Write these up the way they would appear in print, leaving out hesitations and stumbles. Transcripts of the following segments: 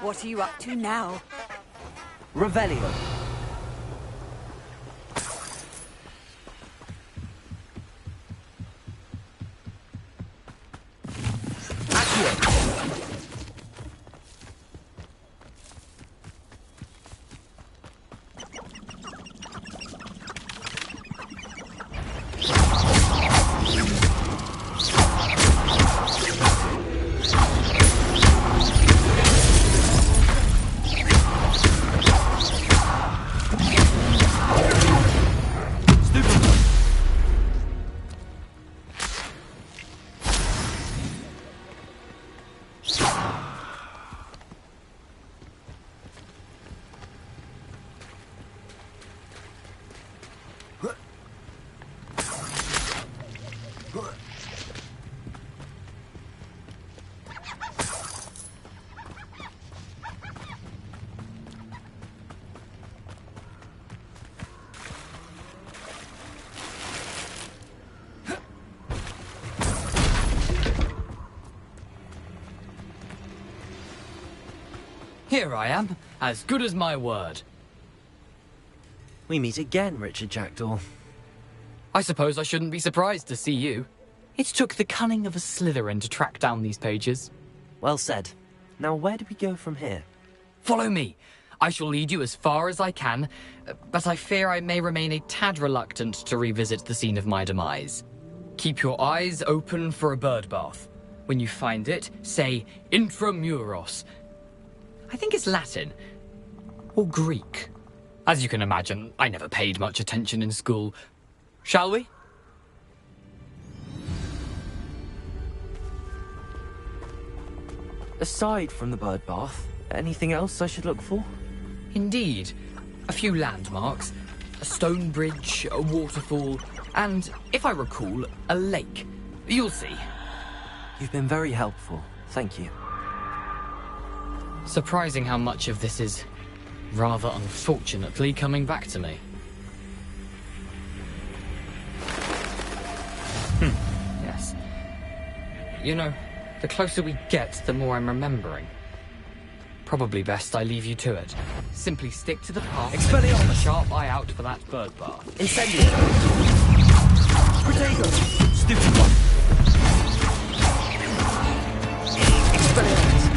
What are you up to now? Revelio. Here I am, as good as my word. We meet again, Richard Jackdaw. I suppose I shouldn't be surprised to see you. It took the cunning of a Slytherin to track down these pages. Well said. Now where do we go from here? Follow me. I shall lead you as far as I can, but I fear I may remain a tad reluctant to revisit the scene of my demise. Keep your eyes open for a bird bath. When you find it, say Intramuros. I think it's Latin. Or Greek. As you can imagine, I never paid much attention in school. Shall we? Aside from the bird bath, anything else I should look for? Indeed. A few landmarks. A stone bridge, a waterfall, and, if I recall, a lake. You'll see. You've been very helpful. Thank you. Surprising how much of this is, rather unfortunately, coming back to me. Yes. You know, the closer we get, the more I'm remembering. Probably best I leave you to it. Simply stick to the path and keep a sharp eye out for that bird bath. Incendio! Protego! Stupid one! Expelliarmus!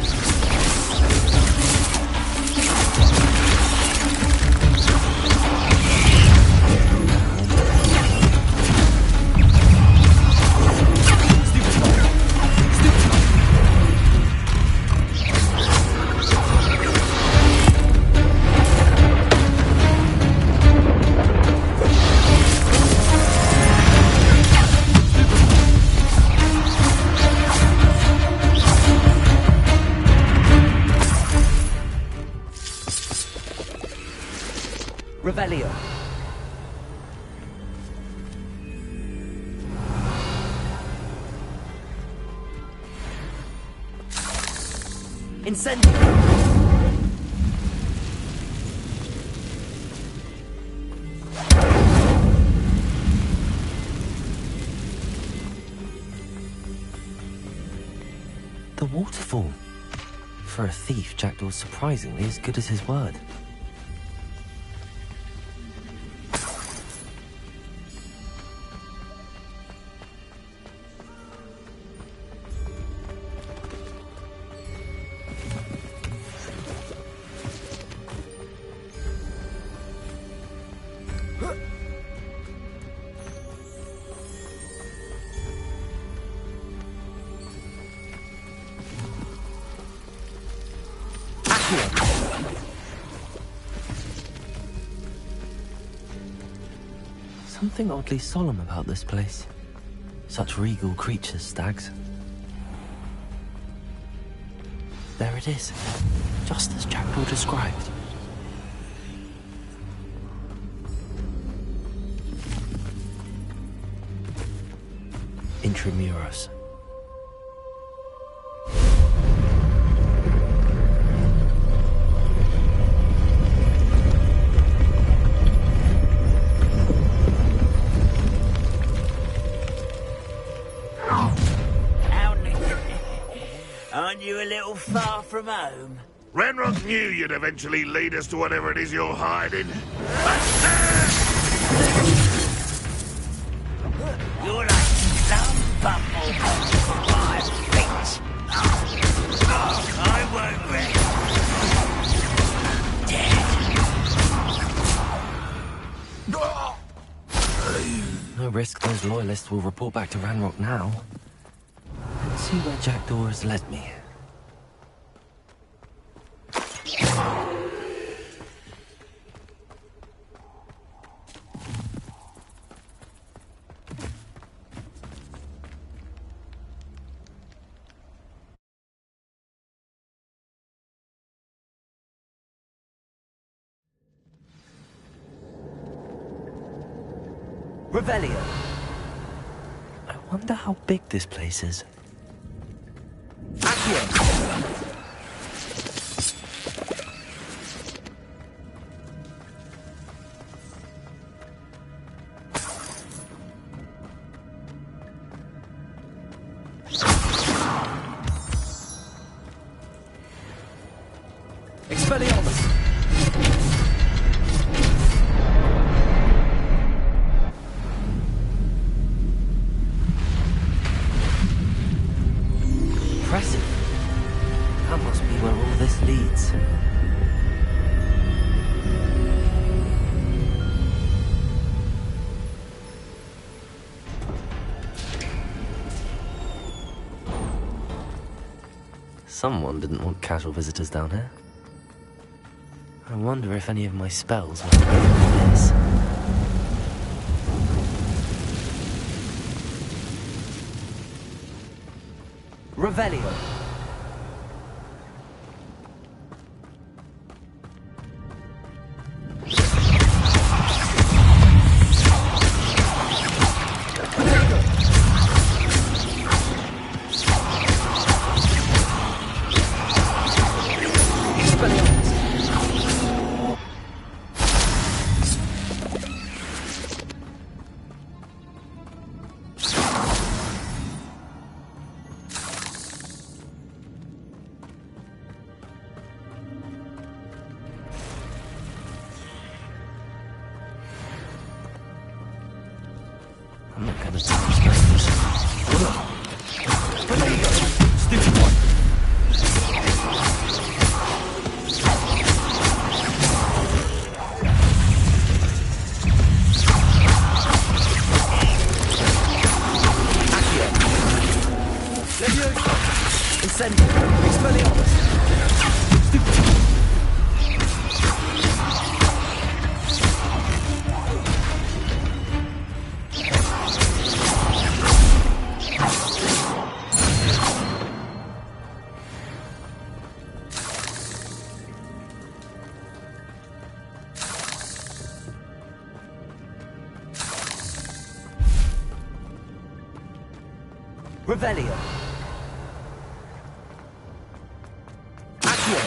Revelio. Incendio. The waterfall. For a thief, Jackdaw's surprisingly as good as his word. Something oddly solemn about this place. Such regal creatures, stags. There it is, just as Jackdaw described. Intramuros. Aren't you a little far from home? Ranrock knew you'd eventually lead us to whatever it is you're hiding. You're like some bumble for 5 feet. I won't rest. No risk those loyalists will report back to Ranrock now. Let's see where Jackdaw has led me. Revelio. I wonder how big this place is. Accio. Expelliarmus. Impressive. That must be where all this leads. Someone didn't want casual visitors down here. I wonder if any of my spells will work this. Revelio. I'm not gonna touch spells. Stupid one. Leviosa. Incendio. Expelliarmus. Revelio. Accio.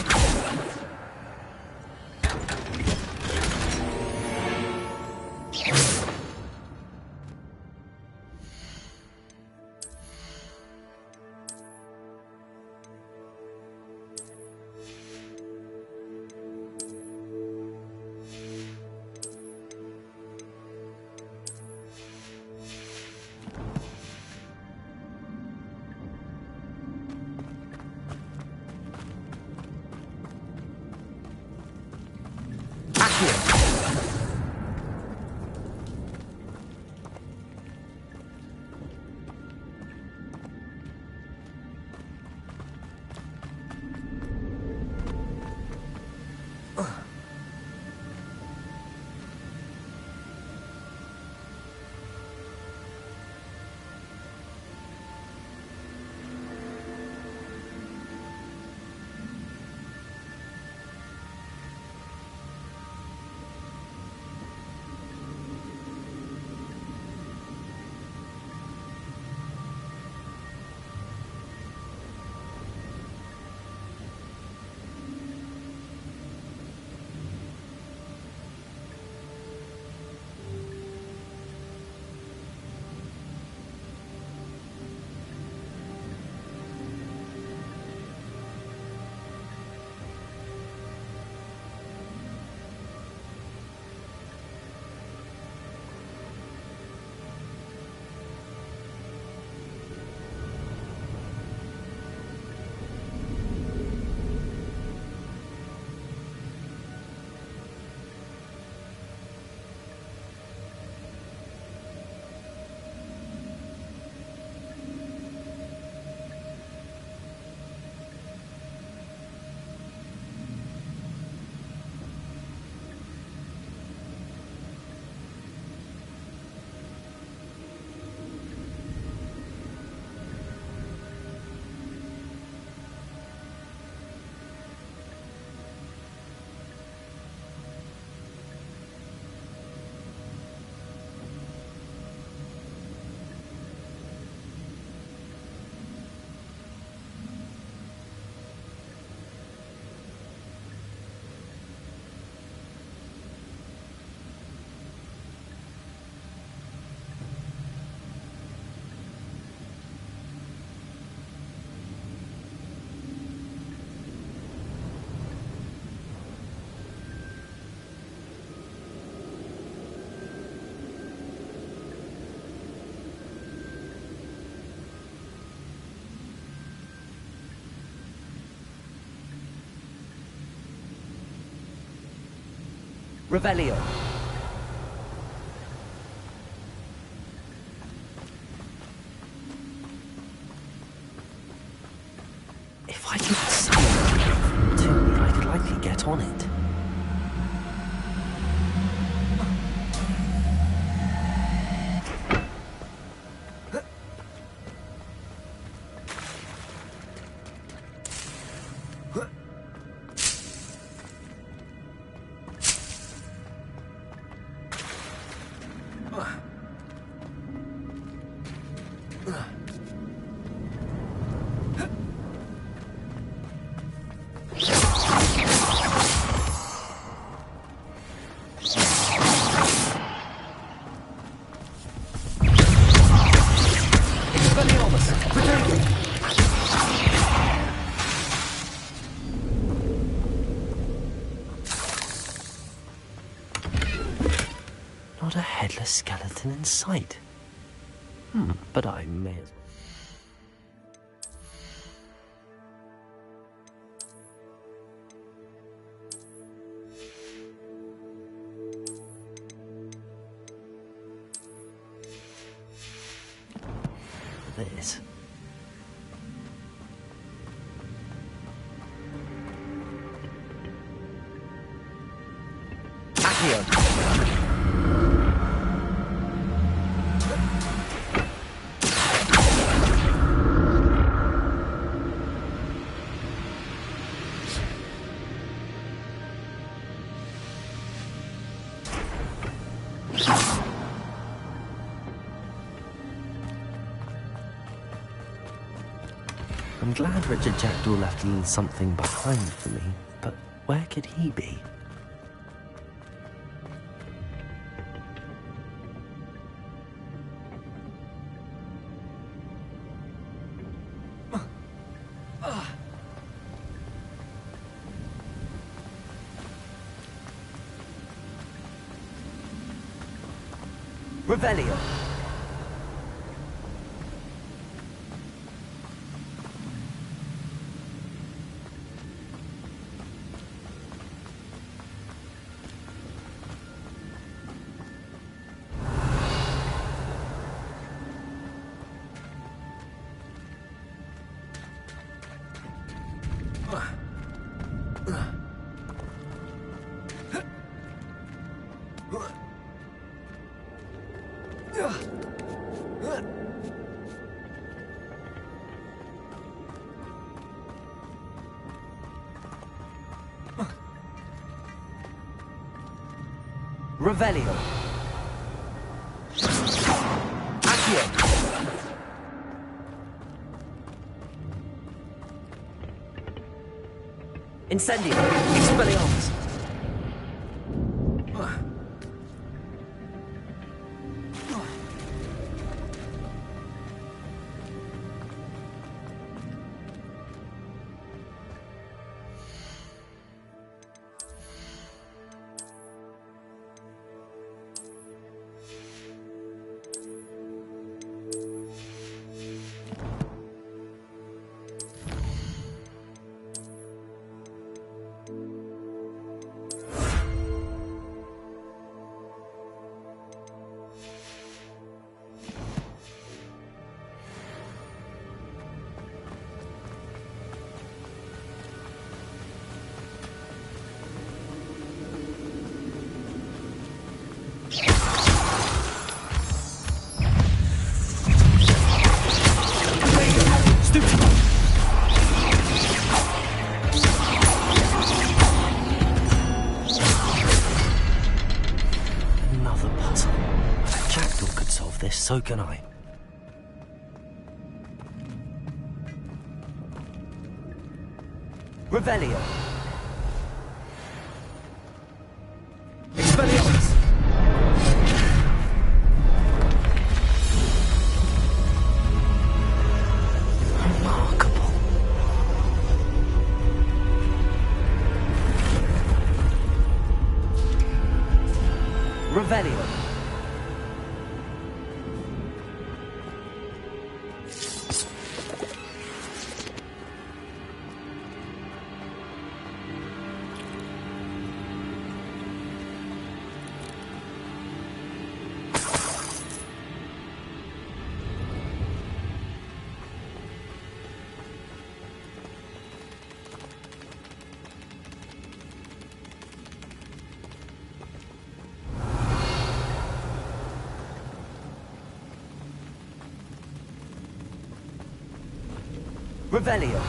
Revelio. If I could summon it to me, I could likely get on it. Not a headless skeleton in sight. But I may as well. This. Accio. I'm glad Richard Jackdaw left a little something behind for me, but where could he be? Revelio. Revelio. Accio. Incendio. Expelliarmus. Another puzzle. If Jackdaw could solve this, so can I. Revelio. Expelliarmus. Remarkable. Revelio. Revelio.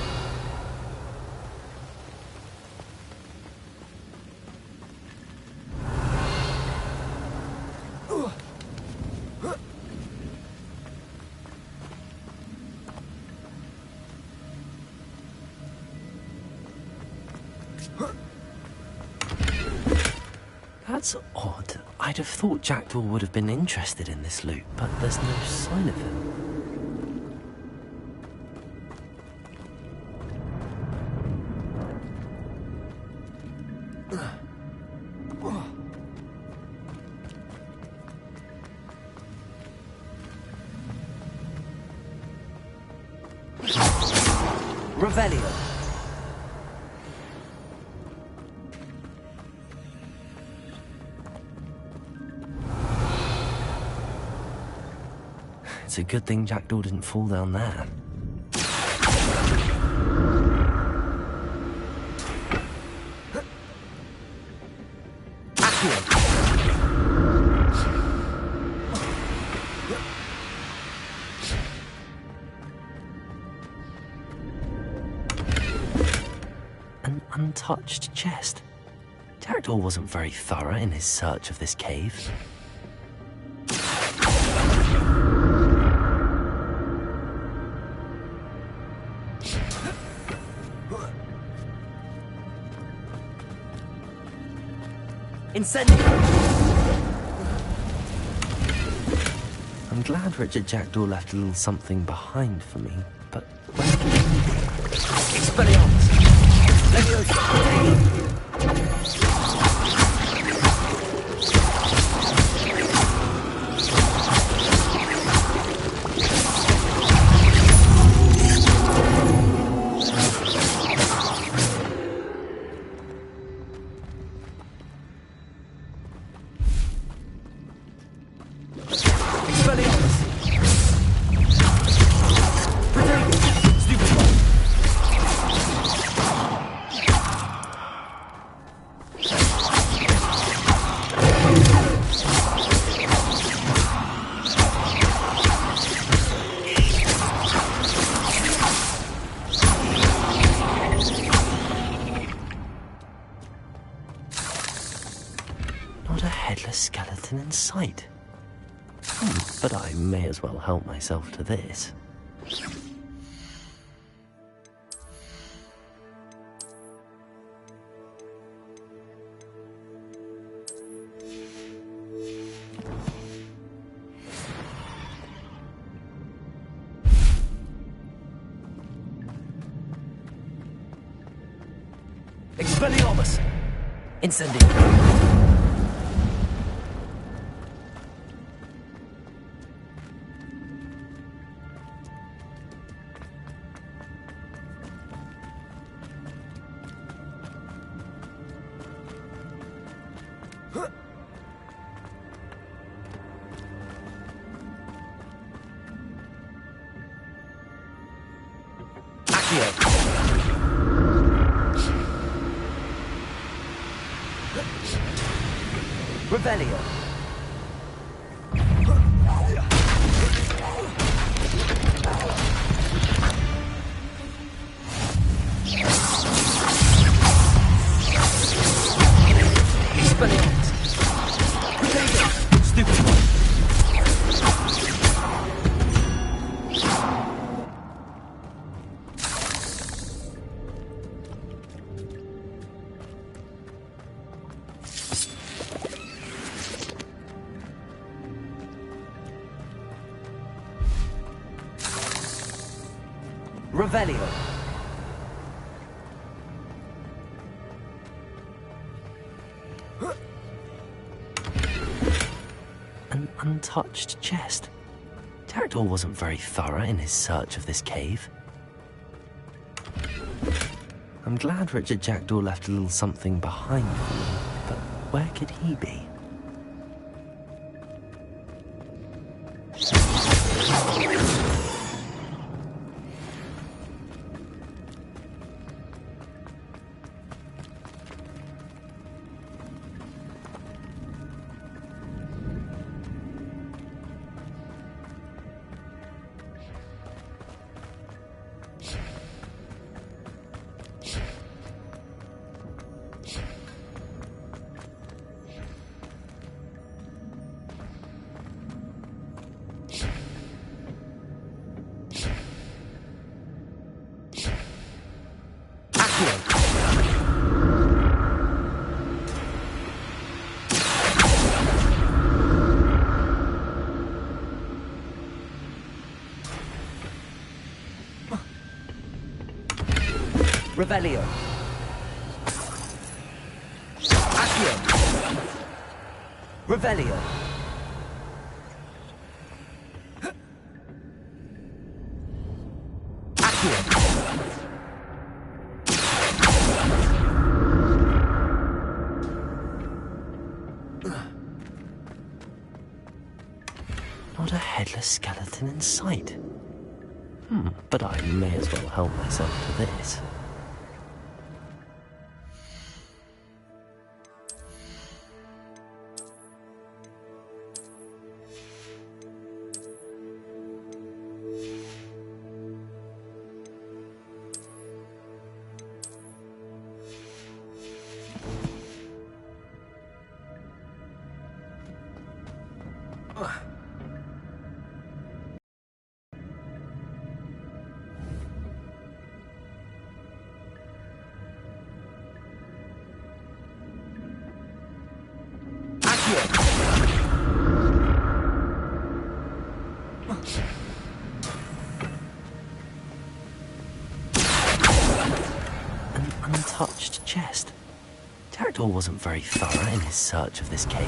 That's odd. I'd have thought Jackdaw would have been interested in this loot, but there's no sign of him. Revelio. It's a good thing Jackdaw didn't fall down there. An untouched chest. Jackdaw wasn't very thorough in his search of this cave. Incendio! I'm glad Richard Jackdaw left a little something behind for me, but where could he be? Expelliarmus! Leviosa! Not a headless skeleton in sight. But I may as well help myself to this. Expelliarmus! Incendio! Revelio. Expelliarmus. Stupid one. Revelio. An untouched chest. Jackdaw wasn't very thorough in his search of this cave. I'm glad Richard Jackdaw left a little something behind for me, but where could he be? Revelio. Accio. Revelio. Accio. Not a headless skeleton in sight. But I may as well help myself to this. An untouched chest. Jackdaw wasn't very thorough in his search of this cave.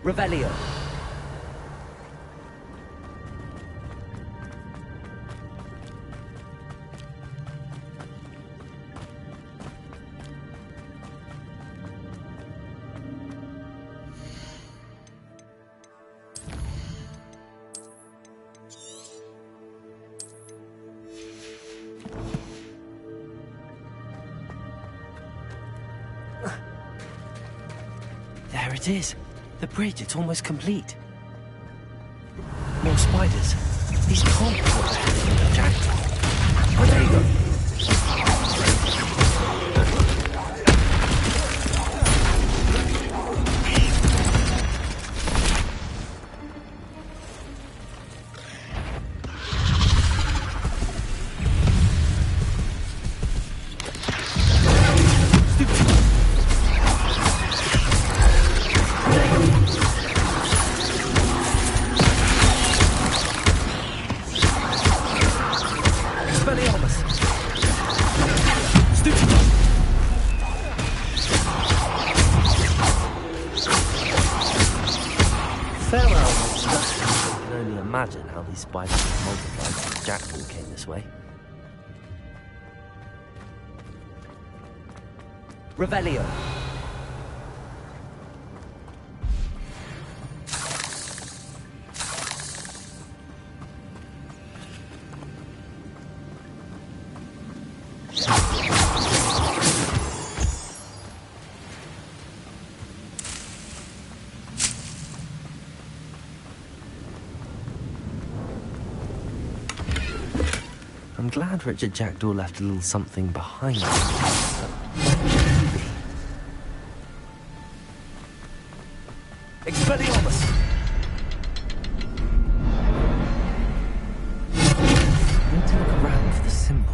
Revelio. There it is. The bridge, it's almost complete. More spiders. These can't be what the hell are Jackdaw. Oh, there you go. I can only imagine how these spiders have multiplied since Jackdaw came this way. Revelio. I'm glad Richard Jackdaw left a little something behind him. Expelliarmus. I need to look around for the symbol.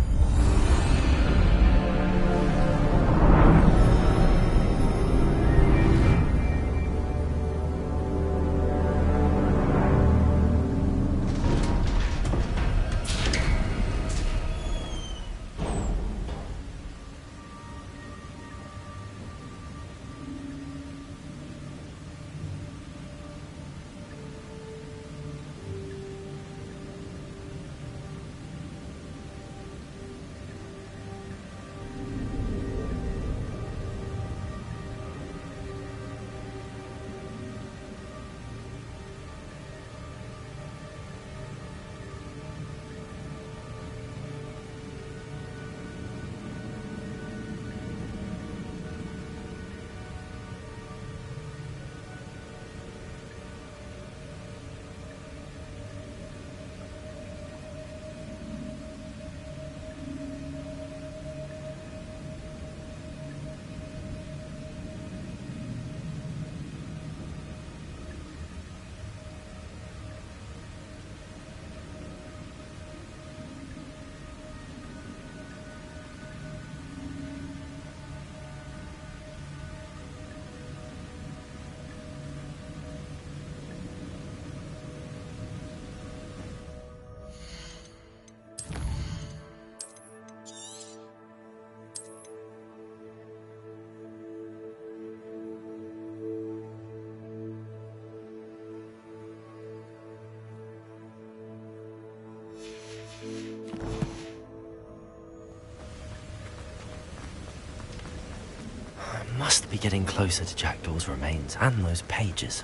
getting closer to Jackdaw's remains and those pages.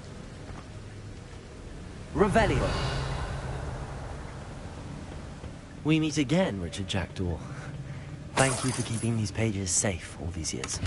Revelio. We meet again, Richard Jackdaw. Thank you for keeping these pages safe all these years.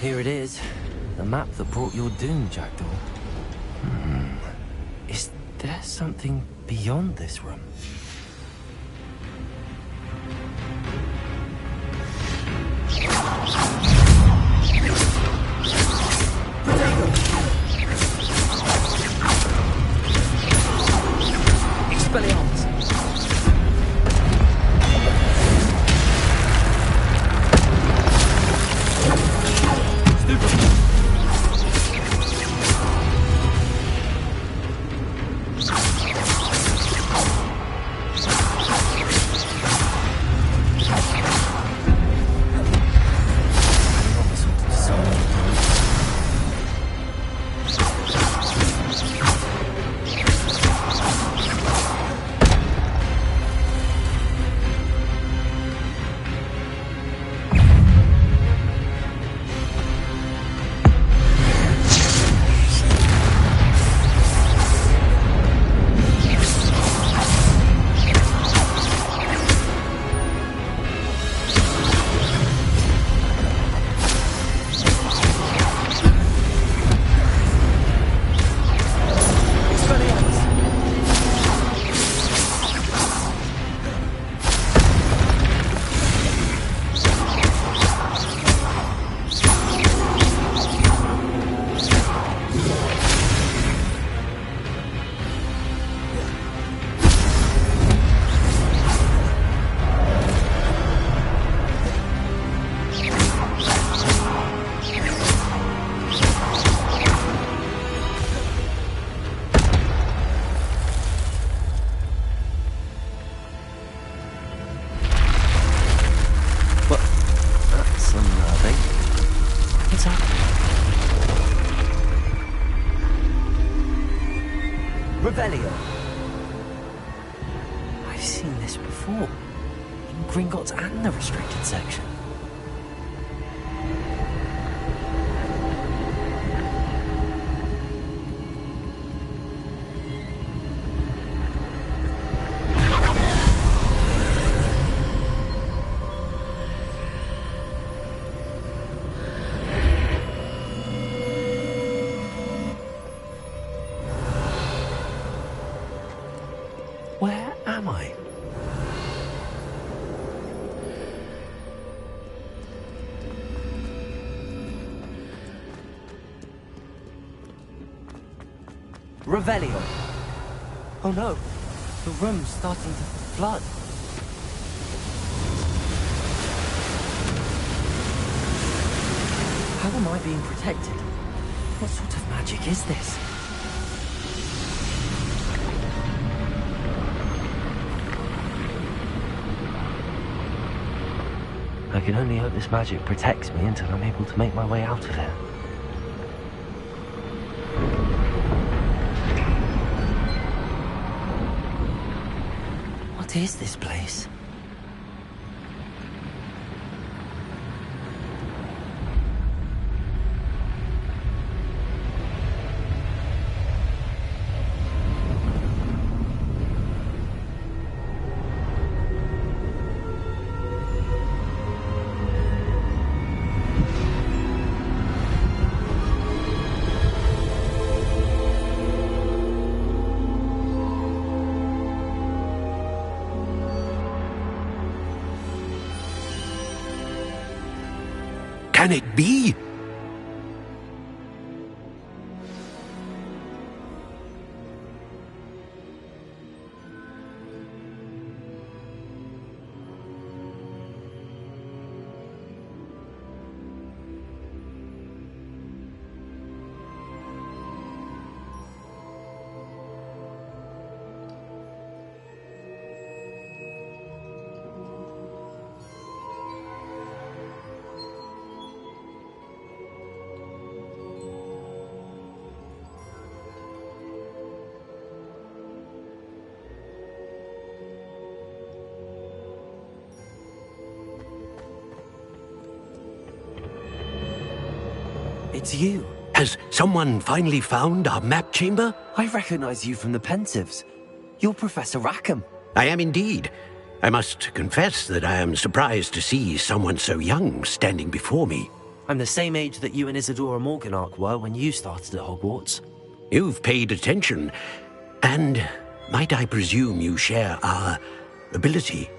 Here it is. The map that brought your doom, Jackdaw. Is there something beyond this room? Expelliarmus. Revelio. I've seen this before. In Gringotts and the restricted section. Where am I? Revelio. Oh no, the room's starting to flood. How am I being protected? What sort of magic is this? I can only hope this magic protects me until I'm able to make my way out of here. What is this place? Can it be? It's you. Has someone finally found our map chamber? I recognize you from the Pensieves. You're Professor Rackham. I am indeed. I must confess that I am surprised to see someone so young standing before me. I'm the same age that you and Isadora Morganach were when you started at Hogwarts. You've paid attention, and might I presume you share our ability?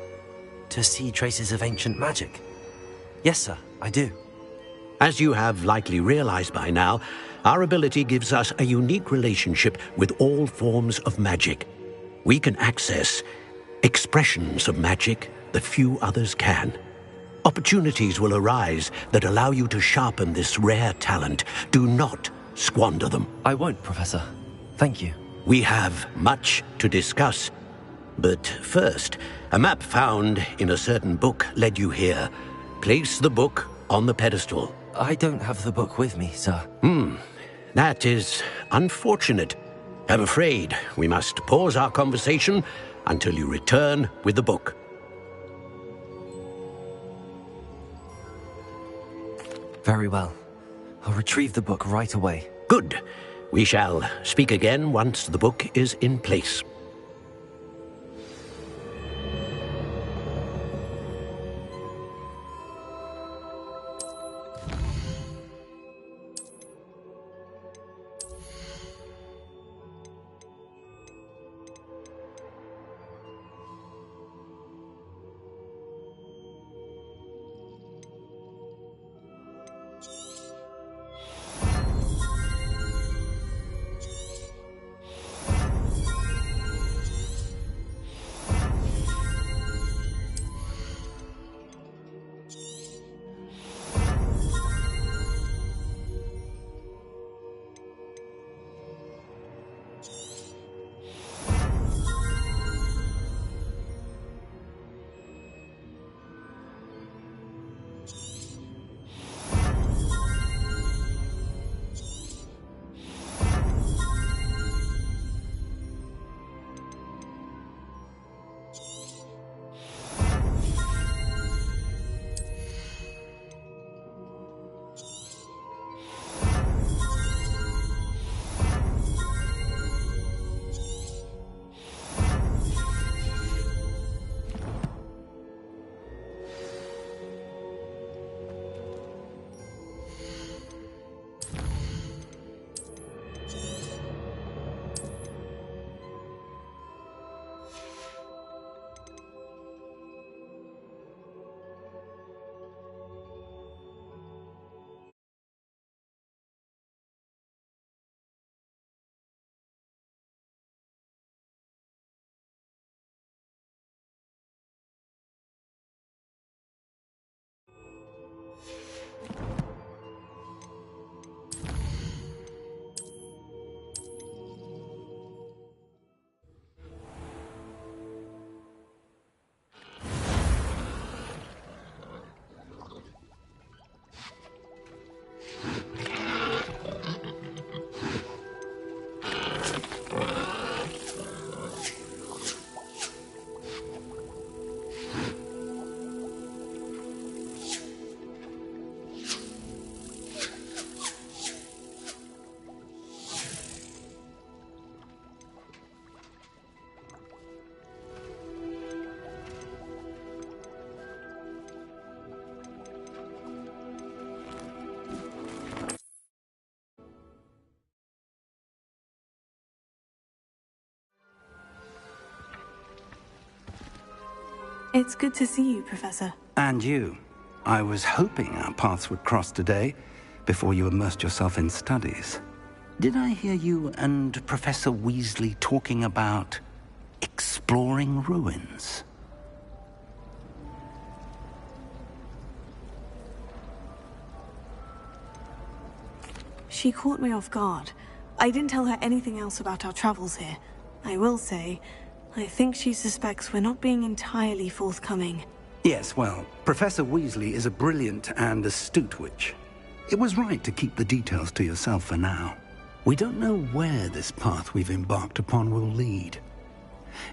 To see traces of ancient magic? Yes, sir, I do. As you have likely realized by now, our ability gives us a unique relationship with all forms of magic. We can access expressions of magic that few others can. Opportunities will arise that allow you to sharpen this rare talent. Do not squander them. I won't, Professor. Thank you. We have much to discuss. But first, a map found in a certain book led you here. Place the book on the pedestal. I don't have the book with me, sir. That is unfortunate. I'm afraid we must pause our conversation until you return with the book. Very well. I'll retrieve the book right away. Good. We shall speak again once the book is in place. It's good to see you, Professor. And you. I was hoping our paths would cross today, before you immersed yourself in studies. Did I hear you and Professor Weasley talking about exploring ruins? She caught me off guard. I didn't tell her anything else about our travels here. I will say, I think she suspects we're not being entirely forthcoming. Yes, well, Professor Weasley is a brilliant and astute witch. It was right to keep the details to yourself for now. We don't know where this path we've embarked upon will lead.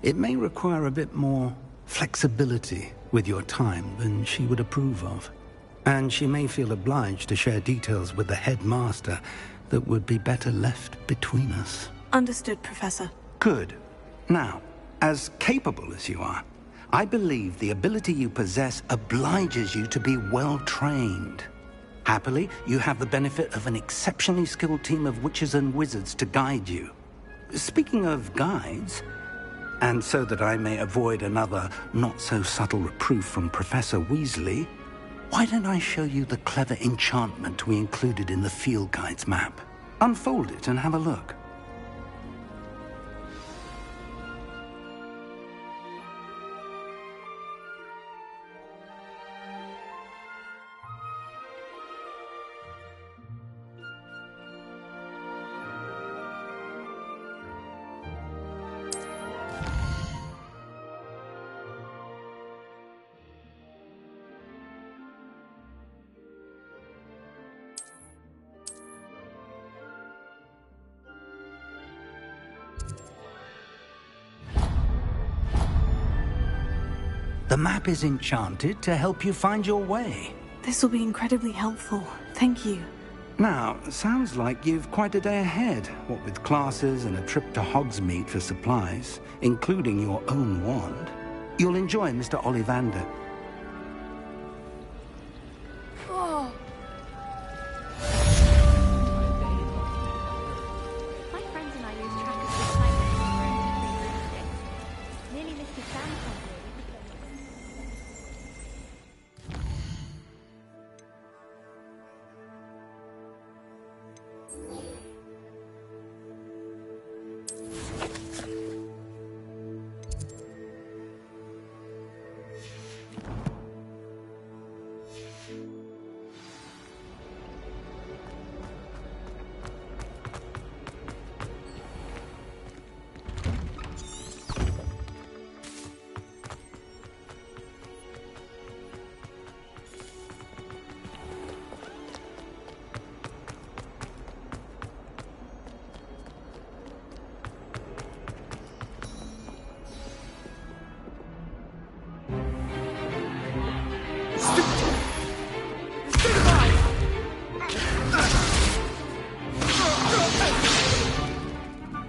It may require a bit more flexibility with your time than she would approve of. And she may feel obliged to share details with the headmaster that would be better left between us. Understood, Professor. Good. Now, as capable as you are, I believe the ability you possess obliges you to be well-trained. Happily, you have the benefit of an exceptionally skilled team of witches and wizards to guide you. Speaking of guides, and so that I may avoid another not-so-subtle reproof from Professor Weasley, why don't I show you the clever enchantment we included in the field guide's map? Unfold it and have a look. The map is enchanted to help you find your way. This will be incredibly helpful. Thank you. Now, sounds like you've quite a day ahead, what with classes and a trip to Hogsmeade for supplies, including your own wand. You'll enjoy Mr. Ollivander. Oh. My friends and I lose track of the time we were nearly missed exam time.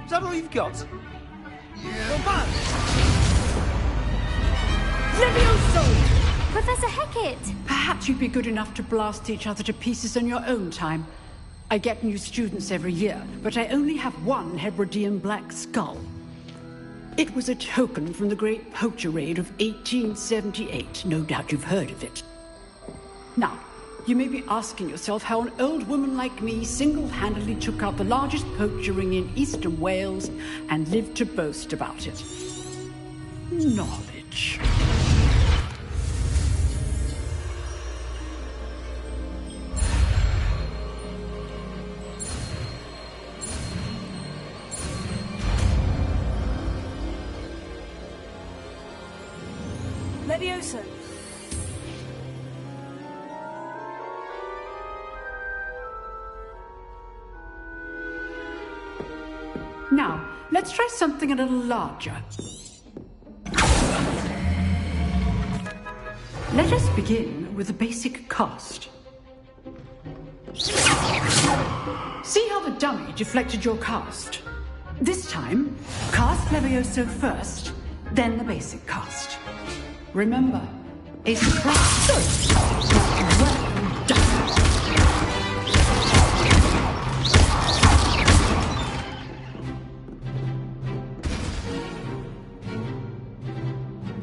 Is that all you've got? Yeah. Levioso! Professor Hecat! Perhaps you'd be good enough to blast each other to pieces in your own time. I get new students every year, but I only have one Hebridean black skull. It was a token from the Great Poacher Raid of 1878. No doubt you've heard of it. Now, you may be asking yourself how an old woman like me single-handedly took out the largest poacher ring in eastern Wales and lived to boast about it. Knowledge. Levioso! Now, let's try something a little larger. Let us begin with the basic cast. See how the dummy deflected your cast? This time, cast Levioso first, then the basic cast. Remember, a surprise. Well done.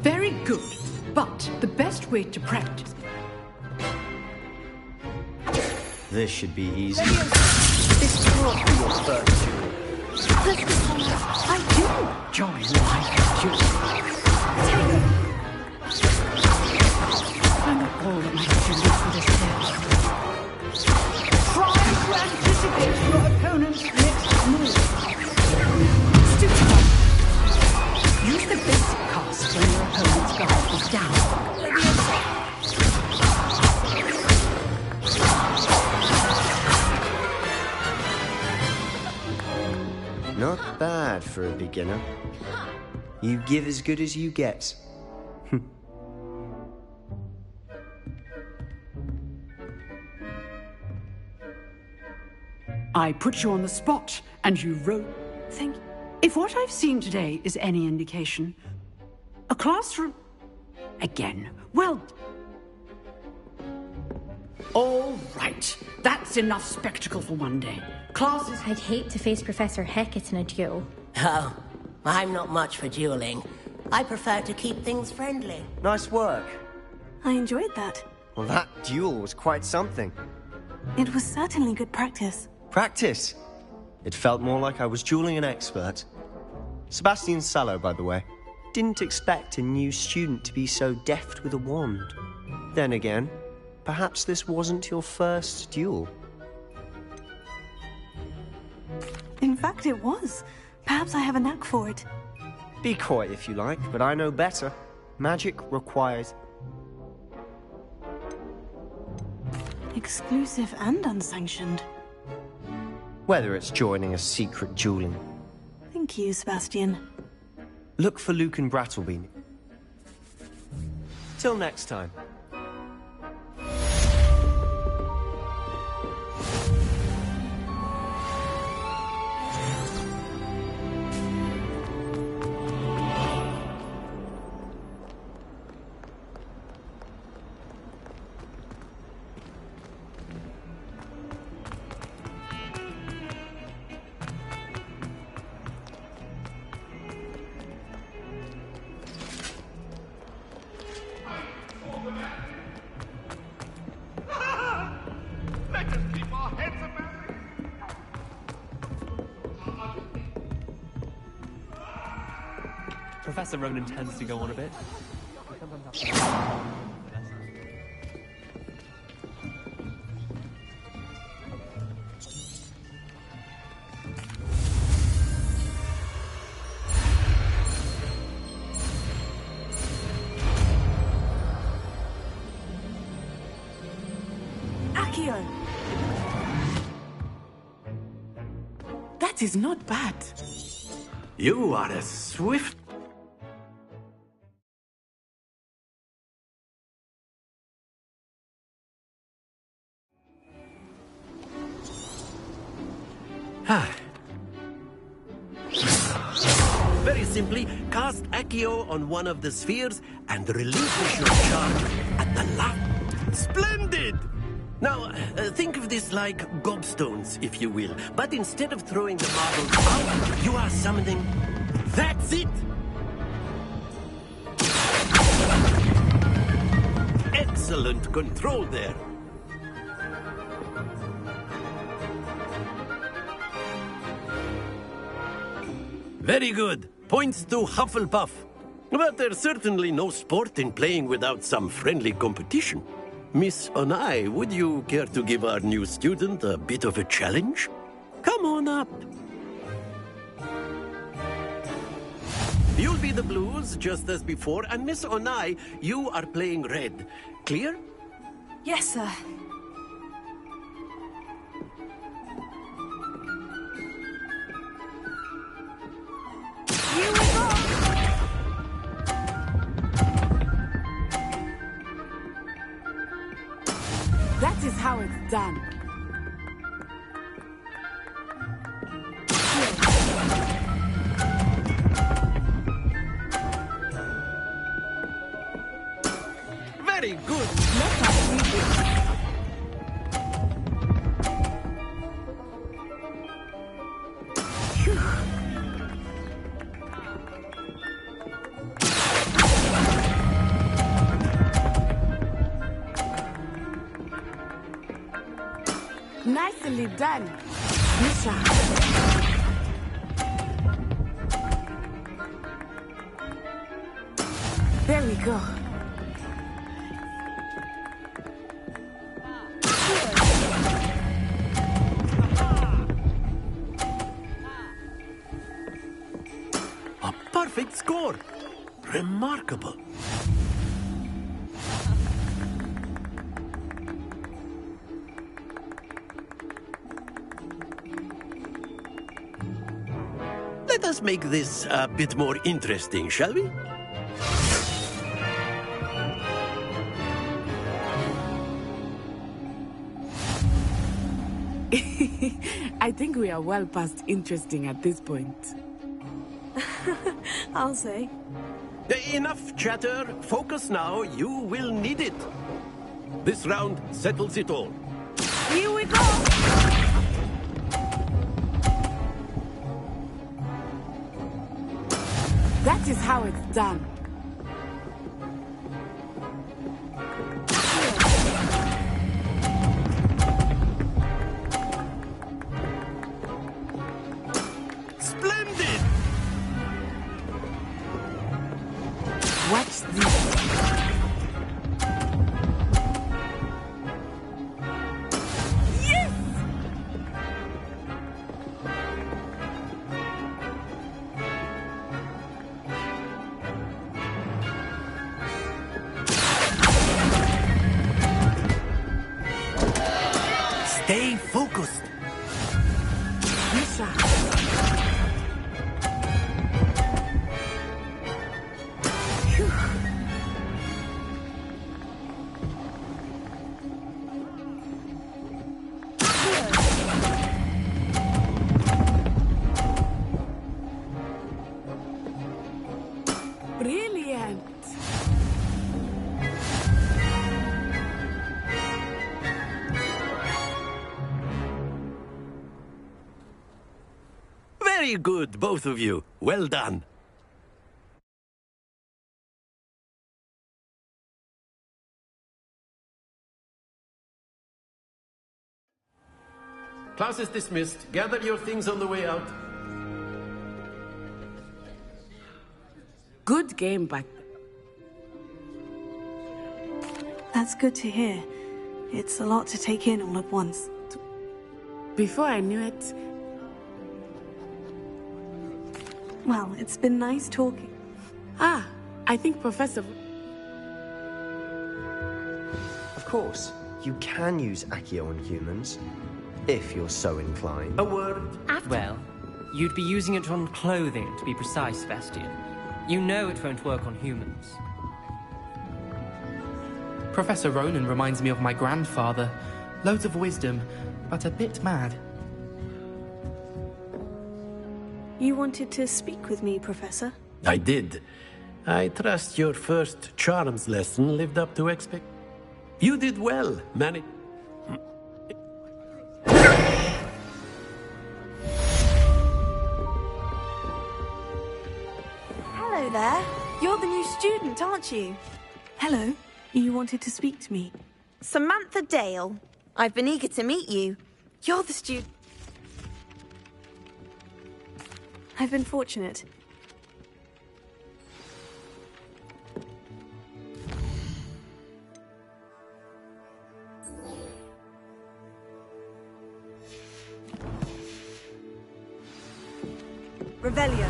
Very good, but the best way to practice... This should be easy. This can't be your first duel. I do enjoy life duels. I'm not all that my students for this tale. Try to anticipate your opponent's next move. Stupid. Use the basic cast when your opponent's guard is down. Not bad for a beginner. You give as good as you get. I put you on the spot, and you wrote... Thank you. If what I've seen today is any indication, a classroom... Again, well... All right. That's enough spectacle for one day. Classes... I'd hate to face Professor Hecat in a duel. Oh, I'm not much for dueling. I prefer to keep things friendly. Nice work. I enjoyed that. Well, that duel was quite something. It was certainly good practice. Practice? It felt more like I was dueling an expert. Sebastian Sallow, by the way. Didn't expect a new student to be so deft with a wand. Then again, perhaps this wasn't your first duel. In fact, it was. Perhaps I have a knack for it. Be coy if you like, but I know better. Magic requires... Exclusive and unsanctioned. Whether it's joining a secret dueling. Thank you, Sebastian. Look for Lucan Brattleby. Till next time. Let us keep our heads about it. Professor Ronan tends to go on a bit. Accio! That is not bad. You are a swift... Very simply, cast Accio on one of the spheres and relinquish your charge at the last. Splendid! Now, think of this like gobstones, if you will. But instead of throwing the marbles out, you are summoning... That's it! Excellent control there. Very good. Points to Hufflepuff. But there's certainly no sport in playing without some friendly competition. Miss Onai, would you care to give our new student a bit of a challenge? Come on up. You'll be the blues, just as before, and Miss Onai, you are playing red. Clear? Yes, sir. Here we go! That is how it's done. Very good. Let us read it. Nicely done, Misha. There we go. A perfect score. Remarkable. Let us make this a bit more interesting, shall we? I think we are well past interesting at this point. I'll say. Enough chatter. Focus now. You will need it. This round settles it all. Here we go! That is how it's done. Splendid! Watch this. Yes! Stay focused. Misha. Brilliant. Very good, both of you. Well done. Class is dismissed. Gather your things on the way out. Good game back. That's good to hear. It's a lot to take in all at once. Before I knew it, Well, it's been nice talking. I think Professor... Of course, you can use Accio on humans, if you're so inclined. A word. Well, you'd be using it on clothing, to be precise, Sebastian. You know it won't work on humans. Professor Ronan reminds me of my grandfather. Loads of wisdom, but a bit mad. You wanted to speak with me, Professor? I did. I trust your first charms lesson lived up to expect. You did well, Manny. Hello there. You're the new student, aren't you? Hello. You wanted to speak to me. Samantha Dale. I've been eager to meet you. You're the student. I've been fortunate. Revelio.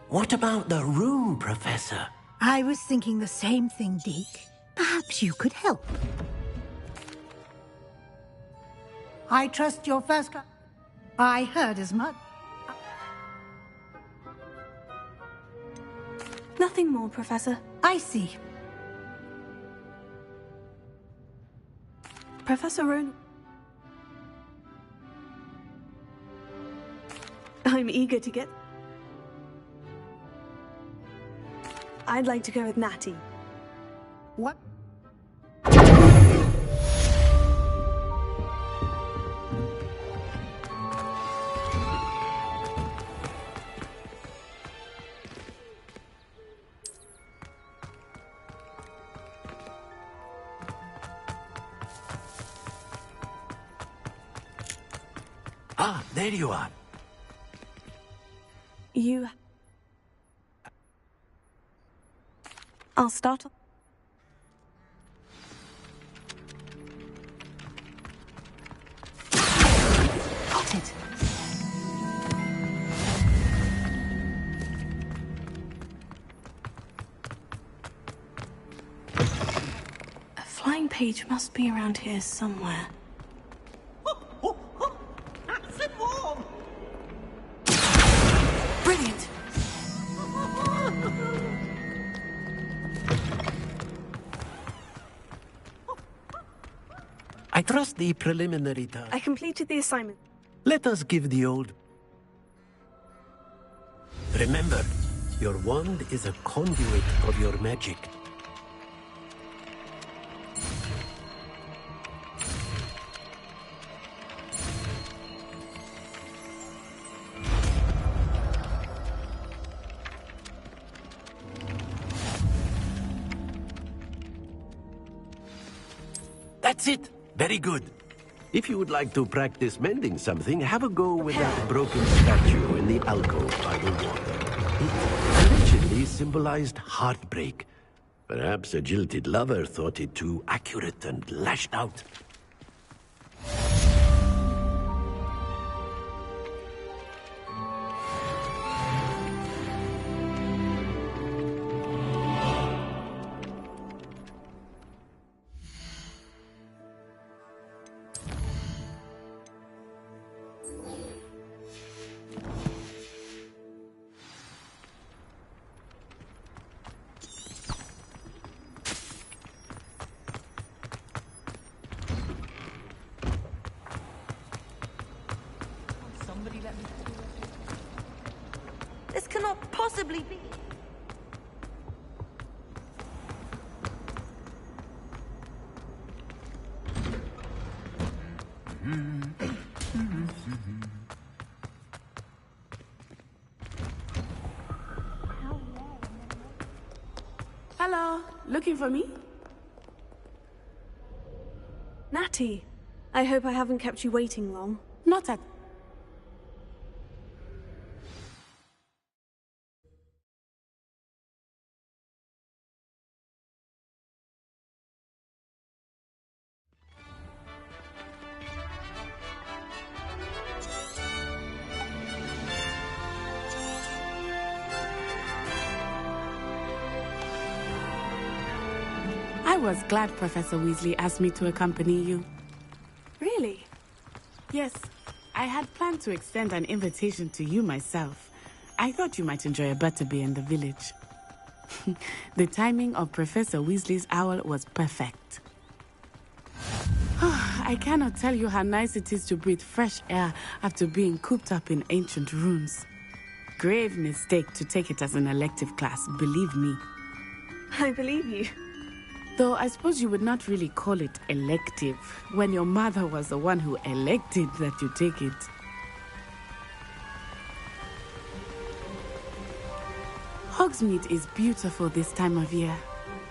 What about the room, Professor? I was thinking the same thing, Deke. Perhaps you could help. I trust your first class. I heard as much. Nothing more, Professor. I see. Professor Ronan. I'm eager to get... I'd like to go with Natty. What? Ah, there you are. You... I'll start... Got it. A flying page must be around here somewhere. Brilliant! I trust the preliminary task. I completed the assignment. Let us give the old... Remember, your wand is a conduit of your magic. That's it. Very good. If you would like to practice mending something, have a go with that broken statue in the alcove by the water. It originally symbolized heartbreak. Perhaps a jilted lover thought it too accurate and lashed out. This cannot possibly be. Hello, looking for me? Natty, I hope I haven't kept you waiting long. Not at... I was glad Professor Weasley asked me to accompany you. Really? Yes, I had planned to extend an invitation to you myself. I thought you might enjoy a butterbeer in the village. The timing of Professor Weasley's owl was perfect. I cannot tell you how nice it is to breathe fresh air after being cooped up in ancient ruins. Grave mistake to take it as an elective class, believe me. I believe you. Though I suppose you would not really call it elective, when your mother was the one who elected that you take it. Hogsmeade is beautiful this time of year.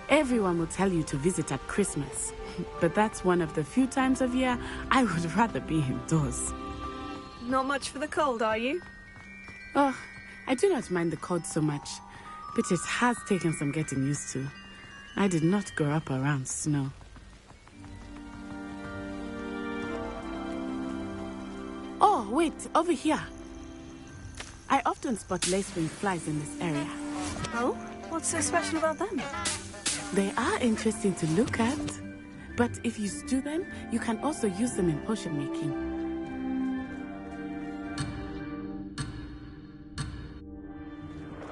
Everyone will tell you to visit at Christmas. But that's one of the few times of year I would rather be indoors. Not much for the cold, are you? Oh, I do not mind the cold so much, but it has taken some getting used to. I did not grow up around snow. Oh, wait, over here. I often spot lacewing flies in this area. Oh? What's so special about them? They are interesting to look at, but if you stew them, you can also use them in potion making.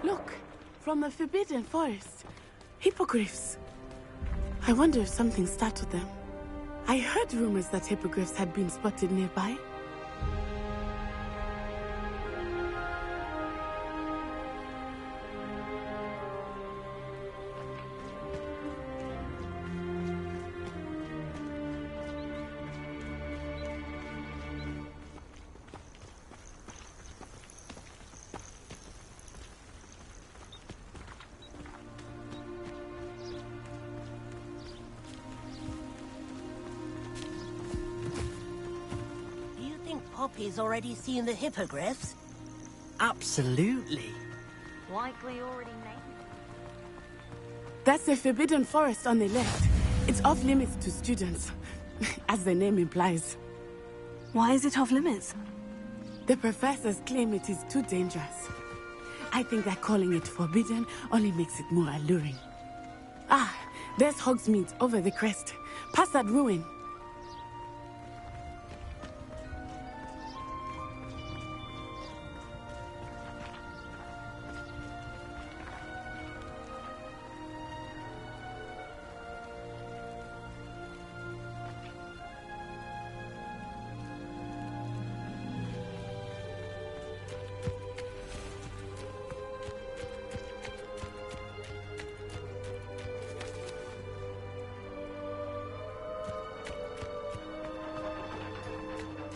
Look, from the Forbidden Forest. Hippogriffs. I wonder if something startled them. I heard rumors that hippogriffs had been spotted nearby. You He's already seen the hippogriffs. Absolutely. Likely already made. That's the Forbidden Forest on the left. It's off limits to students, as the name implies. Why is it off limits? The professors claim it is too dangerous. I think that calling it forbidden only makes it more alluring. Ah, there's Hogsmeade over the crest, past that ruin.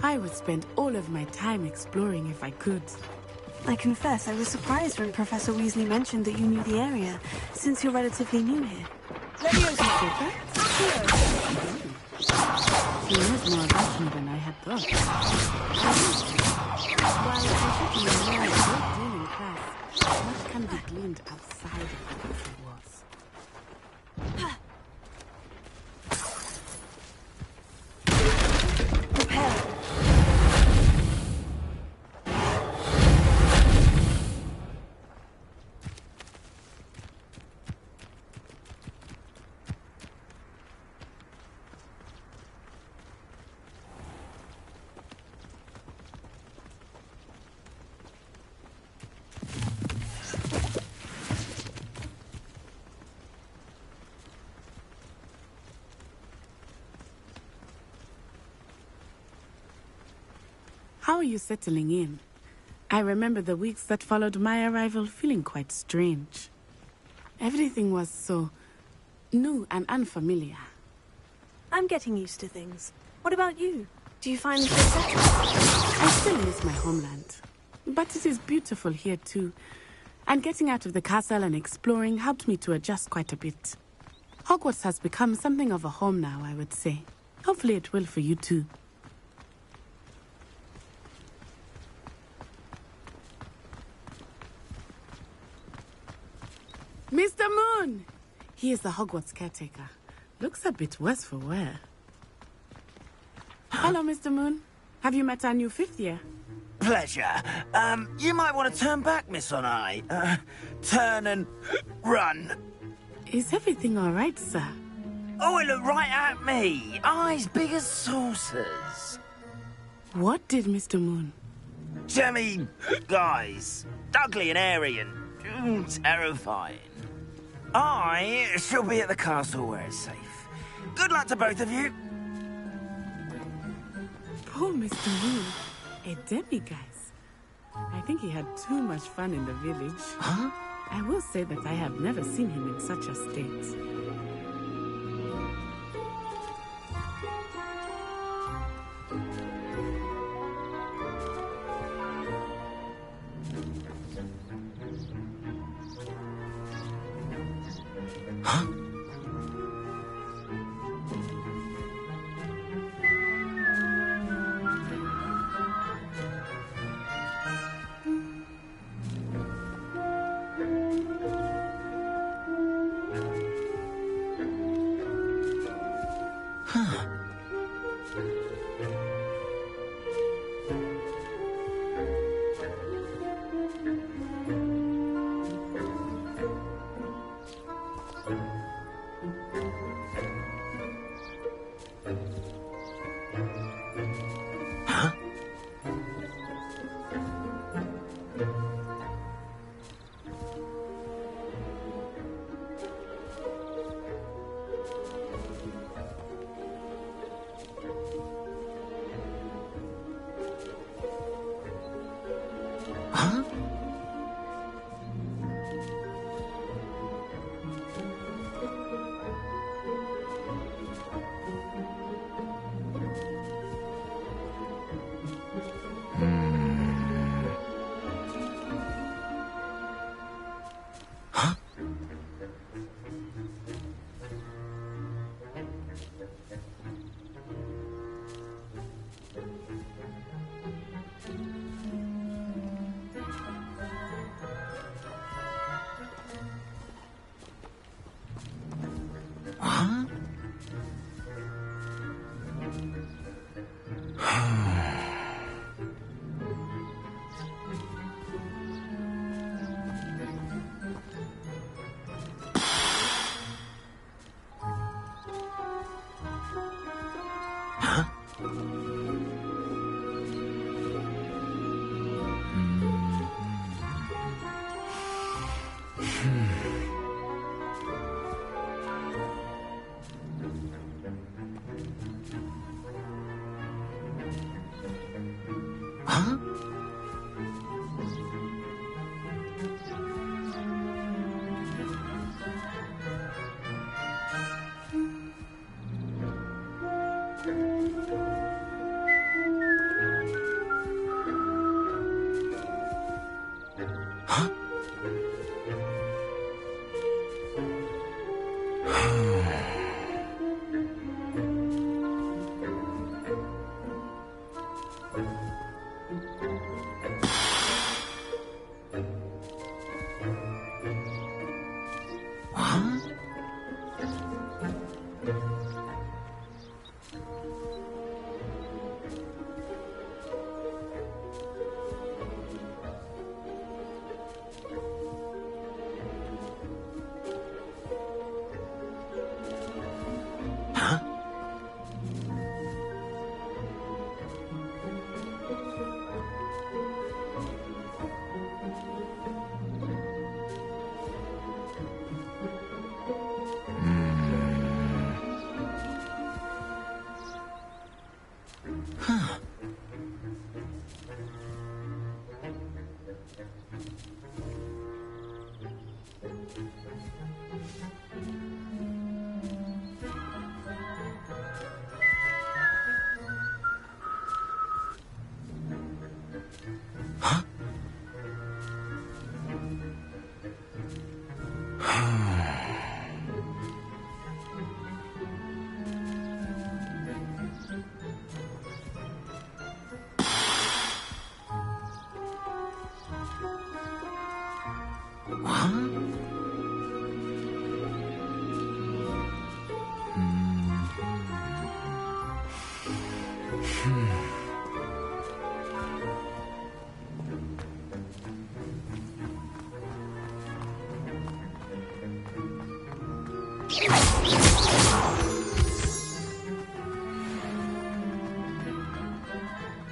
I would spend all of my time exploring if I could. I confess I was surprised when Professor Weasley mentioned that you knew the area, since you're relatively new here. Leviosa, she knows more about me than I had thought. While I certainly know a great deal in class, much can be gleaned outside of the walls. How are you settling in? I remember the weeks that followed my arrival feeling quite strange. Everything was so new and unfamiliar. I'm getting used to things. What about you? Do you find this settled? I still miss my homeland. But it is beautiful here too. And getting out of the castle and exploring helped me to adjust quite a bit. Hogwarts has become something of a home now, I would say. Hopefully it will for you too. Mr. Moon! He is the Hogwarts caretaker. Looks a bit worse for wear. Hello, Mr. Moon. Have you met our new fifth year? Pleasure. You might want to turn back, Miss Onai. Turn and run. Is everything all right, sir? Oh, it looked right at me. Eyes big as saucers. What did Mr. Moon? Jemmy, guys. Ugly and airy and terrifying. I shall be at the castle where it's safe. Good luck to both of you. Poor Mr. Moon. A demi-guise. I think he had too much fun in the village. Huh? I will say that I have never seen him in such a state. Huh? Huh?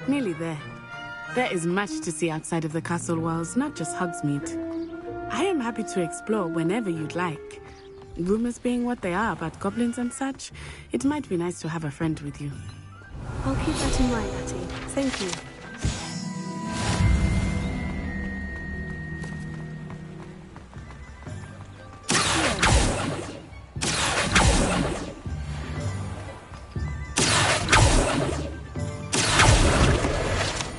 Nearly there. There is much to see outside of the castle walls, not just Hogsmeade. I am happy to explore whenever you'd like. Rumors being what they are about goblins and such, it might be nice to have a friend with you. I'll keep that in mind, Hattie. Thank you.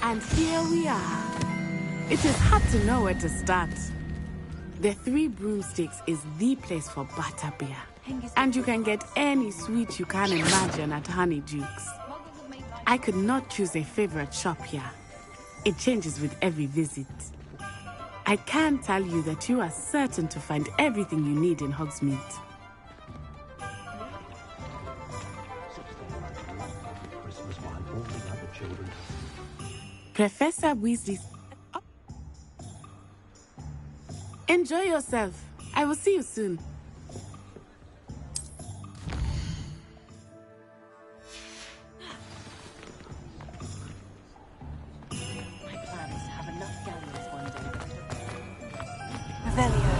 And here we are. It is hard to know where to start. The Three Broomsticks is the place for butterbeer. And you can get any sweet you can imagine at Honeyduke's. I could not choose a favorite shop here. It changes with every visit. I can tell you that you are certain to find everything you need in Hogsmeade. Professor Weasley's... Oh. Enjoy yourself. I will see you soon. My plan is to have enough galleons one day. Revelio.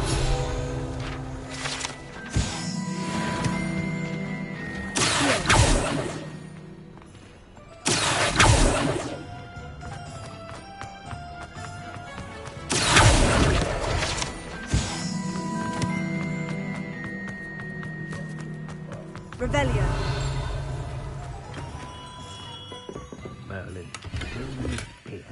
Revelio. Merlin. Here.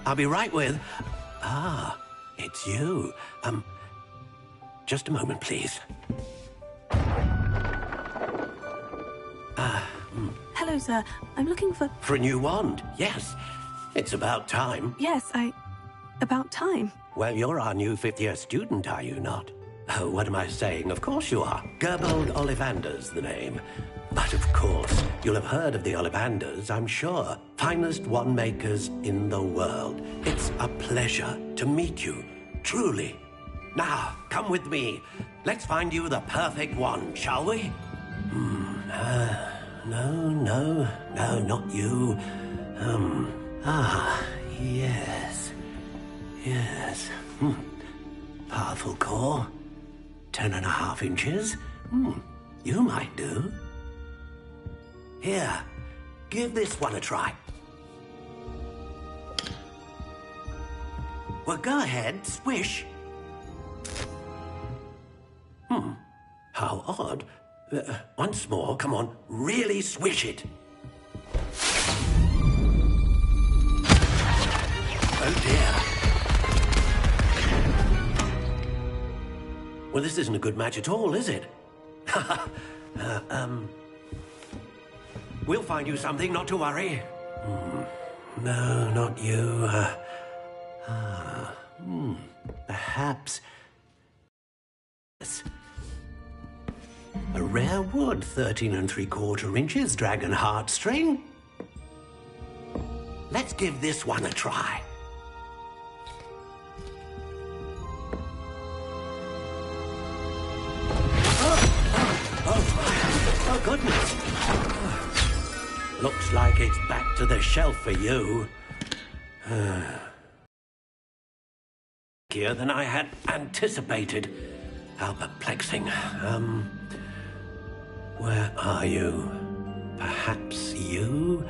I'll be right with... Ah, it's you. Just a moment, please. Hello, sir. I'm looking for... For a new wand, yes. It's about time. Yes, about time. Well, you're our new fifth-year student, are you not? Oh, what am I saying? Of course you are. Gerbold Ollivander's the name. But of course, you'll have heard of the Ollivanders, I'm sure. Finest wand makers in the world. It's a pleasure to meet you, truly. Now, come with me. Let's find you the perfect wand, shall we? No, not you. Yes. Yes. Powerful core. 10.5 inches. You might do. Here, give this one a try. Well, go ahead, swish. How odd. Once more, come on, really swish it. Oh dear. Well, this isn't a good match at all, is it? We'll find you something, not to worry. No, not you. Perhaps... Yes. A rare wood, 13 3/4 inches, dragon heartstring. Let's give this one a try. Oh, goodness. Looks like it's back to the shelf for you. Here than I had anticipated. How perplexing. Where are you? Perhaps you?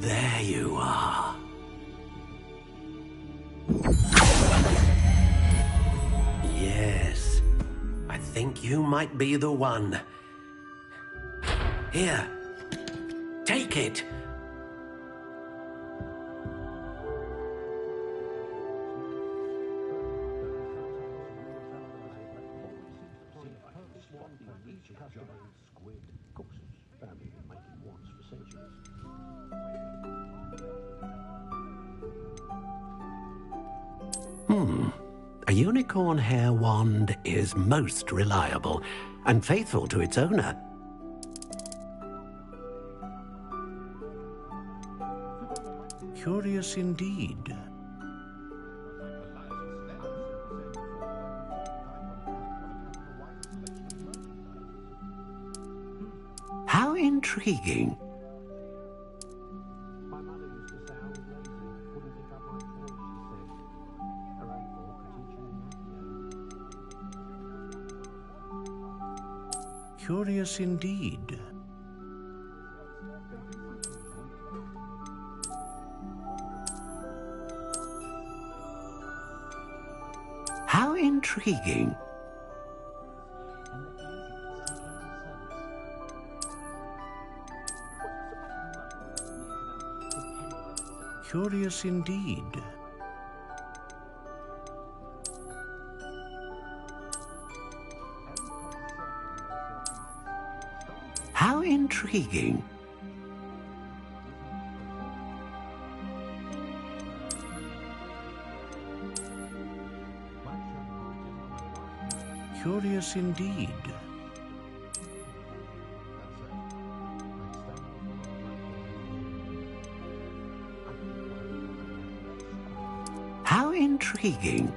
There you are. Yes. I think you might be the one. Here. Take it. A unicorn hair wand is most reliable and faithful to its owner. Curious indeed. How intriguing. Curious indeed. How intriguing. Curious indeed. How intriguing. Curious indeed. How intriguing.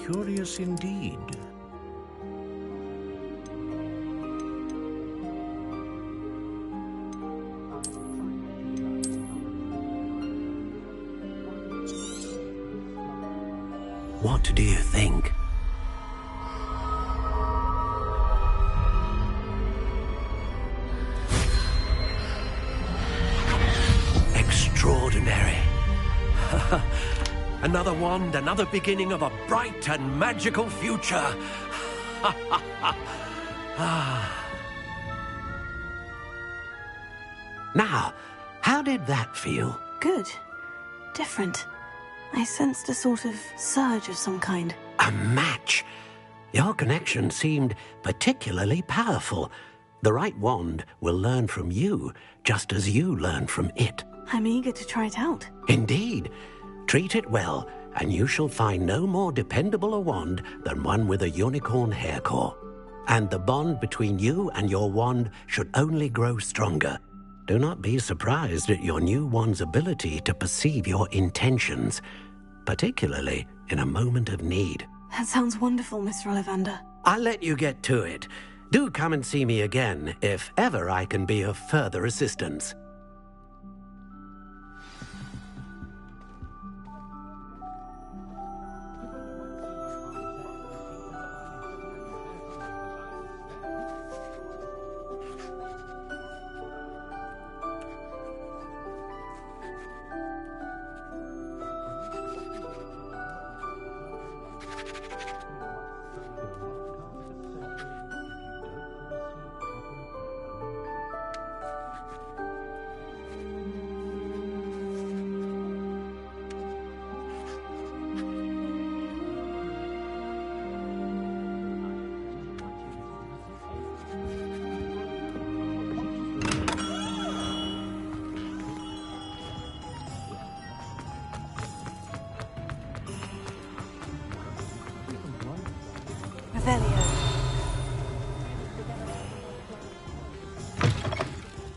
Curious indeed. What do you think? Extraordinary. Another wand, another beginning of a bright and magical future. Now, how did that feel? Good. Different. I sensed a sort of surge of some kind. A match. Your connection seemed particularly powerful. The right wand will learn from you, just as you learn from it. I'm eager to try it out. Indeed. Treat it well, and you shall find no more dependable a wand than one with a unicorn hair core. And the bond between you and your wand should only grow stronger. do not be surprised at your new one's ability to perceive your intentions, particularly in a moment of need. That sounds wonderful, Mr. Ollivander. I'll let you get to it. Do come and see me again if ever I can be of further assistance.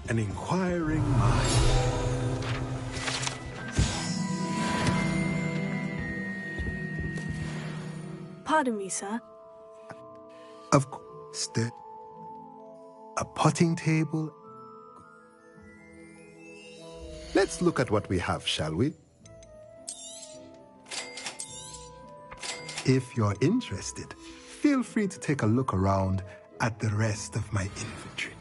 An inquiring mind. Pardon me, sir. Of course, a potting table. Let's look at what we have, shall we? If you're interested, feel free to take a look around at the rest of my inventory.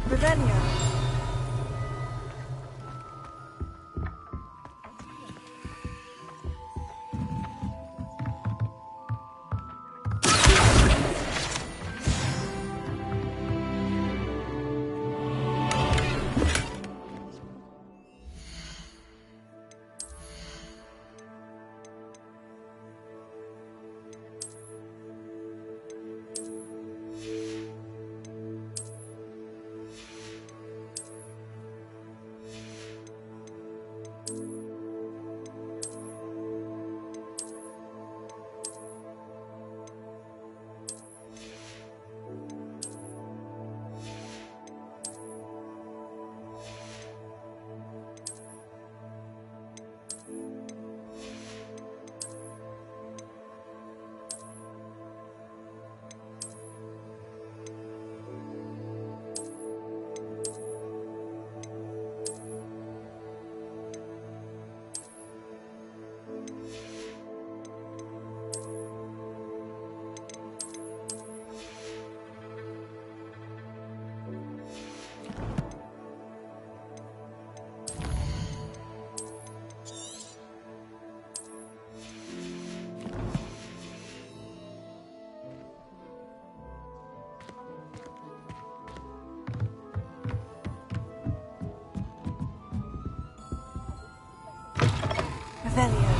Revelio. Revelio.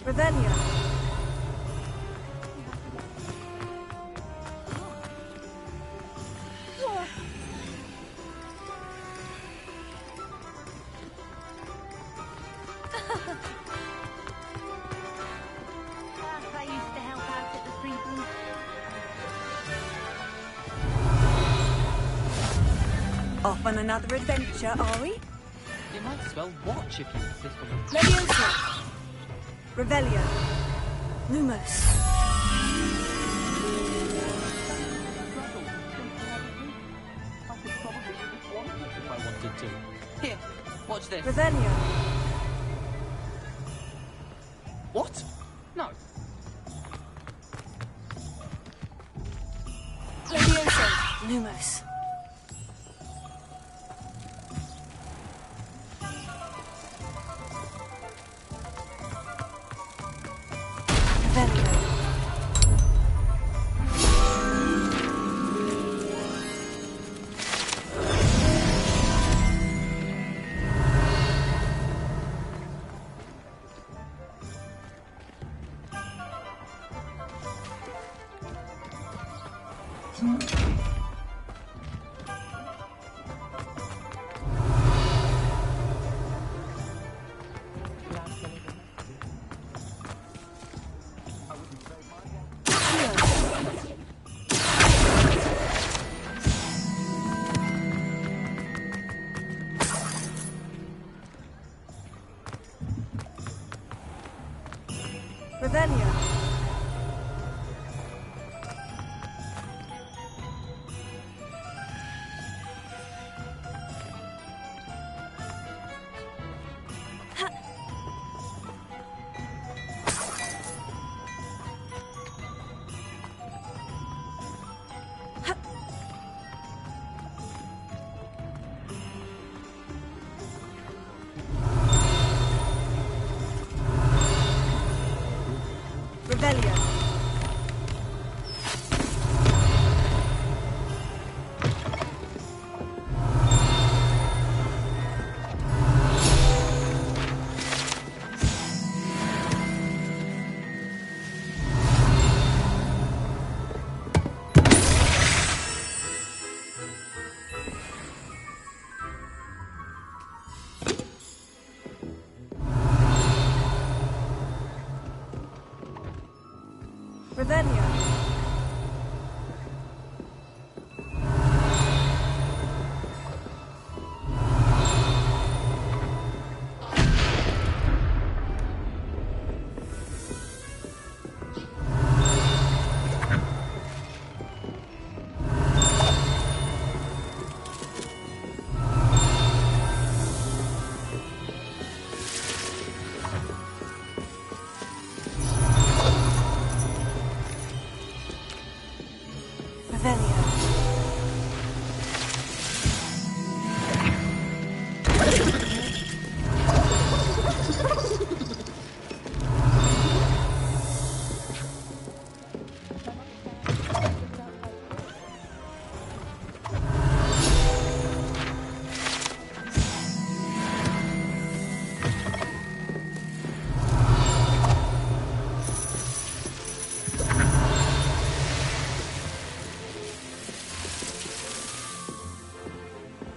Revelio. I used to help out at the free booth. Off on another adventure, are we? You might as well watch if you insist on it. Leviosa. Revelio. Lumos. If I wanted to. Here, watch this. Revelio. What? No. Leviosa. Lumos. Revelio. Revelio. Revelio. Revelio.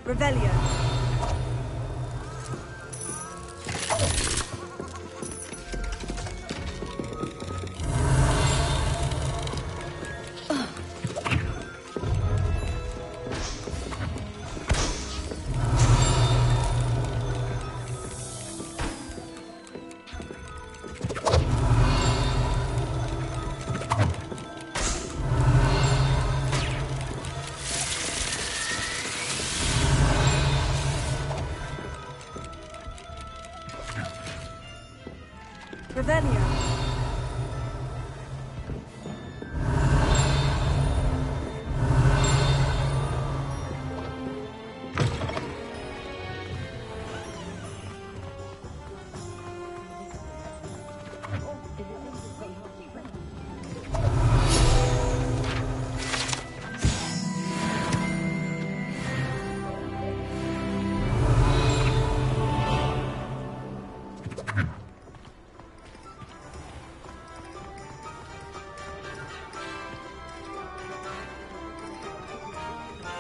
Revelio. Revelio.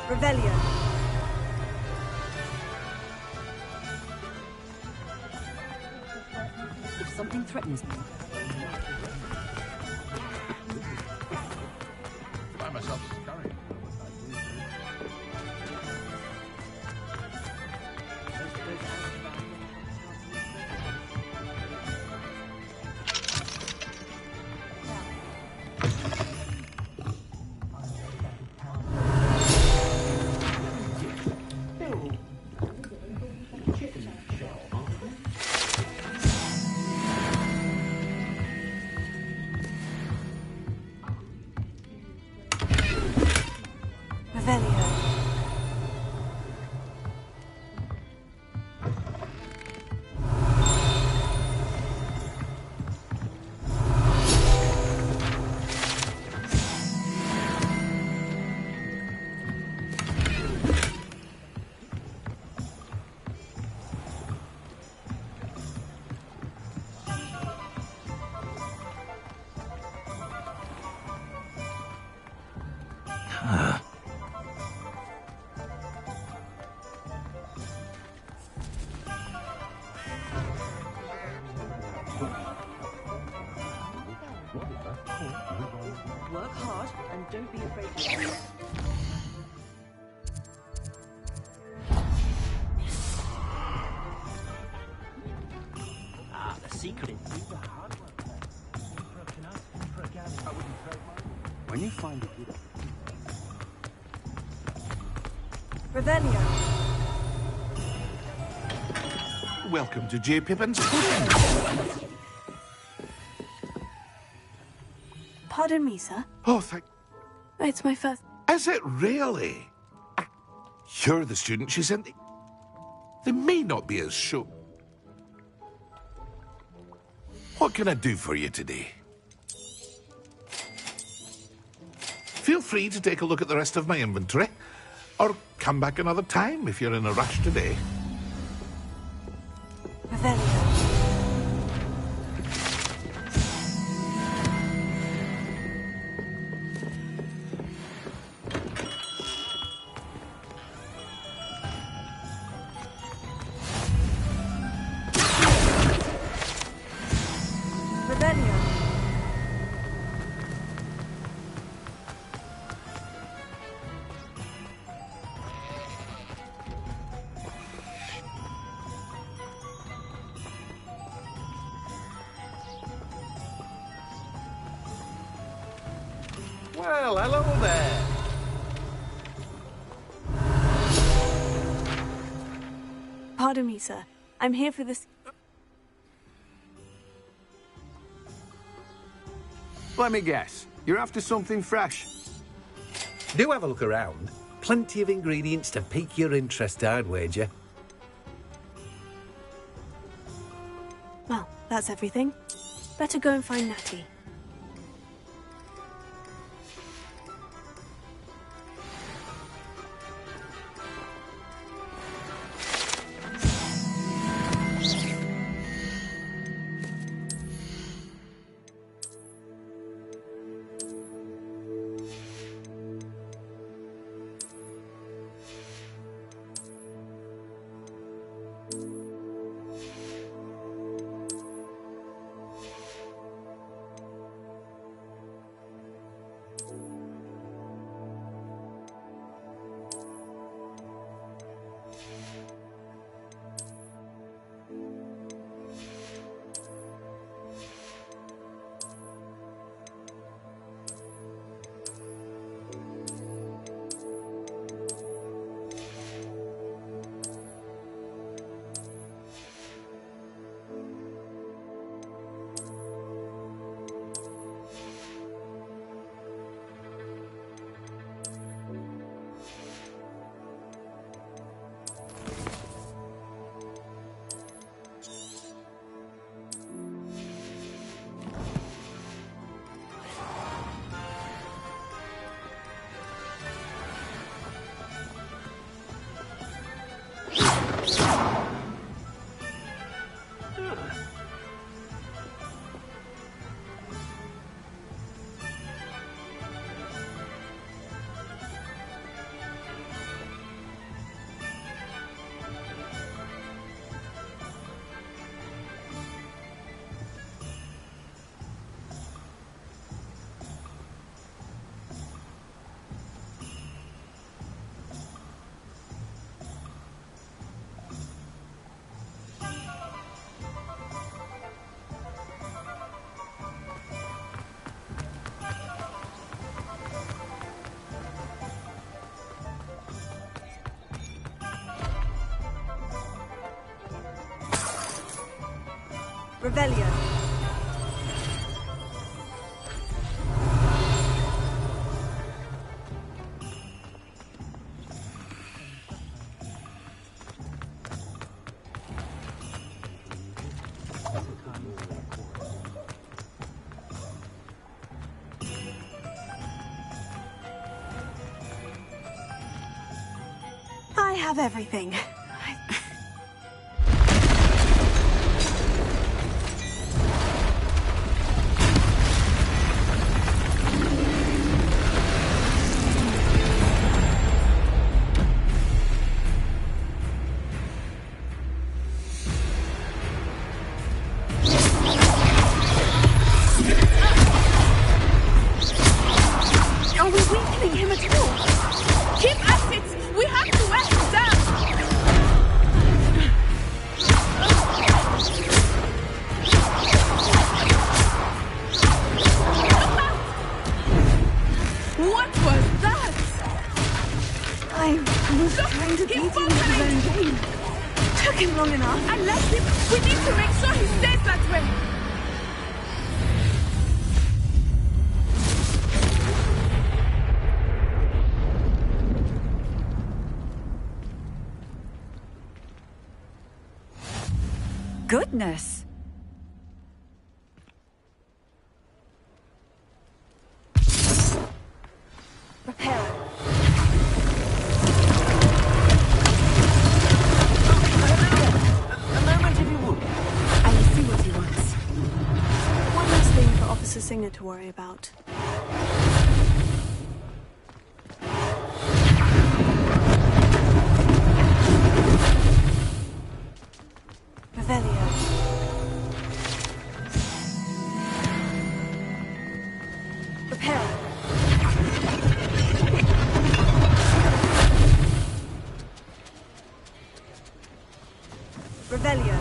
Revelio. If something threatens me... Find myself scurrying. Work hard and don't be afraid to... The secret. When you find it, Revelio. Welcome to J. Pippin's Pardon me, sir. Oh, thank... It's my first... Is it really? You're the student she sent. They may not be as sure. What can I do for you today? Feel free to take a look at the rest of my inventory, or come back another time if you're in a rush today. Revelio. Well, hello there. Pardon me, sir. I'm here for this... Let me guess. You're after something fresh. Do have a look around. Plenty of ingredients to pique your interest, I'd wager. Well, that's everything. Better go and find Natty. Revelio. I have everything. goodness! Prepare. A moment, if you would. I will see what he wants. One last thing for Officer Singer to worry about. Revelio. Prepare. Revelio.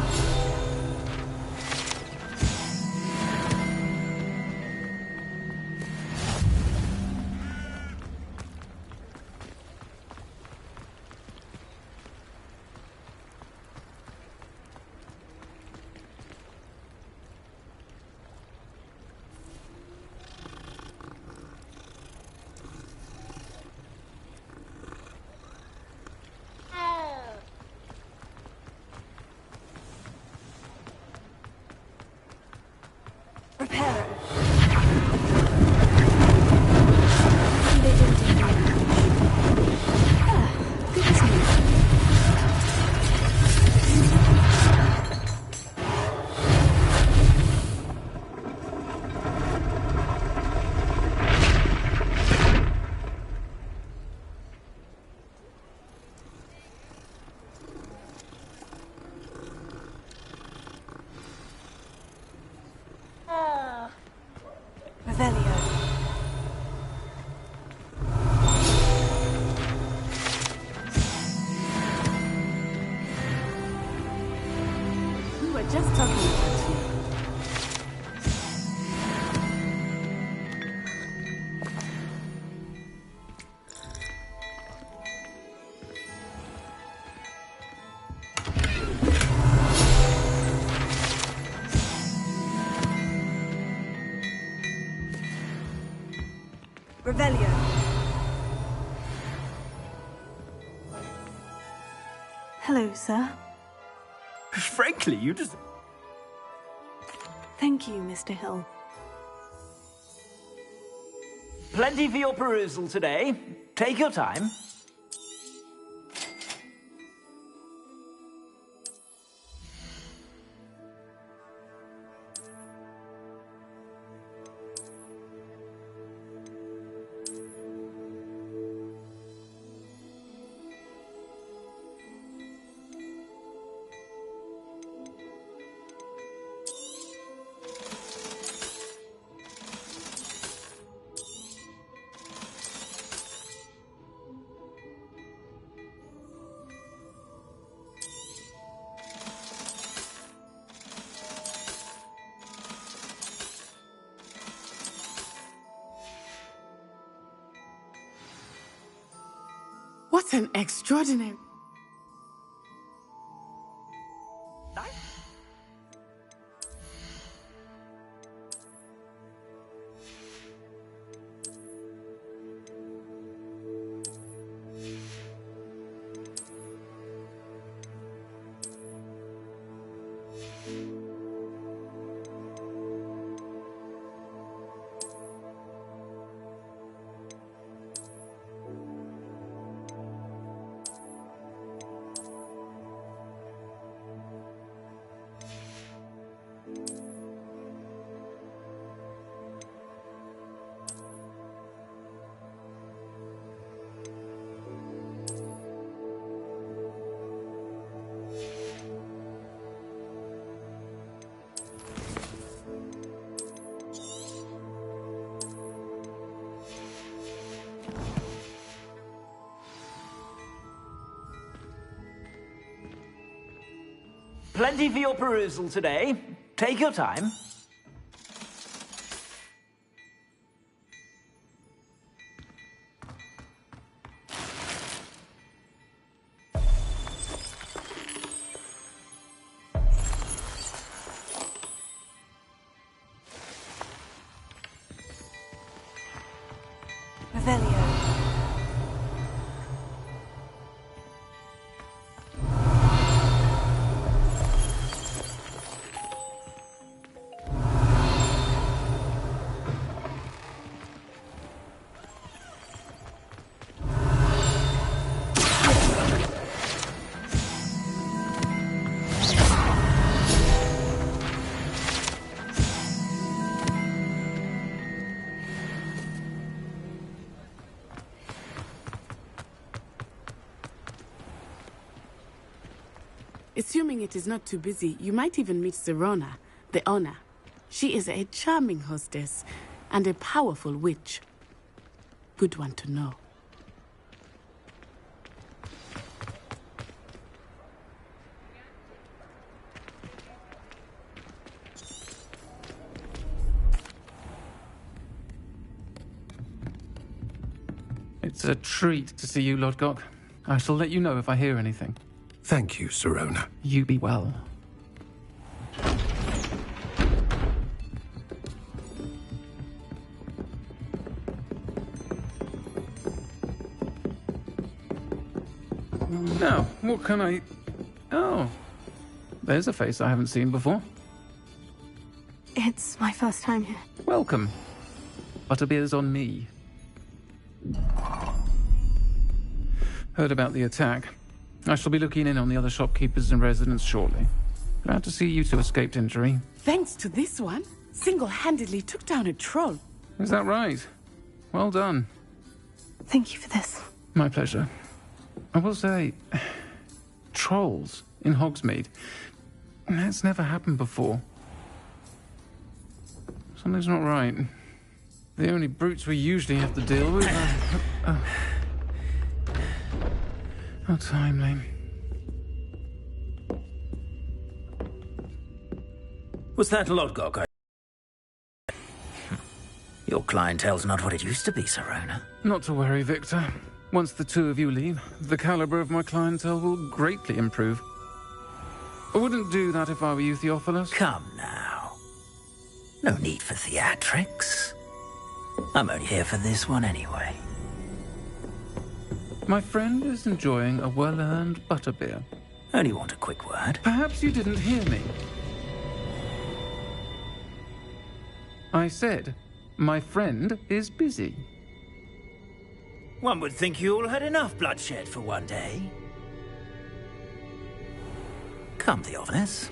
Prepare. They didn't do much. Good as new. Revelio. We were just talking about you. Revelio. Hello, sir. Frankly, you just... Thank you, Mr. Hill. Plenty for your perusal today. Take your time. What an extraordinary... Plenty for your perusal today. Take your time. Revelio. Assuming it is not too busy, you might even meet Sirona, the owner. She is a charming hostess and a powerful witch. Good one to know. It's a treat to see you, Lodgok. I shall let you know if I hear anything. Thank you, Sirona. You be well. Now, what can I... Oh, there's a face I haven't seen before. It's my first time here. Welcome. Butterbeer's on me. Heard about the attack. I shall be looking in on the other shopkeepers and residents shortly. Glad to see you two escaped injury. Thanks to this one, single-handedly took down a troll. Is that right? Well done. Thank you for this. My pleasure. I will say, trolls in Hogsmeade. That's never happened before. Something's not right. The only brutes we usually have to deal with are... How timely. Was that Lodgok? Your clientele's not what it used to be, Sirona. Not to worry, Victor. Once the two of you leave, the caliber of my clientele will greatly improve. I wouldn't do that if I were you, Theophilus. Come now. No need for theatrics. I'm only here for this one anyway. My friend is enjoying a well-earned butterbeer. Only want a quick word. Perhaps you didn't hear me. I said, my friend is busy. One would think you all had enough bloodshed for one day. Come, Theophilus.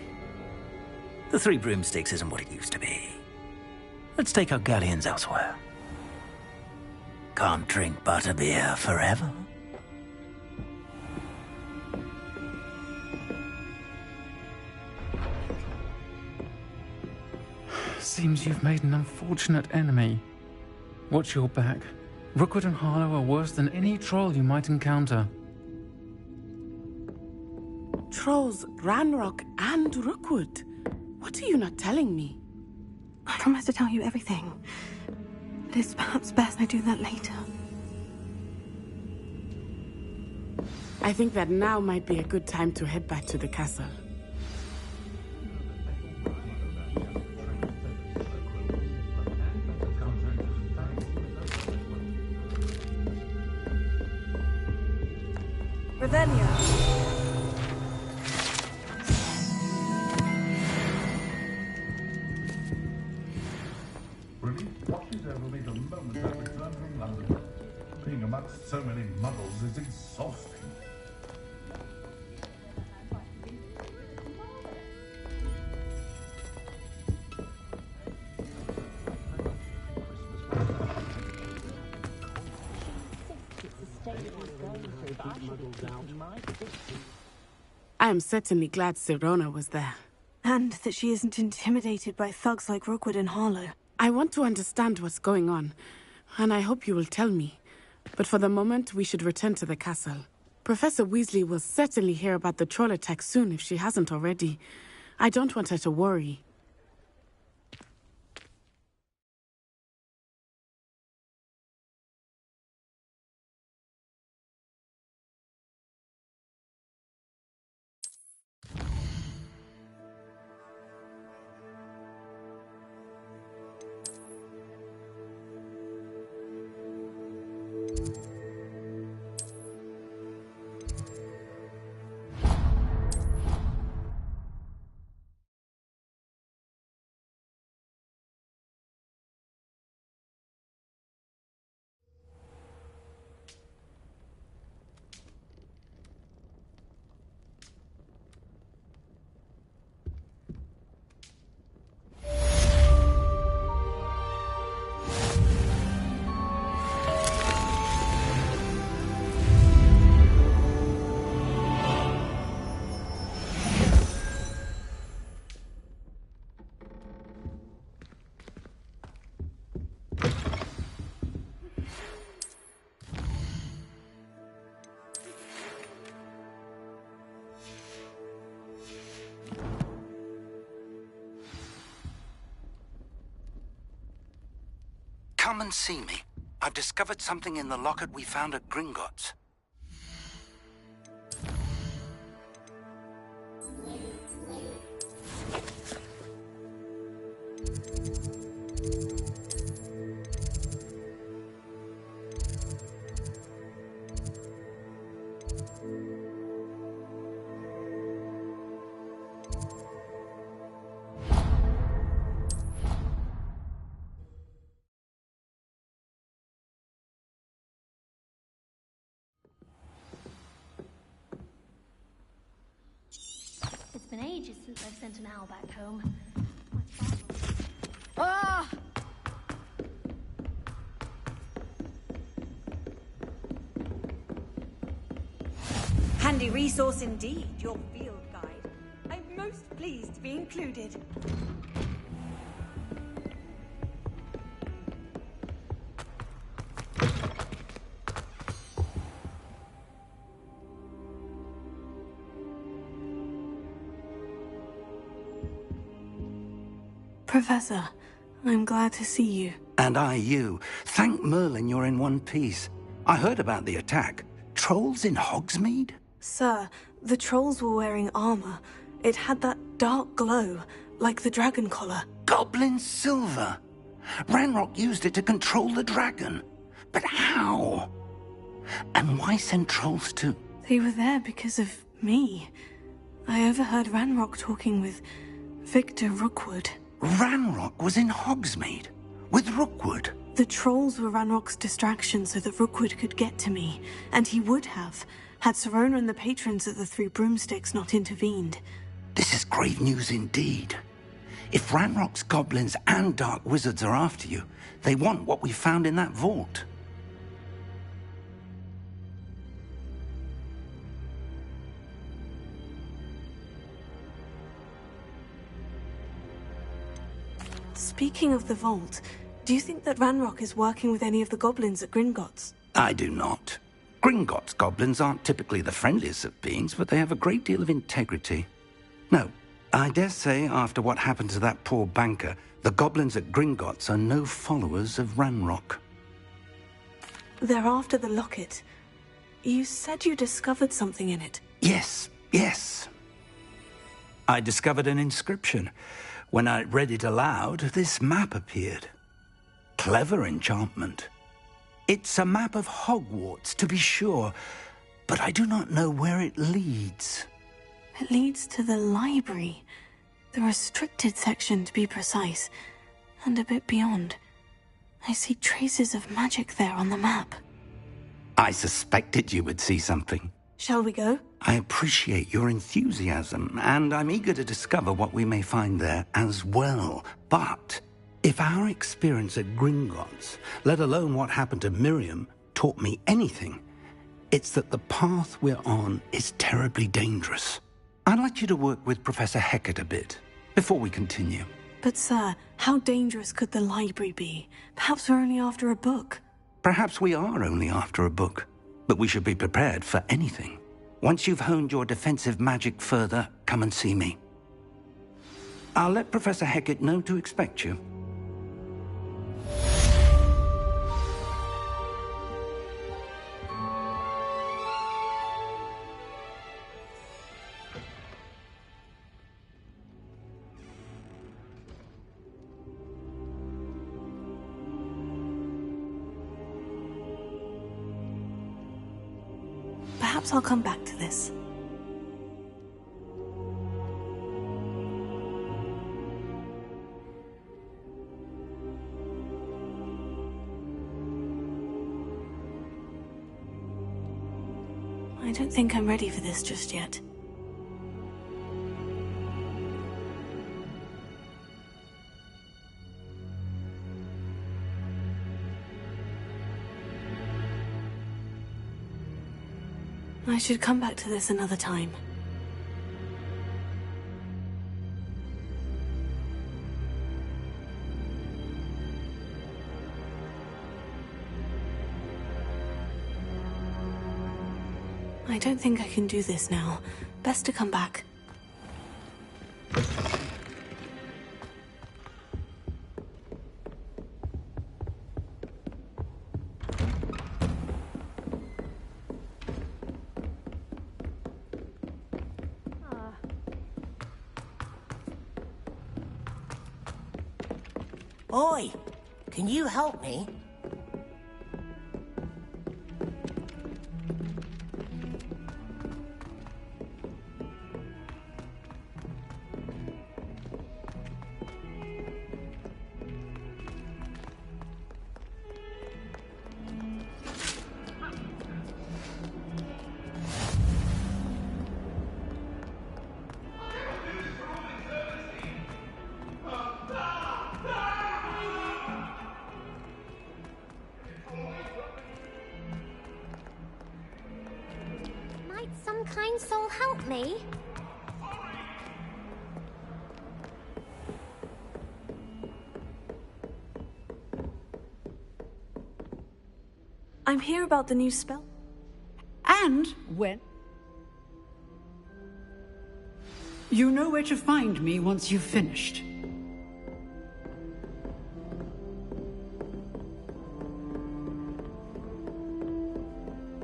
The Three Broomsticks isn't what it used to be. Let's take our galleons elsewhere. Can't drink butterbeer forever. Seems you've made an unfortunate enemy. Watch your back. Rookwood and Harlow are worse than any troll you might encounter. Trolls, Ranrock, and Rookwood. What are you not telling me? I promise to tell you everything. But it's perhaps best I do that later. I think that now might be a good time to head back to the castle. Revelio. Really? Watches over me the moment I return from London. Being amongst so many muggles is exhausting. I am certainly glad Sirona was there. And that she isn't intimidated by thugs like Rookwood and Harlow. I want to understand what's going on, and I hope you will tell me. But for the moment, we should return to the castle. Professor Weasley will certainly hear about the troll attack soon if she hasn't already. I don't want her to worry. come and see me. I've discovered something in the locket we found at Gringotts. It's been ages since I've sent an owl back home. Ah! Handy resource indeed, your field guide. I'm most pleased to be included. Professor, I'm glad to see you. And I you. Thank Merlin you're in one piece. I heard about the attack. Trolls in Hogsmeade? Sir, the trolls were wearing armor. It had that dark glow, like the dragon collar. Goblin silver! Ranrock used it to control the dragon. But how? And why send trolls too? They were there because of me. I overheard Ranrock talking with Victor Rookwood. Ranrock was in Hogsmeade? With Rookwood? The trolls were Ranrock's distraction so that Rookwood could get to me. And he would have, had Serona and the patrons of the Three Broomsticks not intervened. This is grave news indeed. If Ranrock's goblins and dark wizards are after you, they want what we found in that vault. Speaking of the vault, do you think that Ranrock is working with any of the goblins at Gringotts? I do not. Gringotts goblins aren't typically the friendliest of beings, but they have a great deal of integrity. No, I dare say after what happened to that poor banker, the goblins at Gringotts are no followers of Ranrock. They're after the locket. You said you discovered something in it. Yes. I discovered an inscription. When I read it aloud, this map appeared. Clever enchantment. It's a map of Hogwarts, to be sure, but I do not know where it leads. It leads to the library. The restricted section, to be precise. And a bit beyond. I see traces of magic there on the map. I suspected you would see something. Shall we go? I appreciate your enthusiasm, and I'm eager to discover what we may find there as well. But if our experience at Gringotts, let alone what happened to Miriam, taught me anything, it's that the path we're on is terribly dangerous. I'd like you to work with Professor Hecat a bit before we continue. But sir, how dangerous could the library be? Perhaps we're only after a book. Perhaps we are only after a book, but we should be prepared for anything. Once you've honed your defensive magic further, come and see me. I'll let Professor Hecat know to expect you. Perhaps I'll come back to this. I don't think I'm ready for this just yet. I should come back to this another time. I don't think I can do this now. Best to come back. Oi, can you help me? Might some kind soul help me? I'm here about the new spell. And when? You know where to find me once you've finished.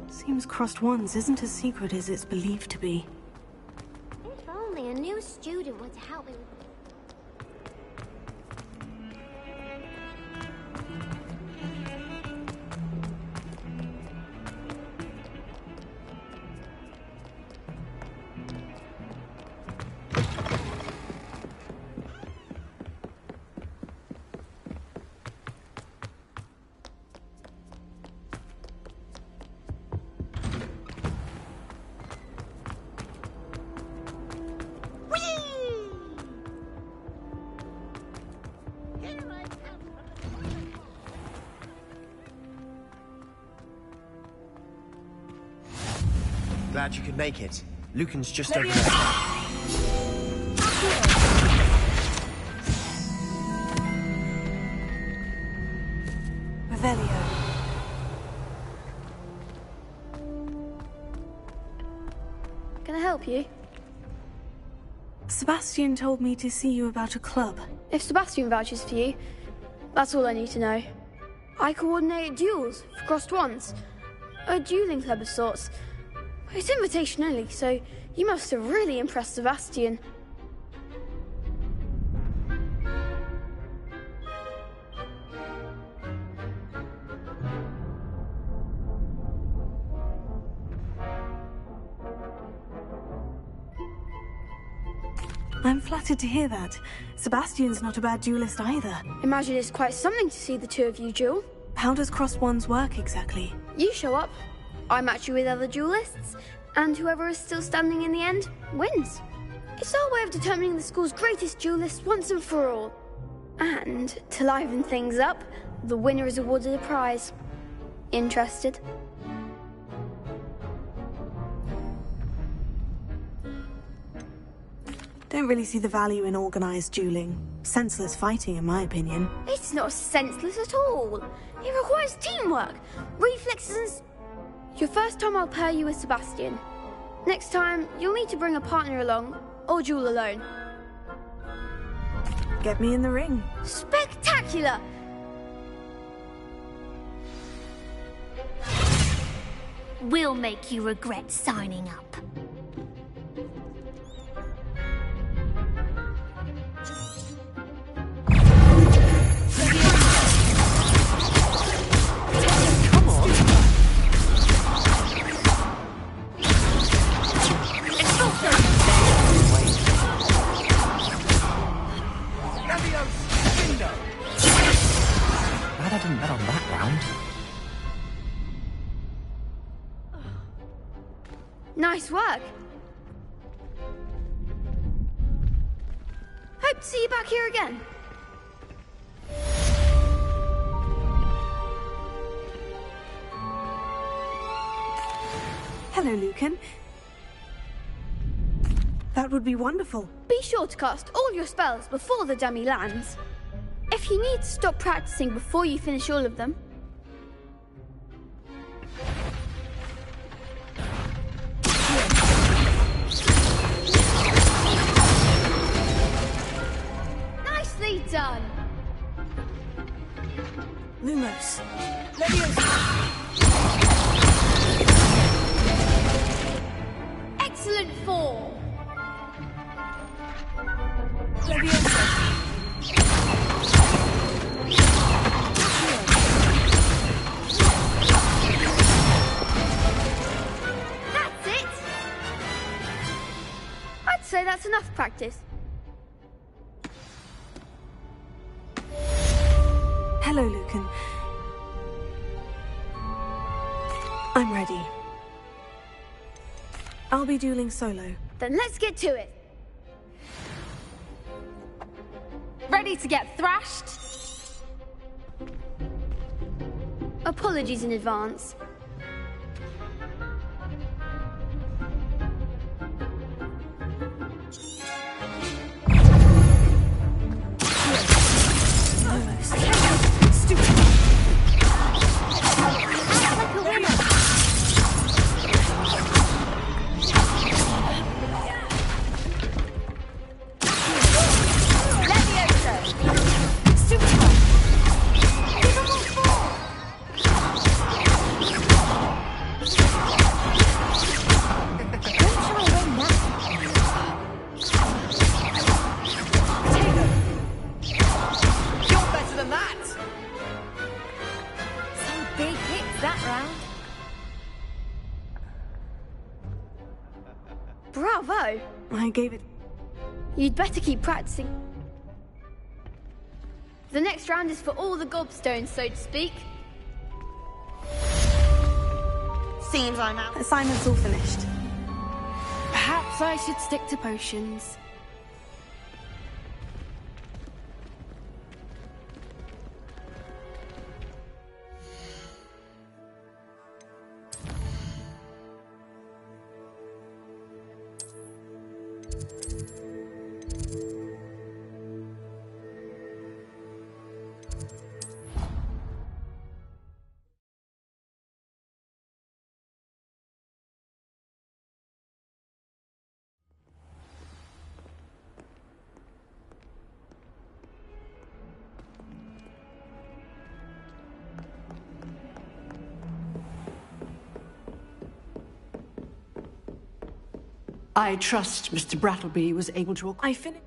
Seems Crossed Wands isn't as secret as it's believed to be. If only a new student were to help me with Glad you could make it. Lucan's just over there. Revelio. Can I help you? Sebastian told me to see you about a club. If Sebastian vouches for you, that's all I need to know. I coordinate duels for Crossed Wands. A dueling club of sorts. It's invitation only, so you must have really impressed Sebastian. I'm flattered to hear that. Sebastian's not a bad duelist either. Imagine it's quite something to see the two of you duel. How does Crossed Wands work exactly? You show up, I match you with other duelists, and whoever is still standing in the end wins. It's our way of determining the school's greatest duelist once and for all. And to liven things up, the winner is awarded a prize. Interested? Don't really see the value in organized dueling. Senseless fighting, in my opinion. It's not senseless at all. It requires teamwork, reflexes and... Your first time I'll pair you with Sebastian. Next time, you'll need to bring a partner along, or duel alone. Get me in the ring. Spectacular! We'll make you regret signing up. Glad I didn't bet on that round. Nice work. Hope to see you back here again. Hello, Lucan. That would be wonderful. Be sure to cast all your spells before the dummy lands. If you need to stop practicing before you finish all of them. Nicely done. Lumos. Excellent form. that enough practice? Hello, Lucan. I'm ready. I'll be dueling solo. Then let's get to it. Ready to get thrashed? Apologies in advance. Bravo! I gave it... You'd better keep practicing. The next round is for all the gobstones, so to speak. Seems I'm out. Assignment's all finished. Perhaps I should stick to potions. I trust Mr. Brattleby was able to... I finished...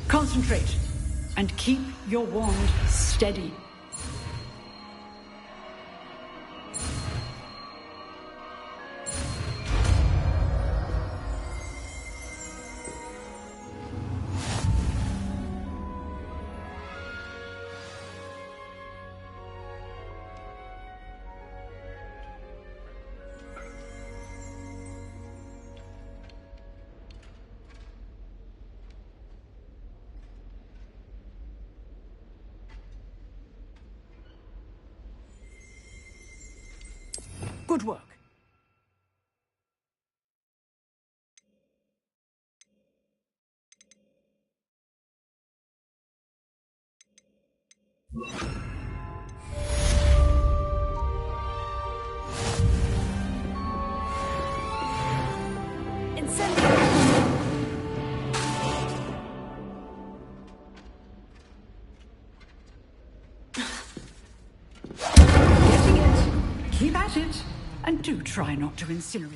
Concentrate and keep your wand steady. Good work. Getting it. Keep at it. And do try not to incinerate.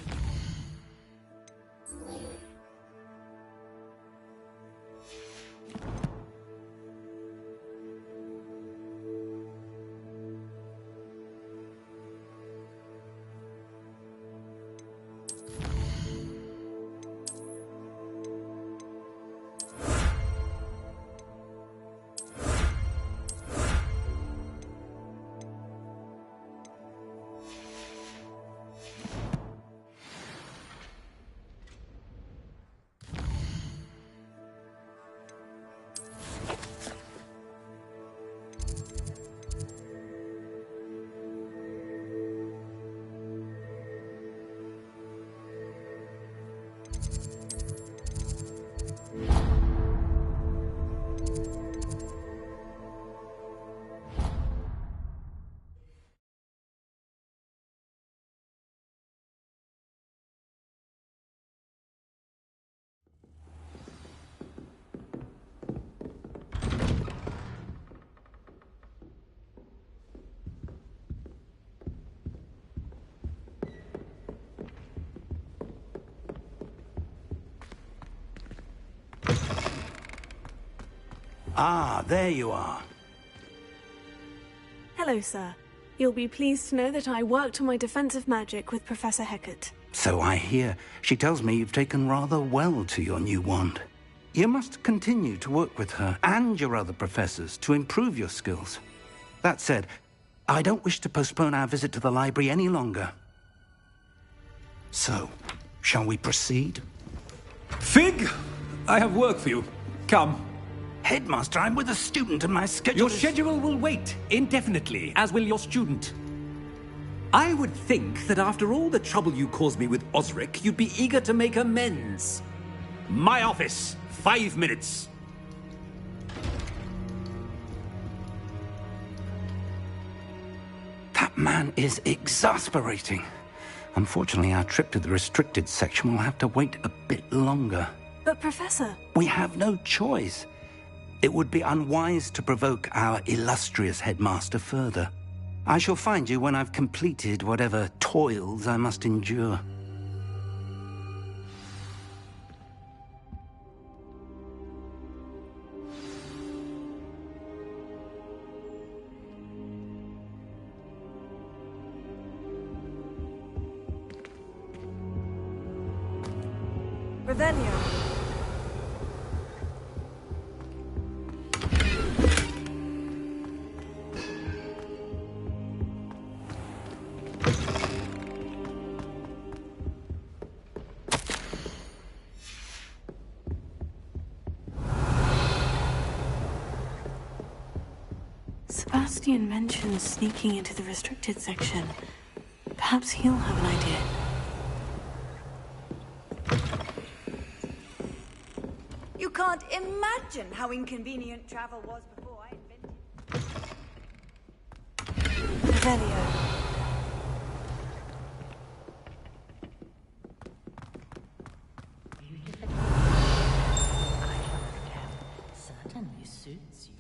Ah, there you are. Hello, sir. You'll be pleased to know that I worked on my defensive magic with Professor Hecat. So I hear. She tells me you've taken rather well to your new wand. You must continue to work with her and your other professors to improve your skills. That said, I don't wish to postpone our visit to the library any longer. So, shall we proceed? Fig! I have work for you. Come. Headmaster, I'm with a student and my schedule Your schedule will wait indefinitely, as will your student. I would think that after all the trouble you caused me with Osric, you'd be eager to make amends. My office, 5 minutes. That man is exasperating. Unfortunately, our trip to the restricted section will have to wait a bit longer. But, Professor... We have no choice. It would be unwise to provoke our illustrious headmaster further. I shall find you when I've completed whatever toils I must endure. Revelio. Sebastian mentioned sneaking into the restricted section. Perhaps he'll have an idea. You can't imagine how inconvenient travel was before I invented Revelio. Certainly suits you.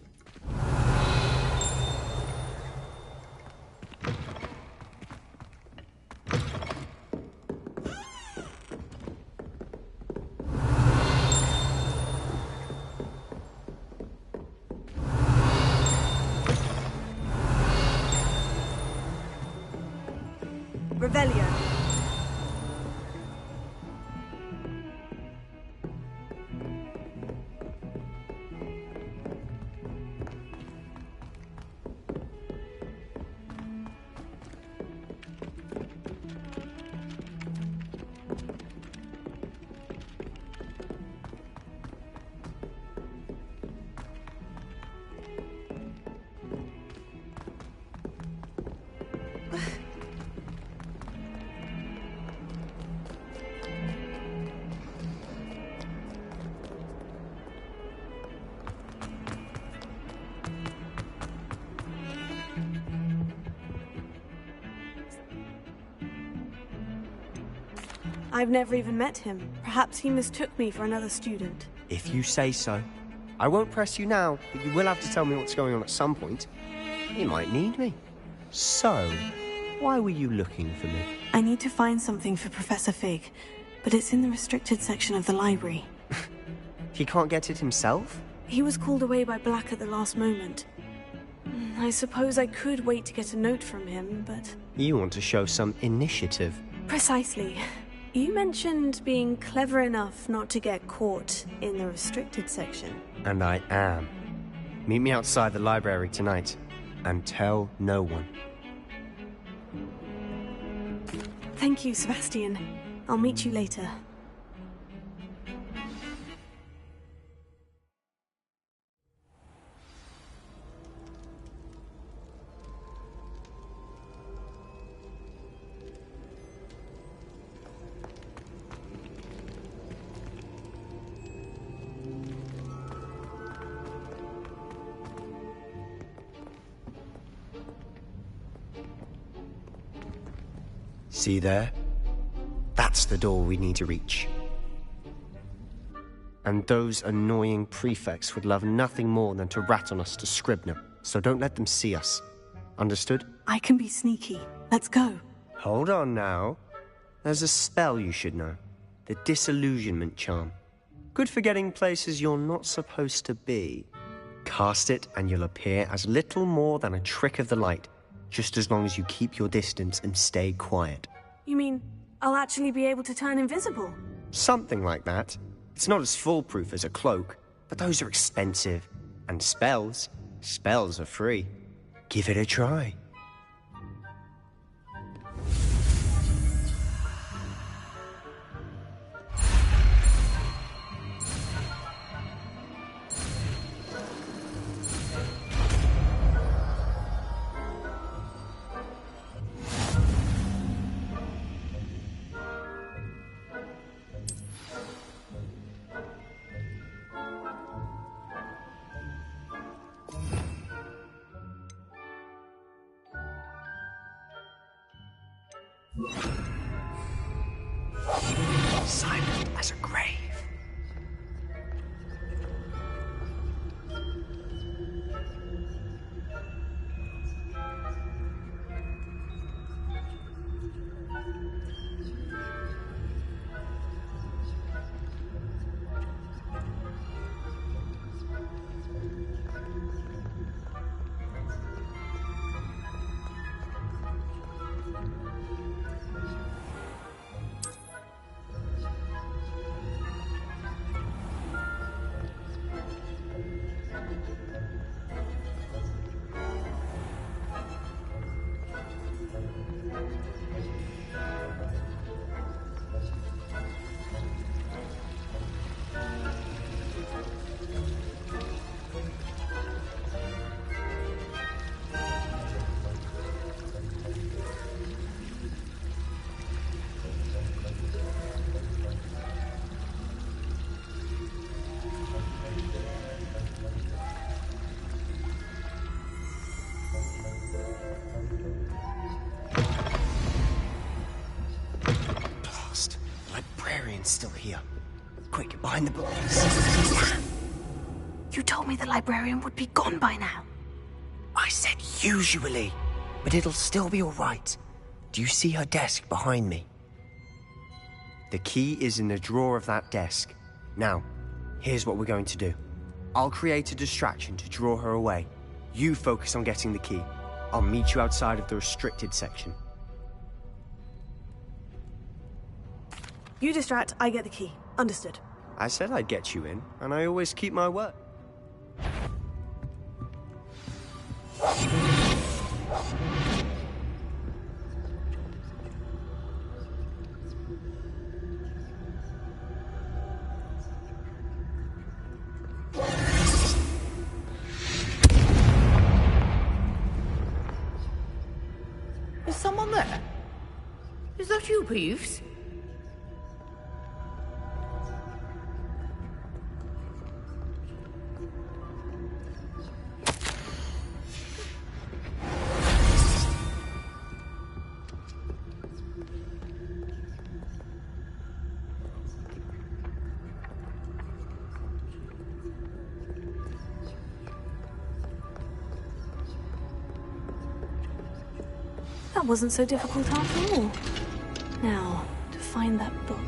Revelio. I've never even met him. Perhaps he mistook me for another student. If you say so. I won't press you now, but you will have to tell me what's going on at some point. You might need me. So, why were you looking for me? I need to find something for Professor Fig, but it's in the restricted section of the library. He can't get it himself? He was called away by Black at the last moment. I suppose I could wait to get a note from him, but... You want to show some initiative. Precisely. You mentioned being clever enough not to get caught in the restricted section. And I am. Meet me outside the library tonight, and tell no one. Thank you, Sebastian. I'll meet you later. See there? That's the door we need to reach. And those annoying prefects would love nothing more than to rat on us to Scribner, so don't let them see us. Understood? I can be sneaky. Let's go. Hold on now. There's a spell you should know. The Disillusionment Charm. Good for getting places you're not supposed to be. Cast it and you'll appear as little more than a trick of the light, just as long as you keep your distance and stay quiet. You mean I'll actually be able to turn invisible. Something like that. It's not as foolproof as a cloak, but those are expensive. And spells are free. Give it a try. Silent as a grave. Still here. Quick, behind the books. You told me the librarian would be gone by now. I said usually, but it'll still be all right. Do you see her desk behind me? The key is in the drawer of that desk. Now, here's what we're going to do. I'll create a distraction to draw her away. You focus on getting the key. I'll meet you outside of the restricted section. You distract, I get the key. Understood. I said I'd get you in, and I always keep my word. Is someone there? Is that you, Peeves? That wasn't so difficult after all. Now, to find that book.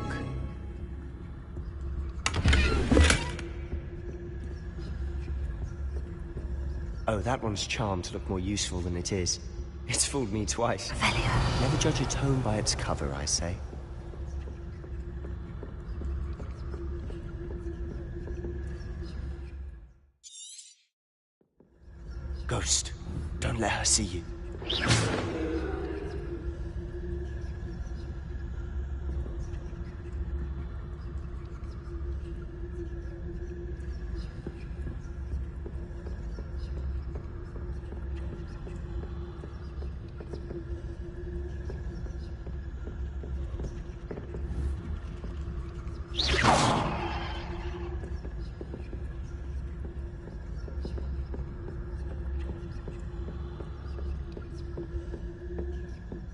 Oh, that one's charmed to look more useful than it is. It's fooled me twice. Never judge a tome by its cover, I say. Ghost, don't let her see you.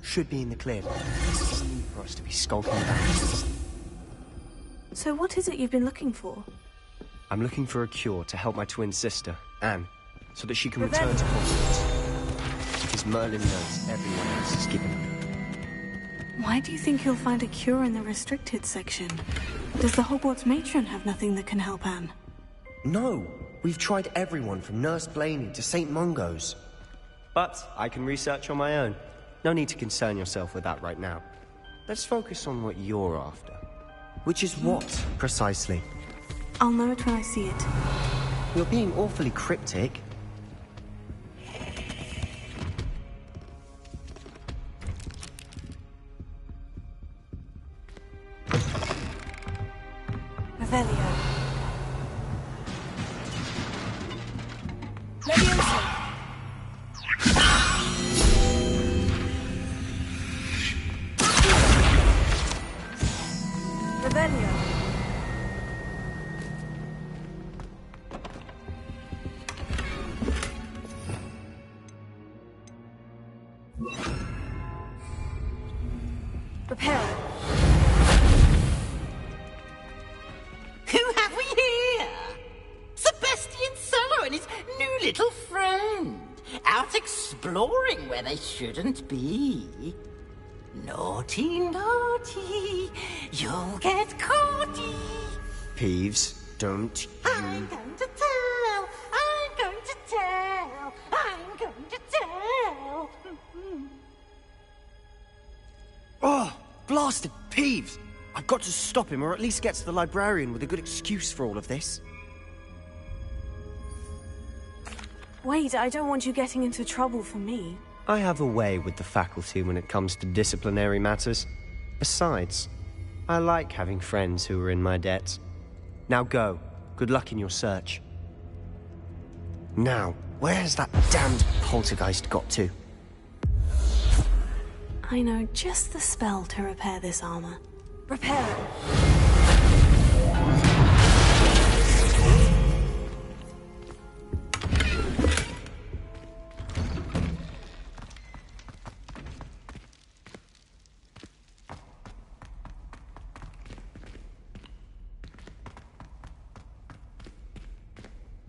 Should be in the clear. There's no need for us to be skulking about. So what is it you've been looking for? I'm looking for a cure to help my twin sister, Anne, so that she can return to Hogwarts. Because Merlin knows everyone else is given up. Why do you think you'll find a cure in the restricted section? Does the Hogwarts matron have nothing that can help Anne? No! We've tried everyone from Nurse Blaney to St. Mungo's. But I can research on my own. No need to concern yourself with that right now. let's focus on what you're after. Which is what, precisely? I'll know it when I see it. You're being awfully cryptic. Revelio. Revelio. Prepare. Who have we here? Sebastian Sallow and his new little friend. Out exploring where they shouldn't be. Naughty, naughty. You'll get caughty. Peeves, don't you... I'm going to tell. I'm going to tell. I'm going to tell. Oh, blasted Peeves! I've got to stop him, or at least get to the librarian with a good excuse for all of this. Wait, I don't want you getting into trouble for me. I have a way with the faculty when it comes to disciplinary matters. Besides, I like having friends who are in my debt. Now go. Good luck in your search. Now, where's that damned poltergeist got to? I know just the spell to repair this armor. Repair it.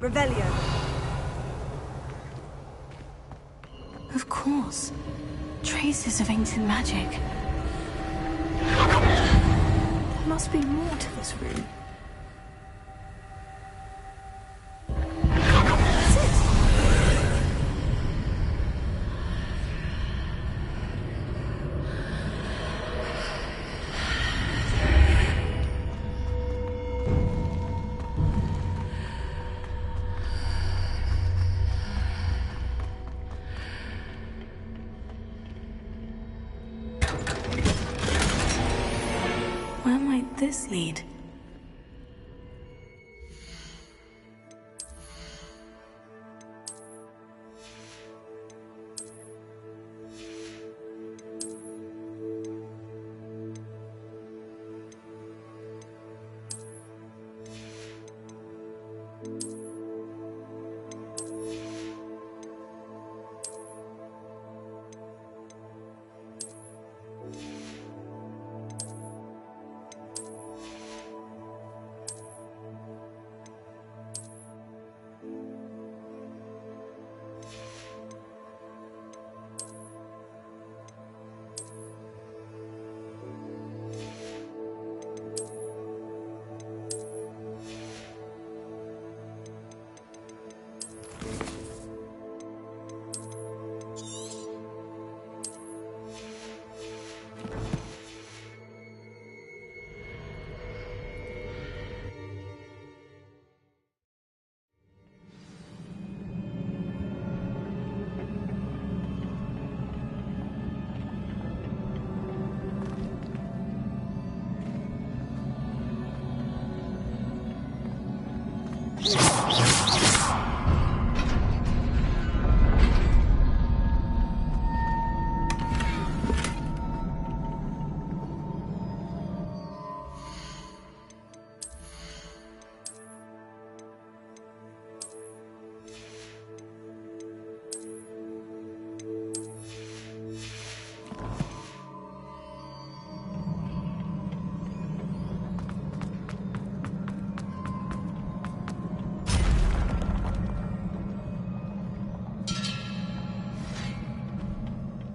Revelio. Of course. Traces of ancient magic. There must be more to this room. That's it. Where might this lead?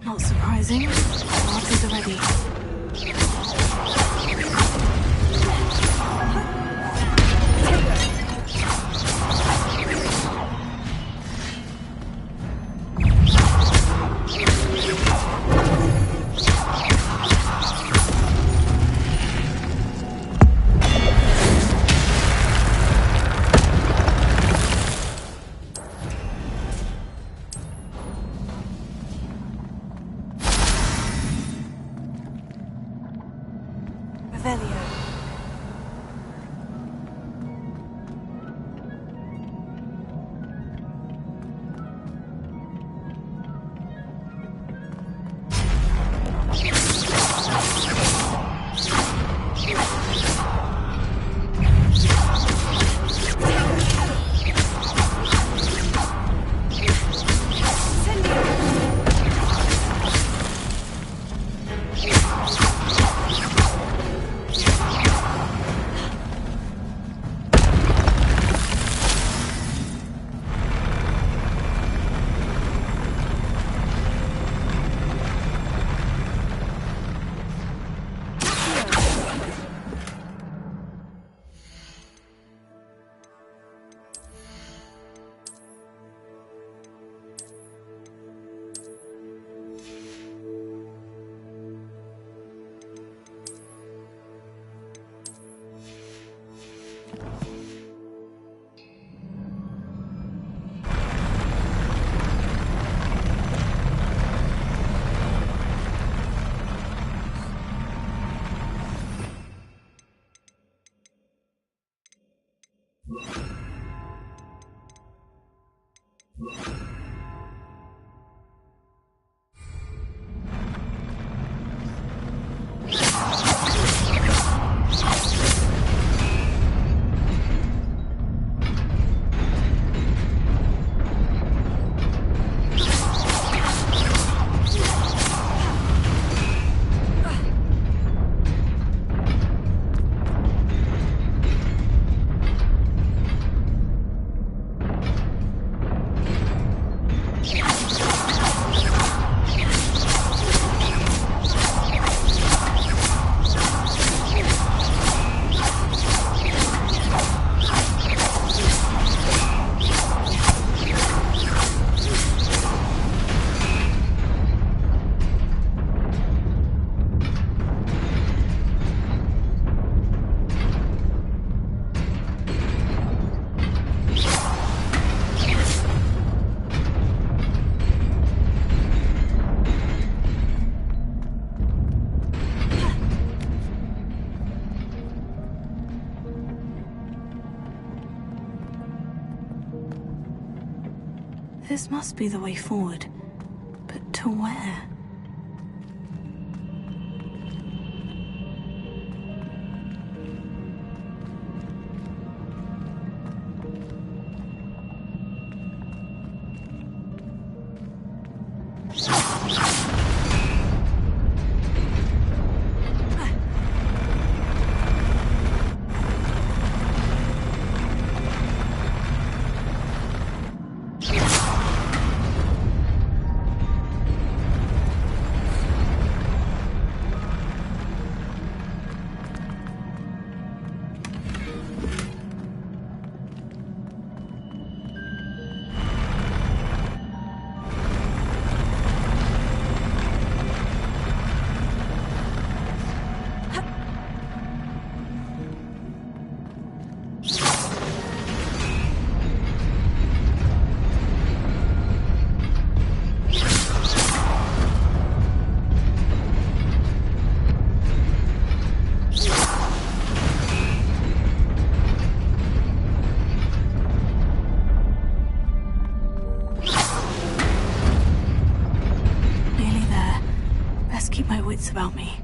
Not surprising. Markers are ready. This must be the way forward. But to where? About me.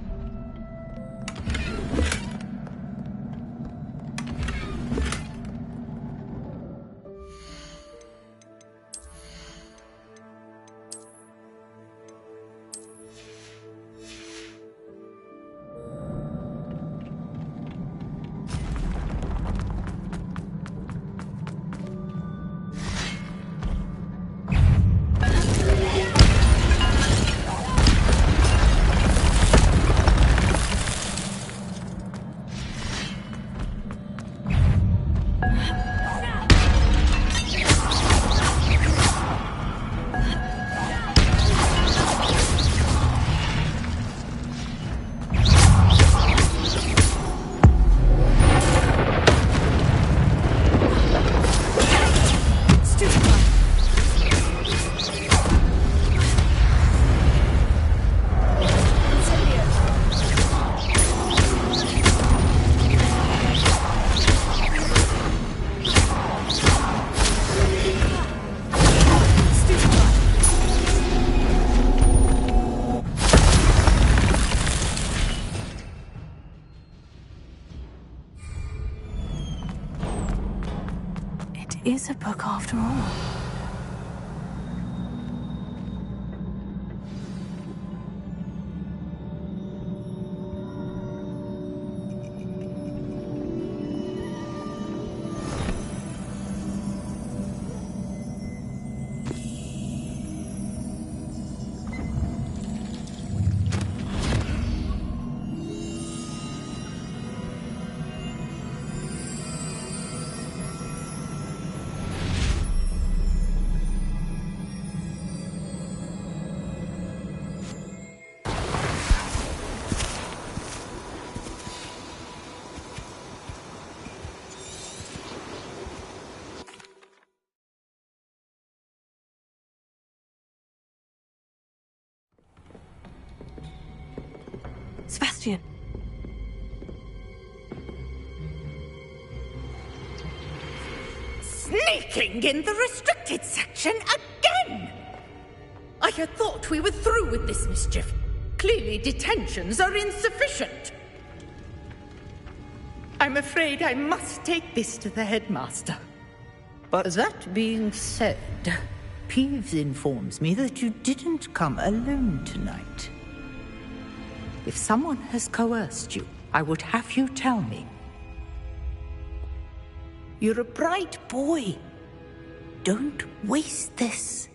Is a book after all. Sebastian. Sneaking in the restricted section again! I had thought we were through with this mischief. Clearly detentions are insufficient. I'm afraid I must take this to the headmaster. But that being said, Peeves informs me that you didn't come alone tonight. If someone has coerced you, I would have you tell me. You're a bright boy. Don't waste this.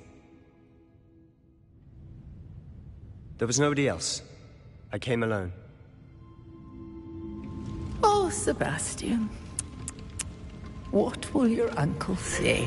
there was nobody else. I came alone. Oh, Sebastian. What will your uncle say?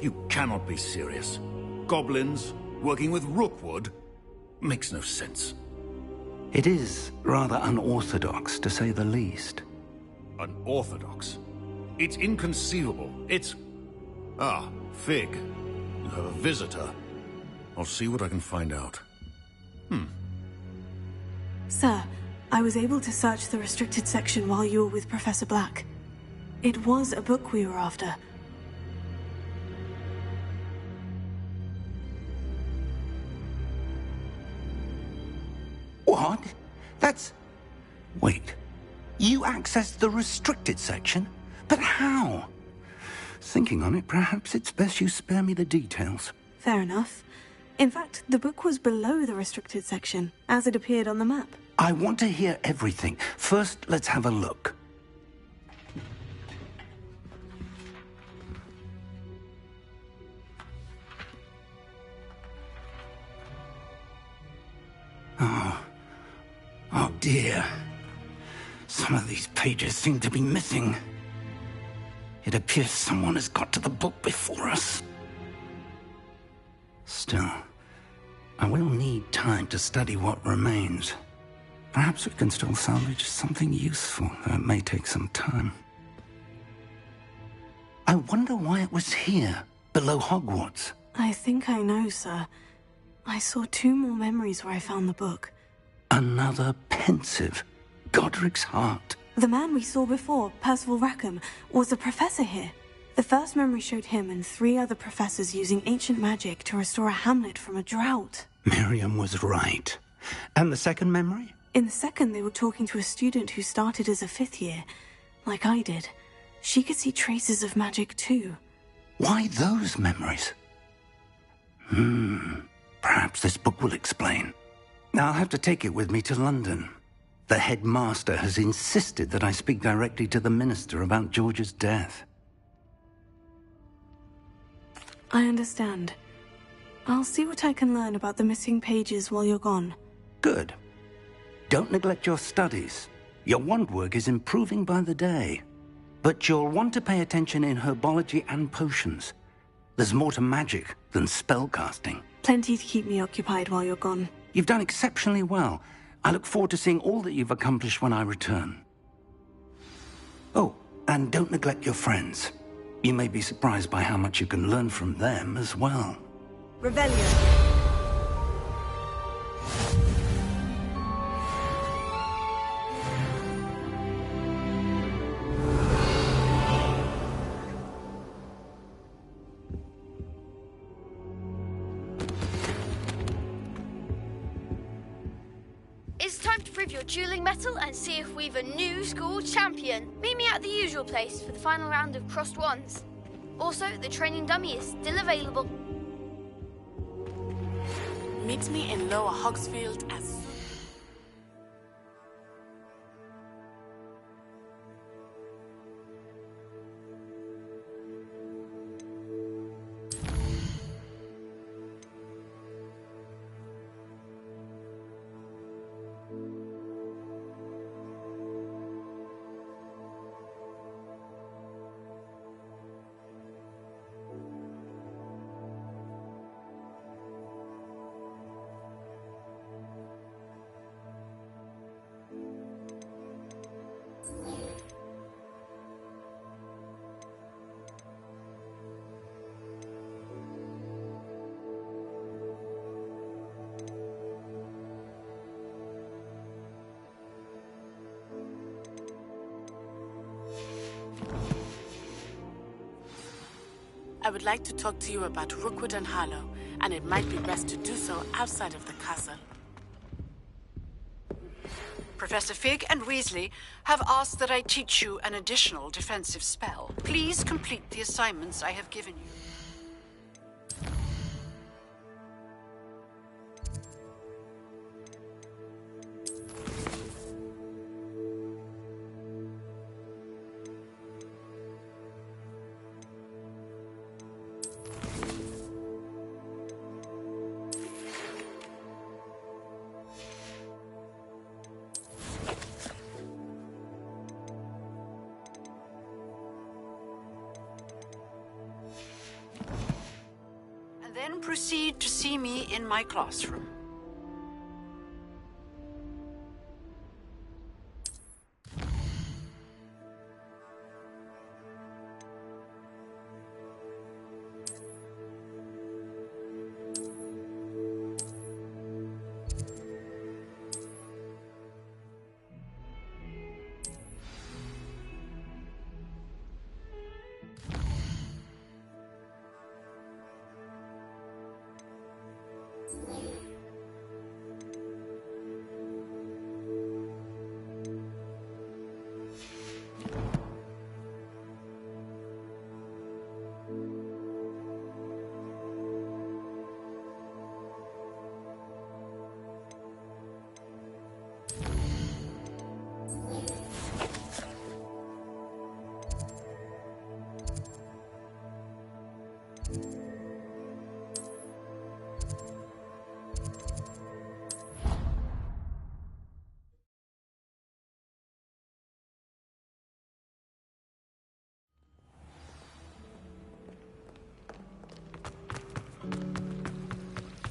You cannot be serious. Goblins working with Rookwood makes no sense. It is rather unorthodox, to say the least. Unorthodox? It's inconceivable. It's... Ah, Fig. You have a visitor. I'll see what I can find out. Sir, I was able to search the restricted section while you were with Professor Black. It was a book we were after. What? That's... Wait. You accessed the restricted section? But how? Thinking on it, perhaps it's best you spare me the details. Fair enough. In fact, the book was below the restricted section, as it appeared on the map. I want to hear everything. First, let's have a look. Oh dear. Some of these pages seem to be missing. It appears someone has got to the book before us. Still, I will need time to study what remains. Perhaps we can still salvage something useful, though it may take some time. I wonder why it was here, below Hogwarts. I think I know, sir. I saw 2 more memories where I found the book. Another pensive. Godric's heart. The man we saw before, Percival Rackham, was a professor here. The first memory showed him and 3 other professors using ancient magic to restore a hamlet from a drought. Miriam was right. And the second memory? In the second, they were talking to a student who started as a 5th year, like I did. She could see traces of magic too. Why those memories? Perhaps this book will explain. I'll have to take it with me to London. The headmaster has insisted that I speak directly to the minister about George's death. I understand. I'll see what I can learn about the missing pages while you're gone. Good. Don't neglect your studies. Your wand work is improving by the day. But you'll want to pay attention in herbology and potions. There's more to magic than spellcasting. Plenty to keep me occupied while you're gone. You've done exceptionally well. I look forward to seeing all that you've accomplished when I return. Oh, and don't neglect your friends. You may be surprised by how much you can learn from them as well. Revelio. prove your dueling mettle and see if we've a new school champion. Meet me at the usual place for the final round of crossed wands. Also, the training dummy is still available. Meet me in Lower Hogsfield as... I would like to talk to you about Rookwood and Harlow, and it might be best to do so outside of the castle. Professor Fig and Weasley have asked that I teach you an additional defensive spell. Please complete the assignments I have given you. Then proceed to see me in my classroom.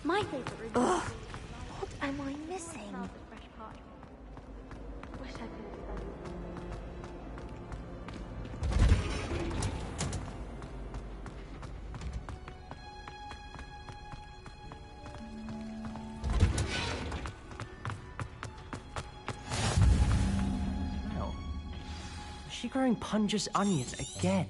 My favorite room. Ugh. What am I missing? Wish I could. Hell. Is she growing Punja's onions again?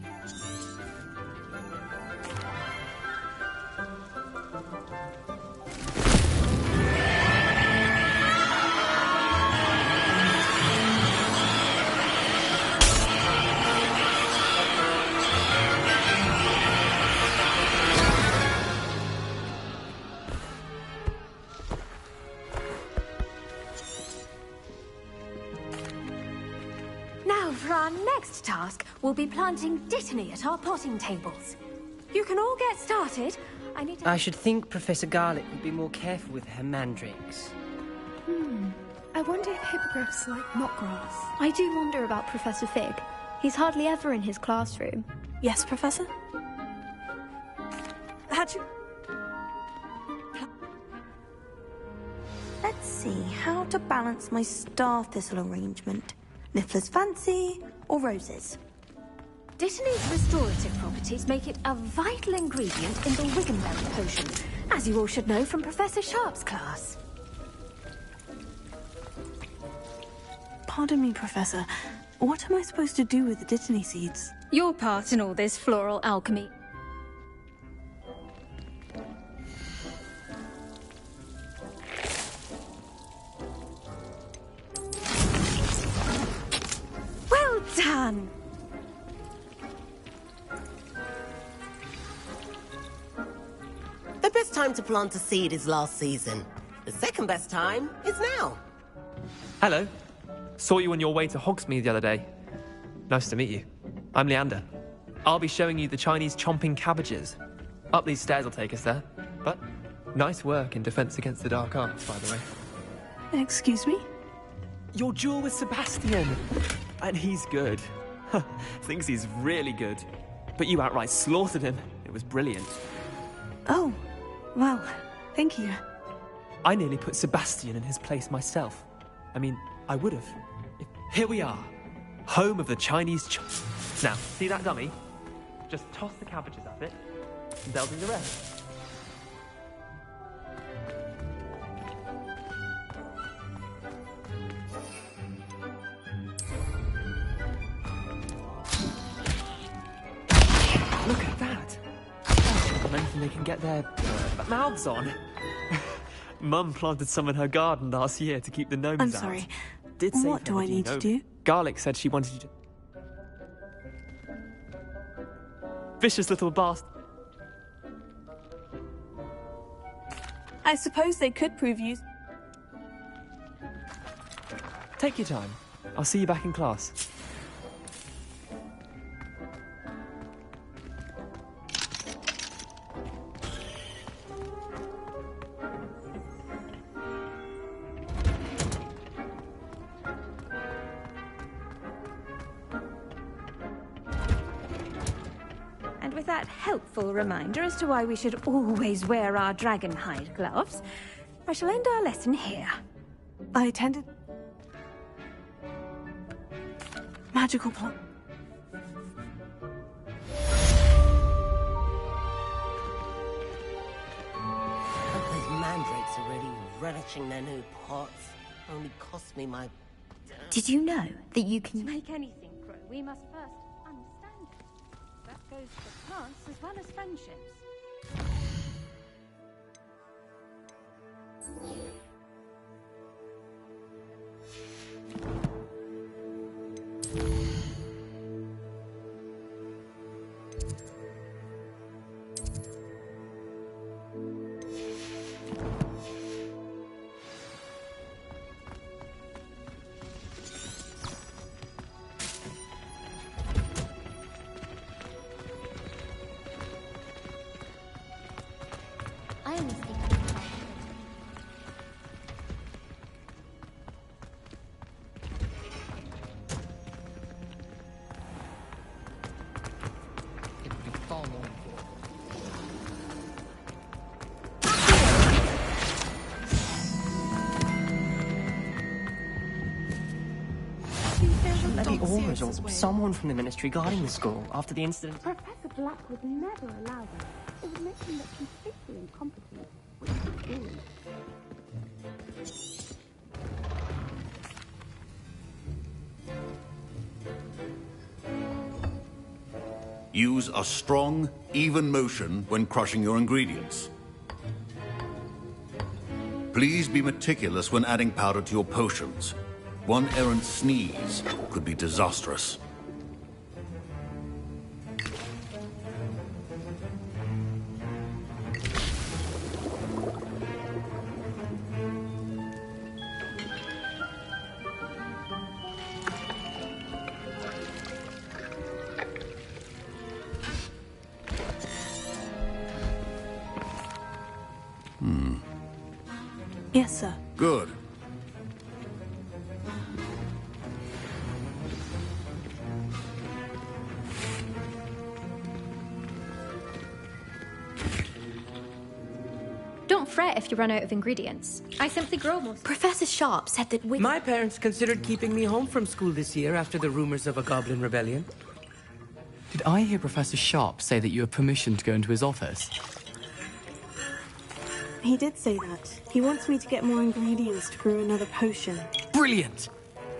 For our next task, we'll be planting Dittany at our potting tables. You can all get started. I should think Professor Garlick would be more careful with her mandrakes. I wonder if hippogriffs like knotgrass. I do wonder about Professor Fig. He's hardly ever in his classroom. Yes, Professor? Had you... Let's see how to balance my star thistle arrangement. Niffler's fancy or roses? Dittany's restorative properties make it a vital ingredient in the Wiggenberry potion, as you all should know from Professor Sharp's class. Pardon me, Professor. What am I supposed to do with the Dittany seeds? Your part in all this floral alchemy. and... The best time to plant a seed is last season. The second best time is now. Hello. Saw you on your way to Hogsmeade the other day. Nice to meet you. I'm Leander. I'll be showing you the Chinese chomping cabbages. Up these stairs will take us there. But nice work in defense against the dark arts, by the way. Excuse me? Your duel with Sebastian. And he's good. Thinks he's really good. But you outright slaughtered him. It was brilliant. Oh, well, thank you. I nearly put Sebastian in his place myself. I mean, I would have. Here we are. Home of the Chinese Now, see that dummy? Just toss the cabbages at it, and they'll do the rest. Look at that! Anything they can get their mouths on. Mum planted some in her garden last year to keep the gnomes out. I'm sorry. Did say What do I need to do? Garlic said she wanted you to... Vicious little bastard. I suppose they could prove you... Take your time. I'll see you back in class. And with that helpful reminder as to why we should always wear our dragon hide gloves, I shall end our lesson here. I attended... magical plant. Those mandrakes are really relishing their new pots. Only cost me my... Did you know that you can... To make anything grow, we must first understand it. That goes for plants as well as friendships. I only speak of the fact It would be far more important. Lady Aura's or someone from the ministry guarding the school after the incident. Professor Black would never allow that. It would make him look completely incompetent. Which is good. Use a strong, even motion when crushing your ingredients. Please be meticulous when adding powder to your potions. One errant sneeze could be disastrous. Yes, sir. Good. Don't fret if you run out of ingredients. I simply grow more. Professor Sharp said that we... My parents considered keeping me home from school this year after the rumors of a goblin rebellion. Did I hear Professor Sharp say that you have permission to go into his office? He did say that. He wants me to get more ingredients to brew another potion. Brilliant!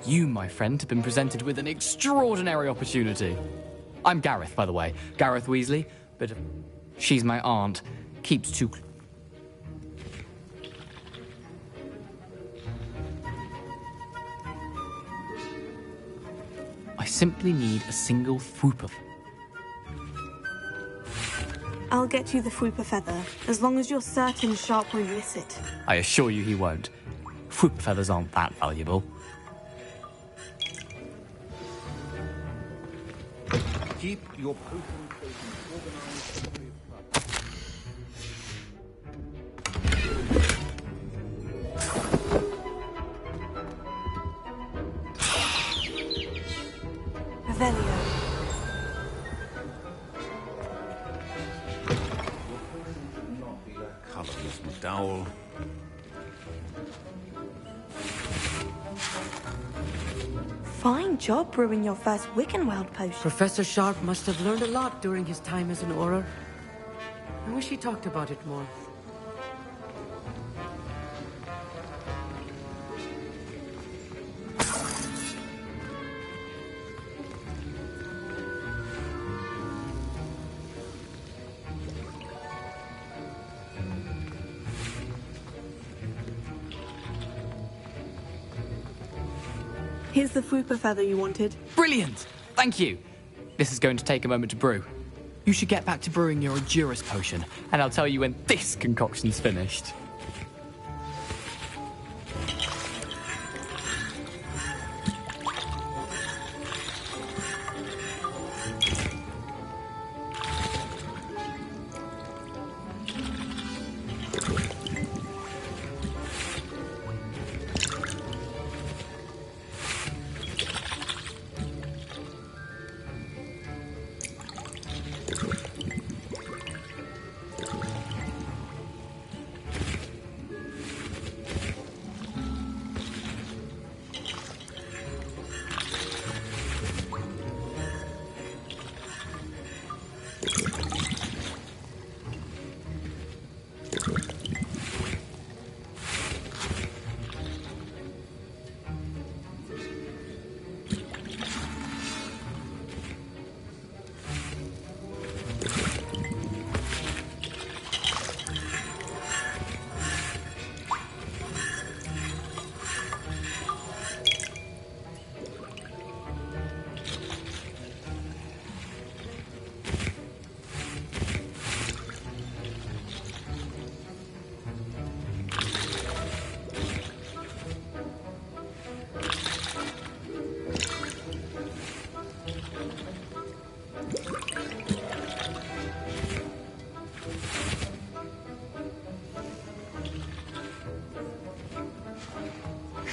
You, my friend, have been presented with an extraordinary opportunity. I'm Gareth, by the way. Gareth Weasley. But she's my aunt. Keeps too... I simply need a single Fwooper. I'll get you the Fwooper feather, as long as you're certain Sharp won't miss it. I assure you he won't. Fwooper feathers aren't that valuable. Keep your potion stations organized. Revelio. Not be that color, Miss McDowell. Fine job brewing your first Wiccanweld potion. Professor Sharp must have learned a lot during his time as an Auror. I wish he talked about it more. Here's the Fwooper feather you wanted. Brilliant! Thank you! This is going to take a moment to brew. You should get back to brewing your Endurus potion, and I'll tell you when this concoction's finished.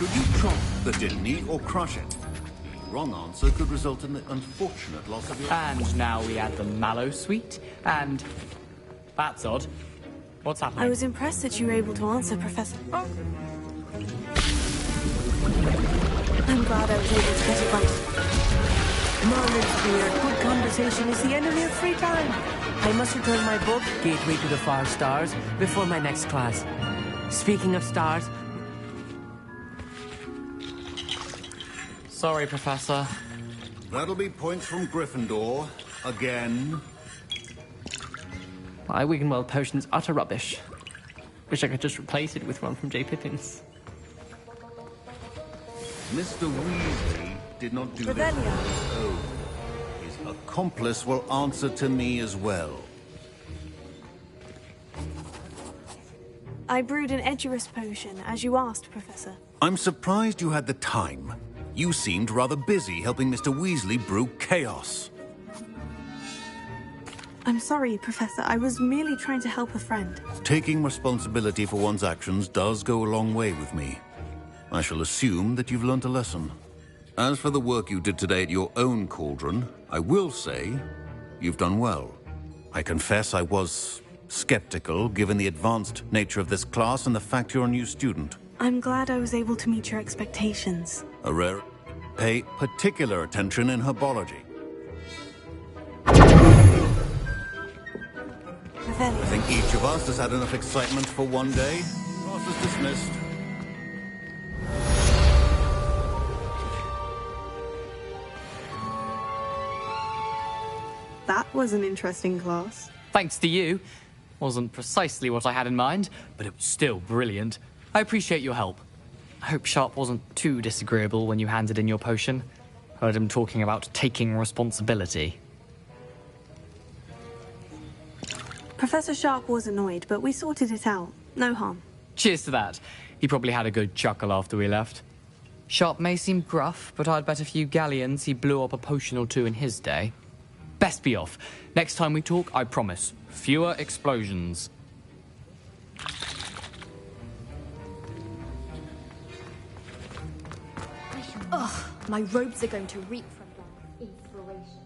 Should you chop the Dilny or crush it? The wrong answer could result in the unfortunate loss of your... And now we add the mallow sweet, and... That's odd. What's happening? I was impressed that you were able to answer, Professor. Oh. I'm glad I was able to get it right. Knowledge, dear. Good conversation is the enemy of free time. I must return my book, Gateway to the Far Stars, before my next class. Speaking of stars... Sorry, Professor. That'll be points from Gryffindor. Again. My Wiggenweld potion's utter rubbish. Wish I could just replace it with one from J. Pippin's. Mr. Weasley did not do this on his own. His accomplice will answer to me as well. I brewed an Edurus potion, as you asked, Professor. I'm surprised you had the time. You seemed rather busy helping Mr. Weasley brew chaos. I'm sorry, Professor. I was merely trying to help a friend. Taking responsibility for one's actions does go a long way with me. I shall assume that you've learnt a lesson. As for the work you did today at your own cauldron, I will say you've done well. I confess I was skeptical, given the advanced nature of this class and the fact you're a new student. I'm glad I was able to meet your expectations. A rare... Pay particular attention in herbology. I think each of us has had enough excitement for one day. Class is dismissed. That was an interesting class. Thanks to you. Wasn't precisely what I had in mind, but it was still brilliant. I appreciate your help. I hope Sharp wasn't too disagreeable when you handed in your potion. Heard him talking about taking responsibility. Professor Sharp was annoyed, but we sorted it out. No harm. Cheers to that. He probably had a good chuckle after we left. Sharp may seem gruff, but I'd bet a few galleons he blew up a potion or two in his day. Best be off. Next time we talk, I promise, fewer explosions. Ugh, my robes are going to reek from their inspiration.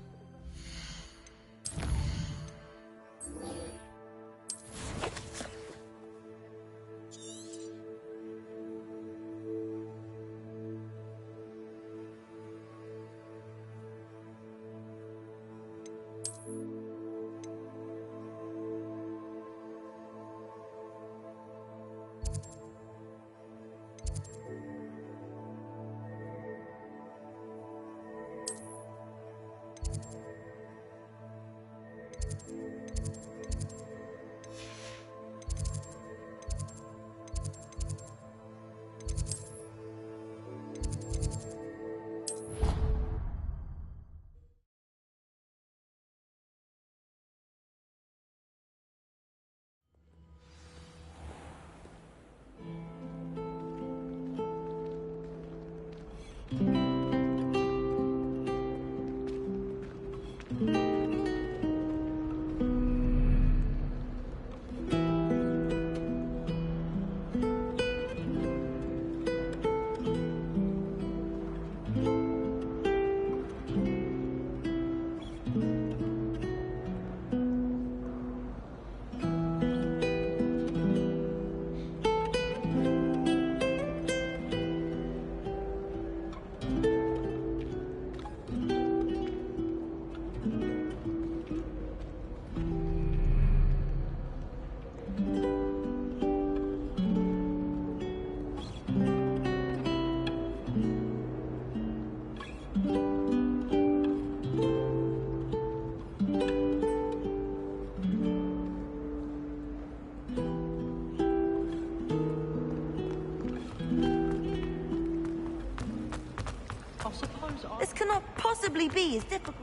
This cannot possibly be as difficult.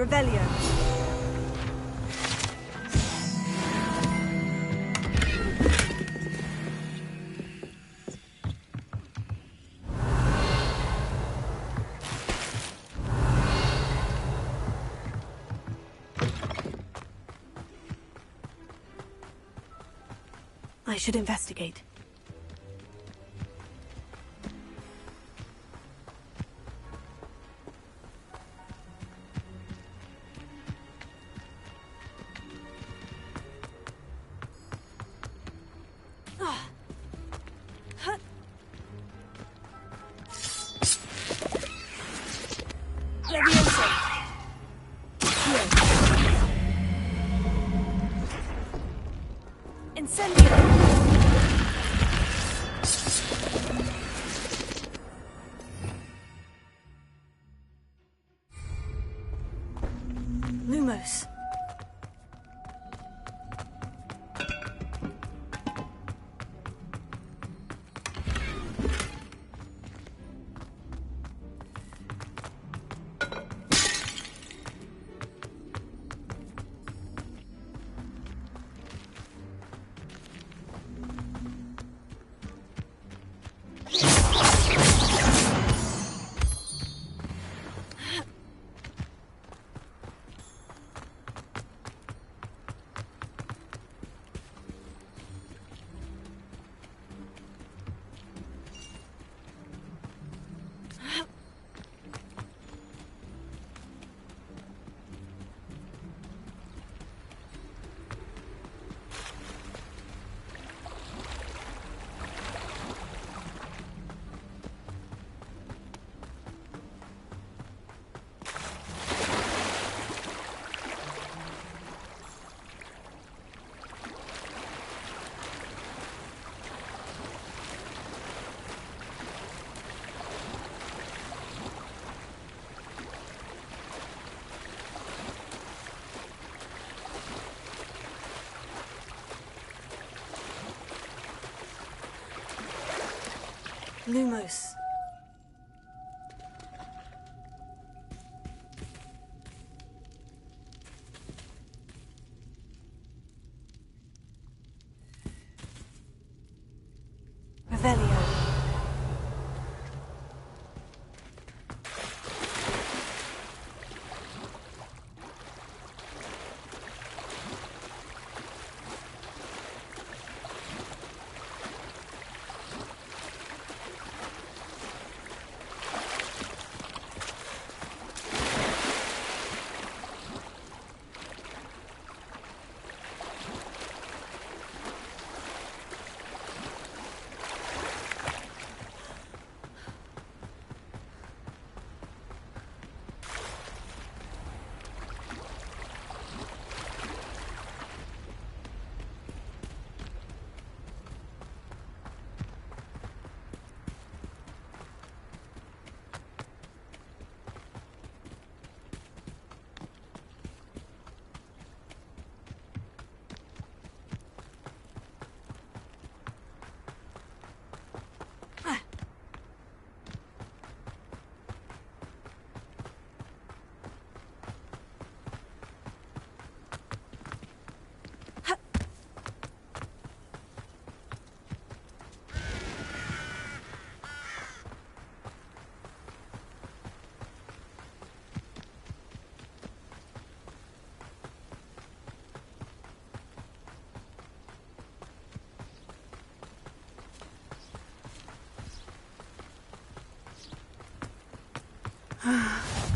Revelio. I should investigate. Lumos. Lumos. Revelio.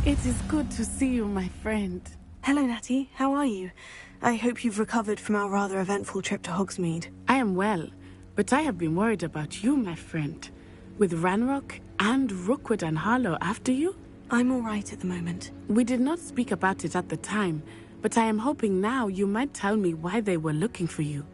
It is good to see you, my friend. Hello, Natty. How are you? I hope you've recovered from our rather eventful trip to Hogsmeade. I am well, but I have been worried about you, my friend. With Ranrock and Rookwood and Harlow after you? I'm all right at the moment. We did not speak about it at the time, but I am hoping now you might tell me why they were looking for you.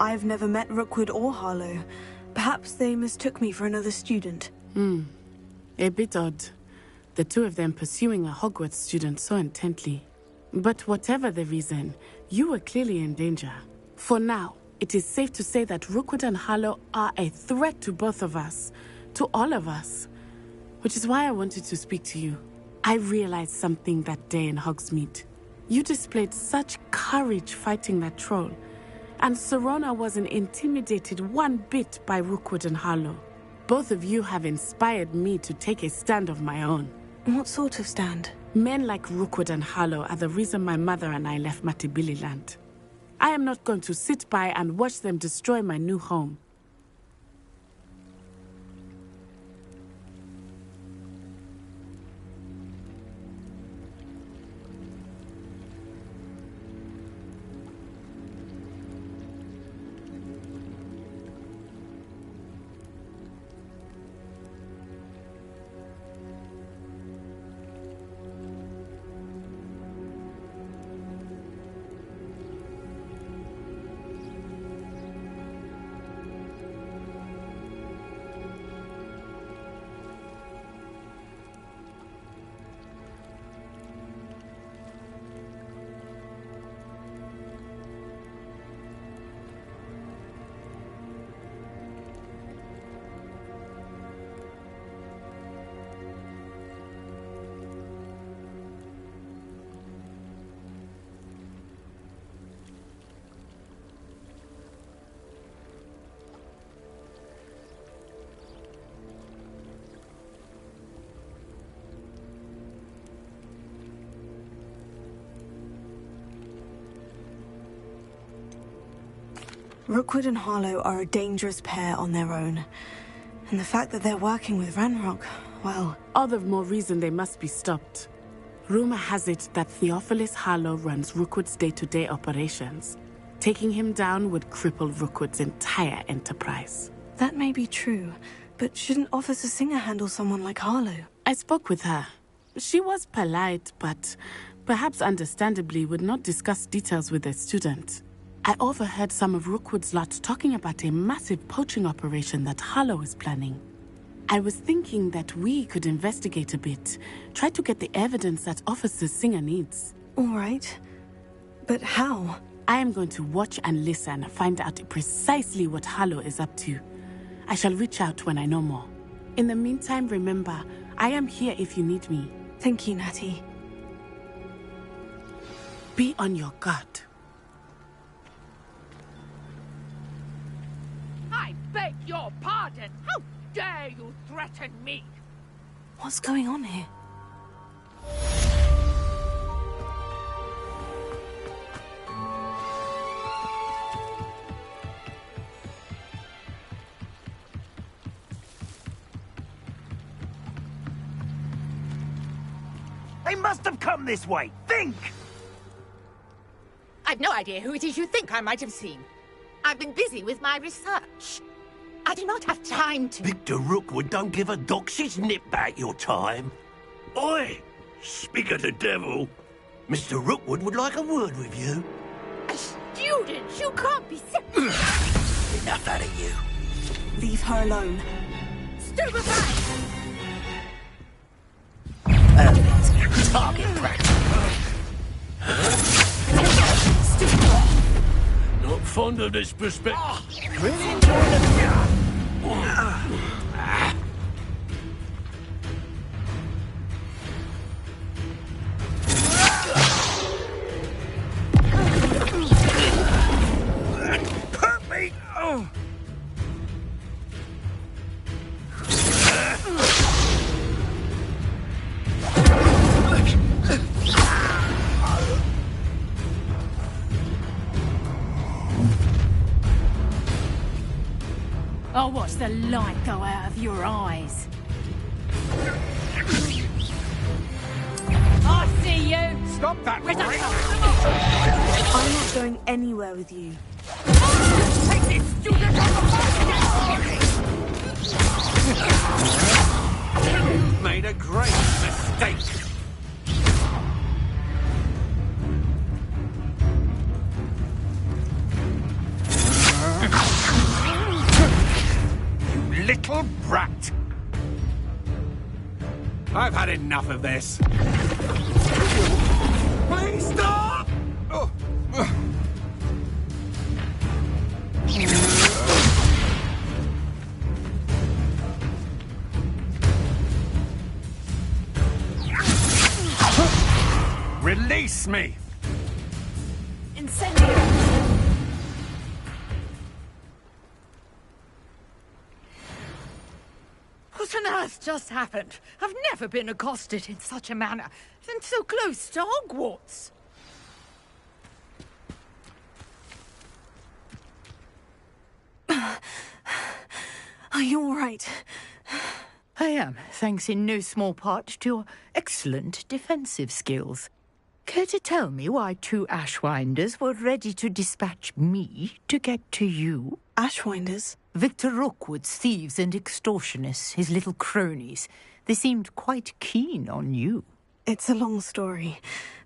I've never met Rookwood or Harlow. Perhaps they mistook me for another student. A bit odd. The two of them pursuing a Hogwarts student so intently. But whatever the reason, you were clearly in danger. For now, it is safe to say that Rookwood and Harlow are a threat to both of us, to all of us. Which is why I wanted to speak to you. I realized something that day in Hogsmeade. You displayed such courage fighting that troll, and Serona wasn't intimidated one bit by Rookwood and Harlow. Both of you have inspired me to take a stand of my own. What sort of stand? Men like Rookwood and Harlow are the reason my mother and I left Matibili land. I am not going to sit by and watch them destroy my new home. Rookwood and Harlow are a dangerous pair on their own. And the fact that they're working with Ranrock, well... All the more reason they must be stopped. Rumor has it that Theophilus Harlow runs Rookwood's day-to-day operations. Taking him down would cripple Rookwood's entire enterprise. That may be true, but shouldn't Officer Singer handle someone like Harlow? I spoke with her. She was polite, but perhaps understandably would not discuss details with a student. I overheard some of Rookwood's lot talking about a massive poaching operation that Harlow is planning. I was thinking that we could investigate a bit, try to get the evidence that Officer Singer needs. All right. But how? I am going to watch and listen, find out precisely what Harlow is up to. I shall reach out when I know more. In the meantime, remember, I am here if you need me. Thank you, Natty. Be on your guard. I beg your pardon. How dare you threaten me? What's going on here? They must have come this way. Think! I've no idea who it is you think I might have seen. I've been busy with my research. I do not have time to... Victor Rookwood don't give a doxy's nip back your time. Oi! Speak of the devil. Mr. Rookwood would like a word with you. A student? You can't be Enough out of you. Leave her alone. Stupefy! Target practice. Not fond of this perspective. Really enjoying it. Hurt me! Oh. I'll watch the light go out of your eyes. I see you! Stop that! I'm not going anywhere with you. Take this student You've made a great mistake. Little brat! I've had enough of this. Please stop! Oh. Release me! Incendio! What on earth just happened? I've never been accosted in such a manner, and so close to Hogwarts. Are you all right? I am, thanks in no small part to your excellent defensive skills. Care to tell me why 2 Ashwinders were ready to dispatch me to get to you? Ashwinders? Victor Rookwood's thieves and extortionists, his little cronies. They seemed quite keen on you. It's a long story,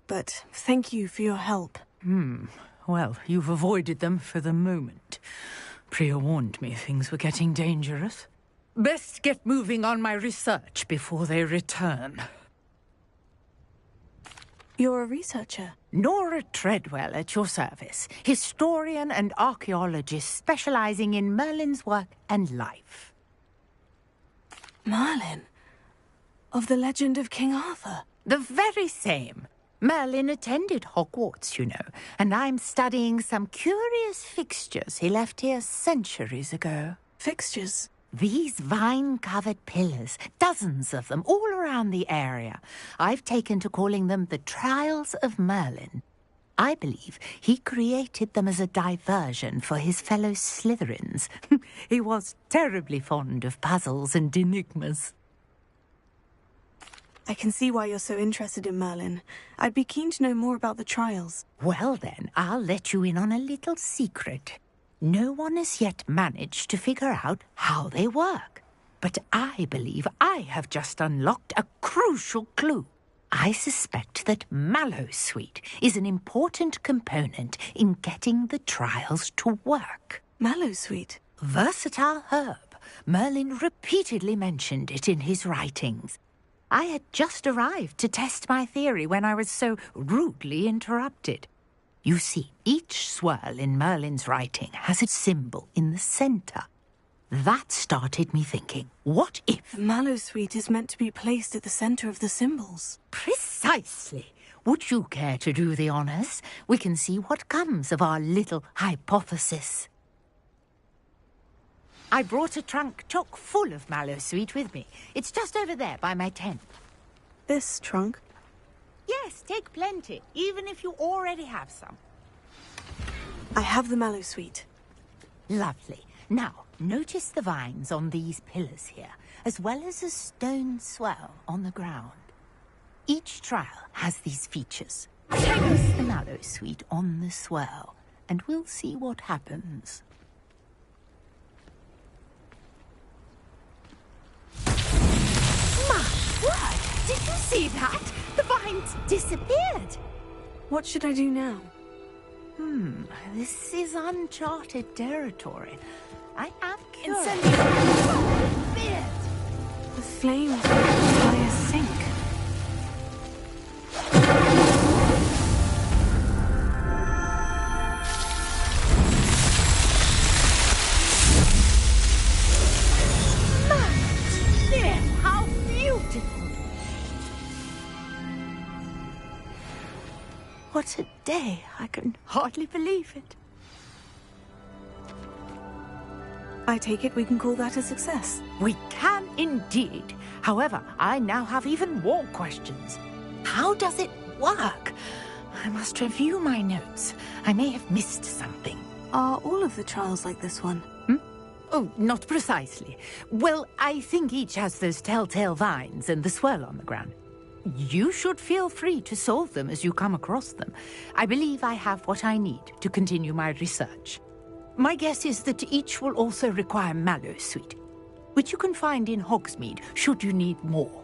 but thank you for your help. Well, you've avoided them for the moment. Priya warned me things were getting dangerous. Best get moving on my research before they return. You're a researcher? Nora Treadwell at your service. Historian and archaeologist specializing in Merlin's work and life. Merlin? Of the legend of King Arthur? The very same. Merlin attended Hogwarts, you know, and I'm studying some curious fixtures he left here centuries ago. Fixtures? These vine-covered pillars, dozens of them, all around the area. I've taken to calling them the Trials of Merlin. I believe he created them as a diversion for his fellow Slytherins. He was terribly fond of puzzles and enigmas. I can see why you're so interested in Merlin. I'd be keen to know more about the trials. Well then, I'll let you in on a little secret. No one has yet managed to figure out how they work. But I believe I have just unlocked a crucial clue. I suspect that Mallowsweet is an important component in getting the trials to work. Mallowsweet? Versatile herb. Merlin repeatedly mentioned it in his writings. I had just arrived to test my theory when I was so rudely interrupted. You see, each swirl in Merlin's writing has a symbol in the center. That started me thinking, what if... The Mallowsweet is meant to be placed at the center of the symbols. Precisely. Would you care to do the honors? We can see what comes of our little hypothesis. I brought a trunk chock full of Mallowsweet with me. It's just over there by my tent. This trunk? Yes, take plenty, even if you already have some. I have the Mallowsweet. Lovely. Now, notice the vines on these pillars here, as well as a stone swell on the ground. Each trial has these features. Place the Mallowsweet on the swell, and we'll see what happens. My word! Did you see that? The vines disappeared! What should I do now? This is uncharted territory. I am curious. Incendio! The flames by a sink. How beautiful! What a day. I can hardly believe it. I take it we can call that a success. We can indeed. However, I now have even more questions. How does it work? I must review my notes. I may have missed something. Are all of the trials like this one? Oh, not precisely. Well, I think each has those telltale vines and the swirl on the ground. You should feel free to solve them as you come across them. I believe I have what I need to continue my research. My guess is that each will also require Mallowsweet, which you can find in Hogsmeade should you need more.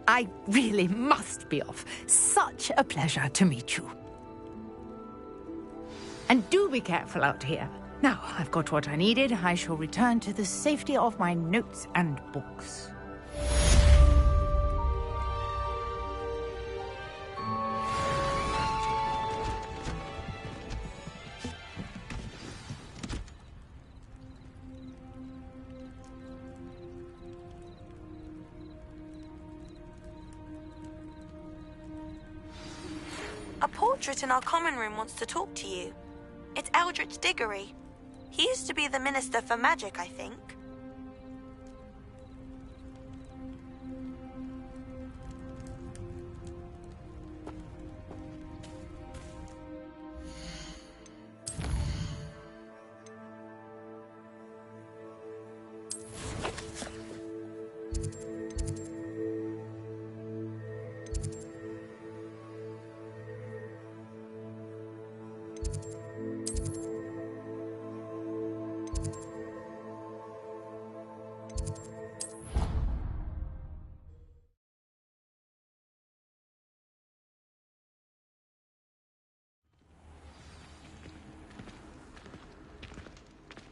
I really must be off. Such a pleasure to meet you. And do be careful out here. Now, I've got what I needed. I shall return to the safety of my notes and books. portrait in our common room wants to talk to you. It's Eldritch Diggory. He used to be the Minister for Magic, I think.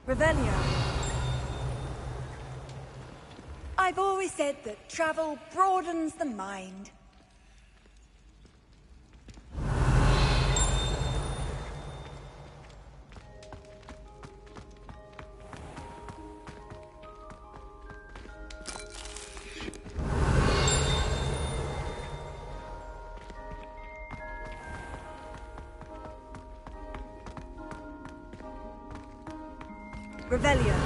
Revelio. I've always said that travel broadens the mind. Revelio.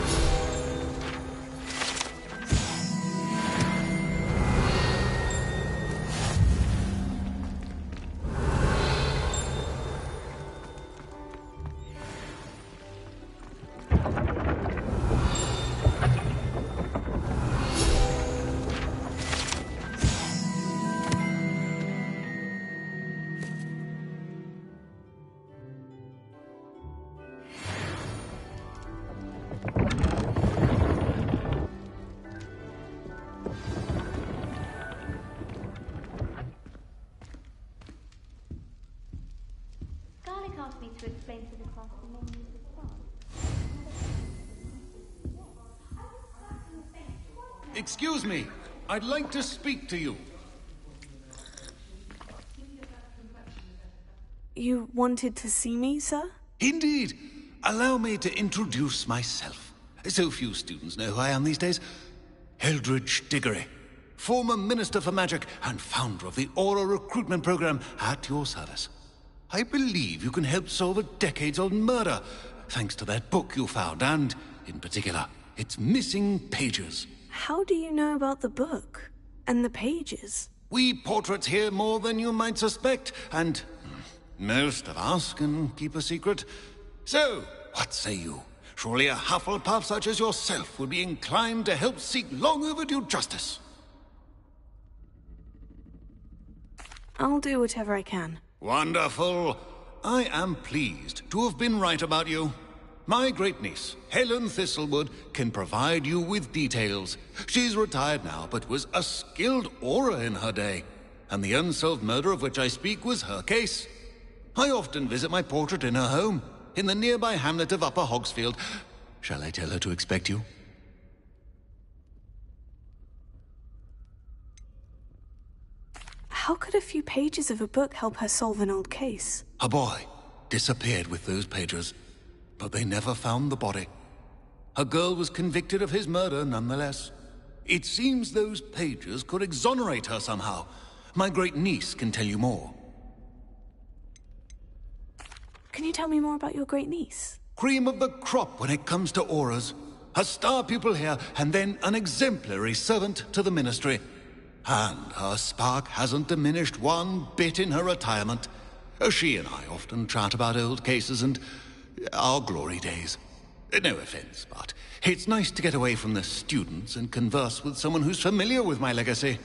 Garlic asked me to explain to the class the menus as well. Excuse me. I'd like to speak to you. You wanted to see me, sir? Indeed. Allow me to introduce myself. So few students know who I am these days. Eldritch Diggory, former Minister for Magic and founder of the Aura Recruitment Program, at your service. I believe you can help solve a decades-old murder, thanks to that book you found, and, in particular, its missing pages. How do you know about the book? And the pages? We portraits hear more than you might suspect, and most of us can keep a secret. So, what say you? Surely a Hufflepuff such as yourself would be inclined to help seek long overdue justice. I'll do whatever I can. Wonderful. I am pleased to have been right about you. My great-niece, Helen Thistlewood, can provide you with details. She's retired now, but was a skilled aura in her day. And the unsolved murder of which I speak was her case. I often visit my portrait in her home, in the nearby hamlet of Upper Hogsfield. Shall I tell her to expect you? How could a few pages of a book help her solve an old case? A boy disappeared with those pages, but they never found the body. A girl was convicted of his murder nonetheless. It seems those pages could exonerate her somehow. My great-niece can tell you more. Can you tell me more about your great-niece? Cream of the crop when it comes to auras. A star pupil here, and then an exemplary servant to the ministry. And her spark hasn't diminished one bit in her retirement. She and I often chat about old cases and our glory days. No offense, but it's nice to get away from the students and converse with someone who's familiar with my legacy.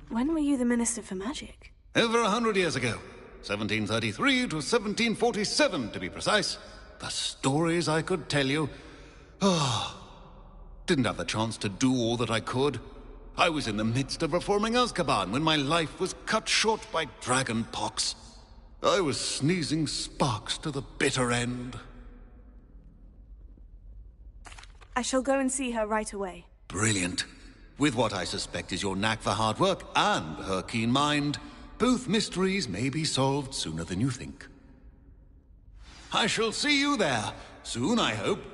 When were you the Minister for Magic? Over 100 years ago. 1733 to 1747, to be precise. The stories I could tell you. Didn't have the chance to do all that I could. I was in the midst of reforming Azkaban when my life was cut short by dragon pox. I was sneezing sparks to the bitter end. I shall go and see her right away. Brilliant. With what I suspect is your knack for hard work and her keen mind, both mysteries may be solved sooner than you think. I shall see you there, soon I hope.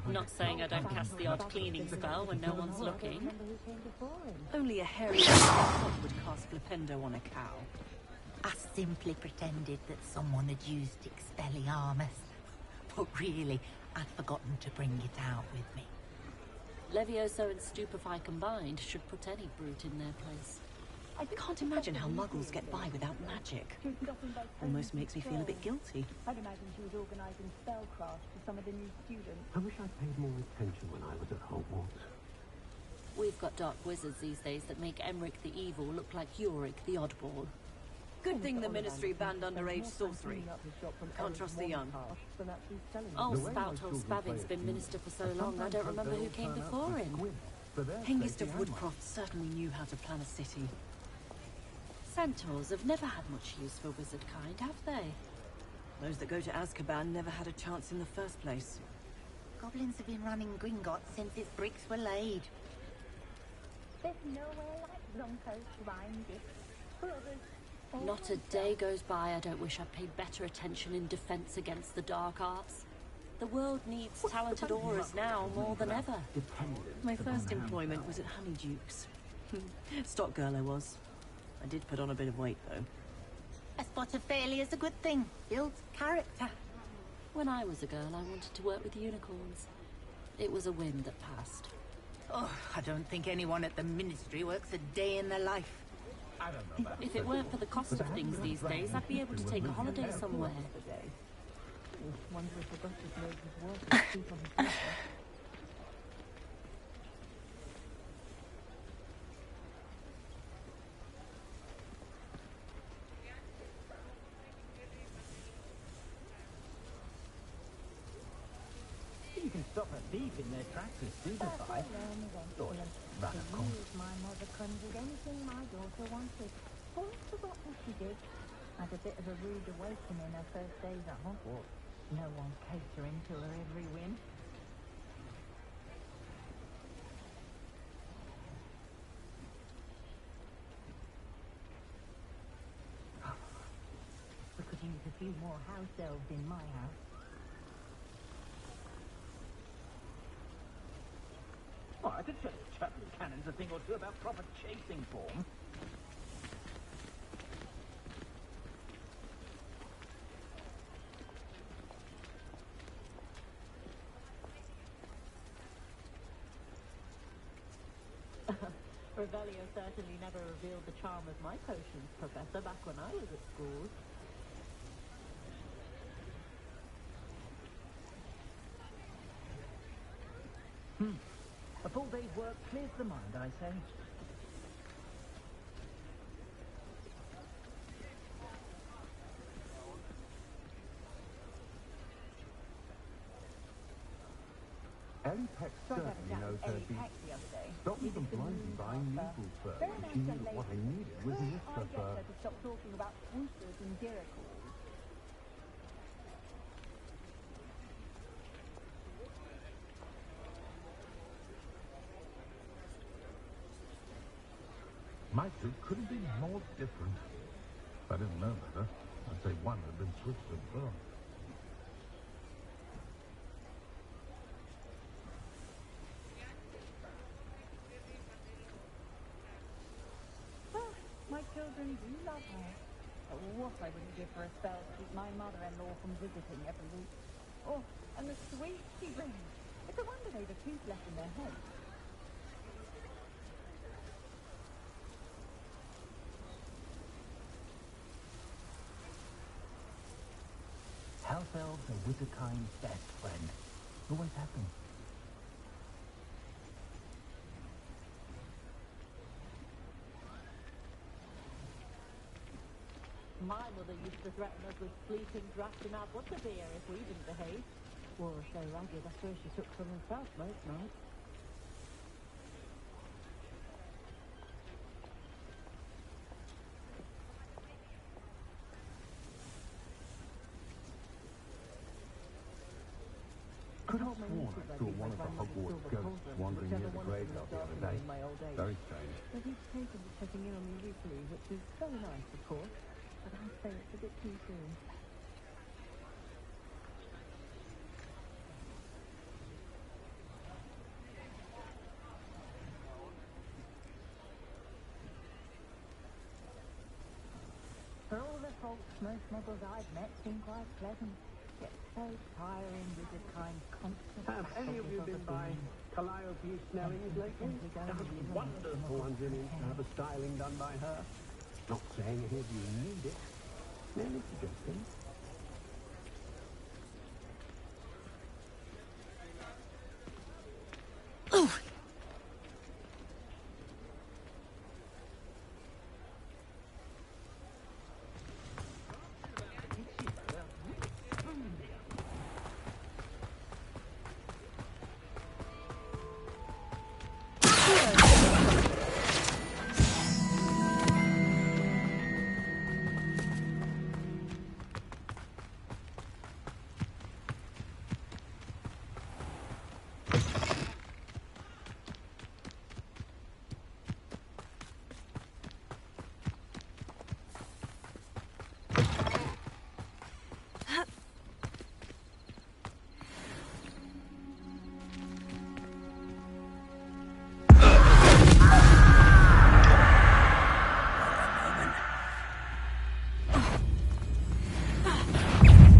Not saying I don't cast the odd cleaning spell when no one's looking. Only a hairy would cast Flipendo on a cow. I simply pretended that someone had used Expelliarmus. But really, I'd forgotten to bring it out with me. Levioso and Stupefy combined should put any brute in their place. I can't imagine how muggles get by without magic. Almost makes me feel a bit guilty. I'd imagine she was organising spellcraft for some of the new students. I wish I'd paid more attention when I was at Hogwarts. We've got dark wizards these days that make Emmerich the Evil look like Yorick the Oddball. Good thing the Ministry banned underage sorcery. Can't trust the young. Oh, Spouthold Spavin's been minister for so long, I don't remember who came before him. Hengist of Woodcroft certainly knew how to plan a city. Centaurs have never had much use for wizard kind, have they? Those that go to Azkaban never had a chance in the first place. Goblins have been running Gringotts since its bricks were laid. There's nowhere like Longcoast Rhine. Not a day goes by I don't wish I'd paid better attention in defense against the dark arts. The world needs talented aurors now more than ever. My first employment was at Honeyduke's. Stock girl I was. I did put on a bit of weight, though. A spot of failure is a good thing. Builds character. When I was a girl, I wanted to work with unicorns. It was a whim that passed. Oh, I don't think anyone at the Ministry works a day in their life. I don't know if it weren't for the cost of things these days, I'd be able to take a holiday somewhere. You can stop a thief in their tracks with Stupefy. Thought ran a course. My mother conjured anything my daughter wanted. Almost forgot what she did. Had a bit of a rude awakening her first days at Hogwarts. No one catering to her every whim. We could use a few more house elves in my house. Oh, I could tell you Chaplain Cannon's a thing or two about proper chasing form. Revelio certainly never revealed the charm of my potions, Professor, back when I was at school. A full day's work clears the mind, I say. Ellie Peck certainly knows her beat. Stop me from blindly buying needles for her. She knew what I needed was mist I of get her to stop talking about swoopers and diricles. My suit couldn't be more different. If I didn't know better, I'd say one had been switched at birth. My children do love her. What I wouldn't give for a spell to keep my mother-in-law from visiting every week. Oh, and the sweets she brings. It's a wonder they've a tooth left in their head. House elves are Witterkind's best friend. Always have been. My mother used to threaten us with sleeping draughts in our butterbeer if we didn't behave. Wore us so ragged, I swear she took some herself most nights. Could have sworn I saw one of the Hogwarts ghosts wandering near the graveyard the other day. Very strange. But he's taken to checking in on me weekly, which is very nice, of course. But I'd say it's a bit too soon. Most muggles I've met seem quite pleasant. Yet so tiring with the kind constant... Have any of you been by Calliope Snelling's lately? Wonderful ones in it to have a styling done by her. Not saying any of you need it. Merely suggesting. Oh!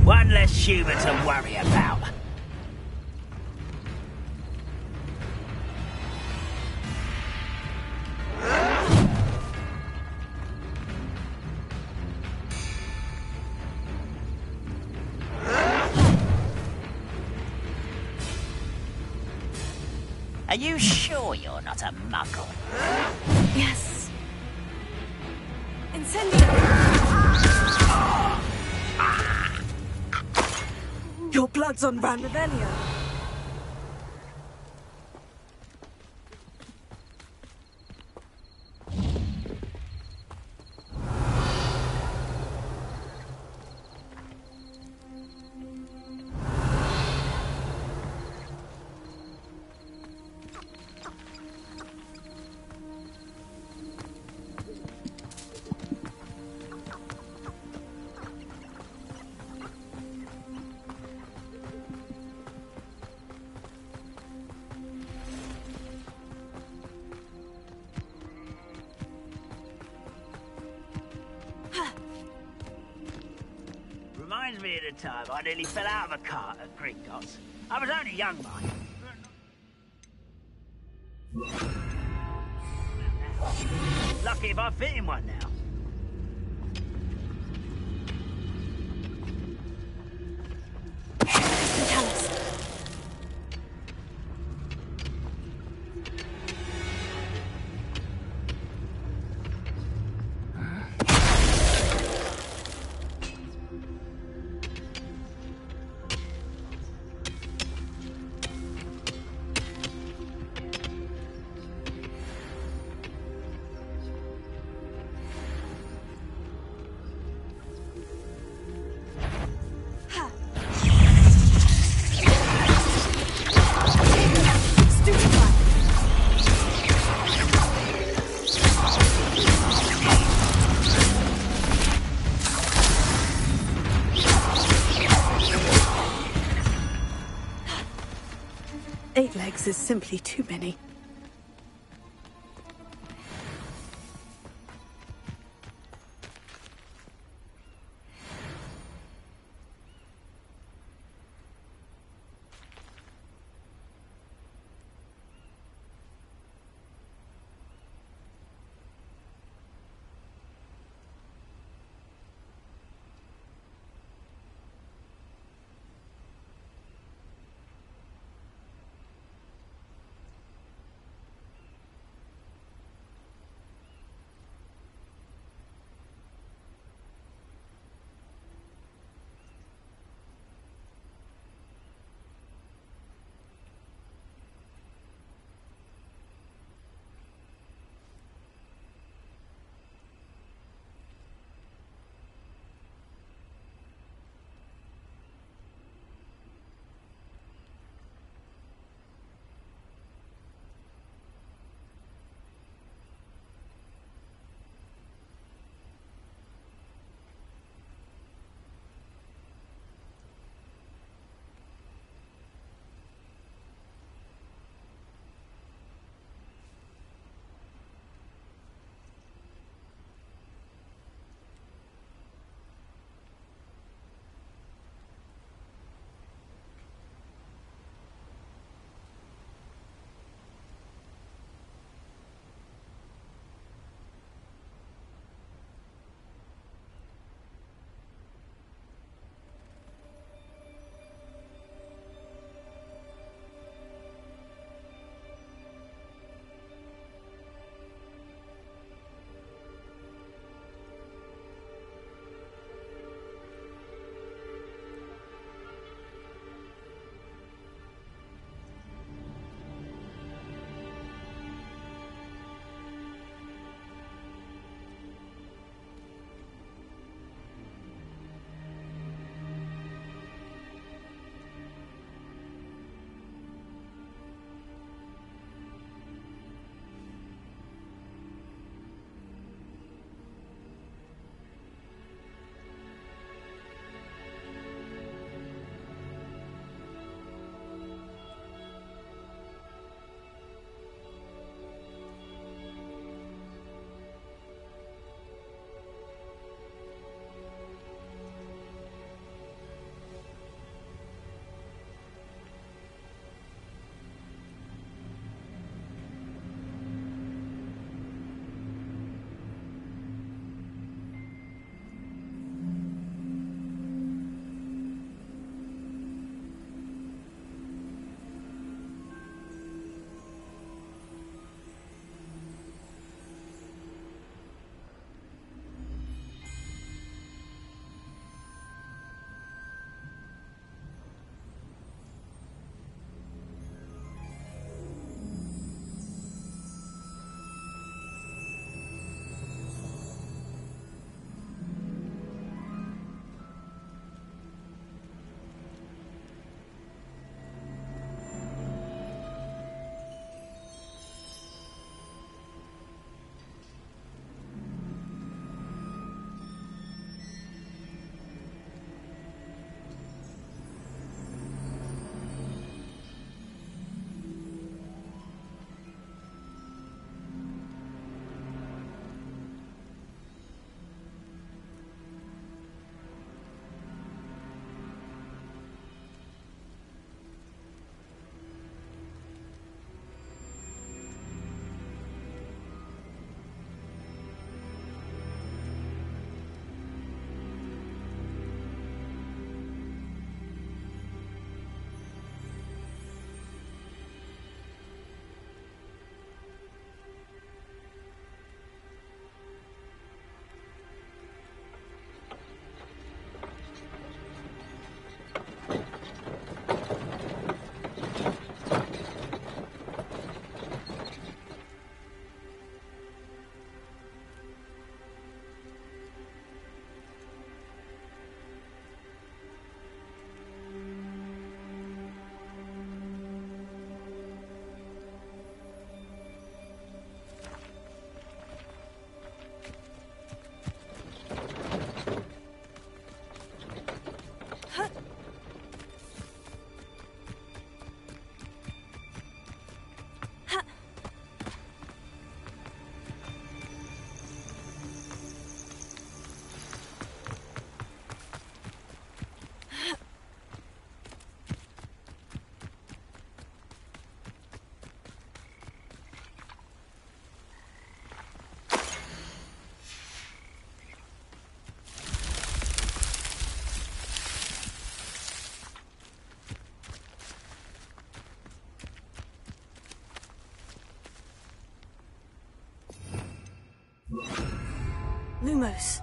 One less human to worry about. Are you sure you're not a muggle? Yes. Incendio! Your blood's on Van Revelio. Reminds me of the time I nearly fell out of a cart at Gringotts. I was only young, mind. Lucky if I fit in one now. Eight legs is simply too many. Lumos.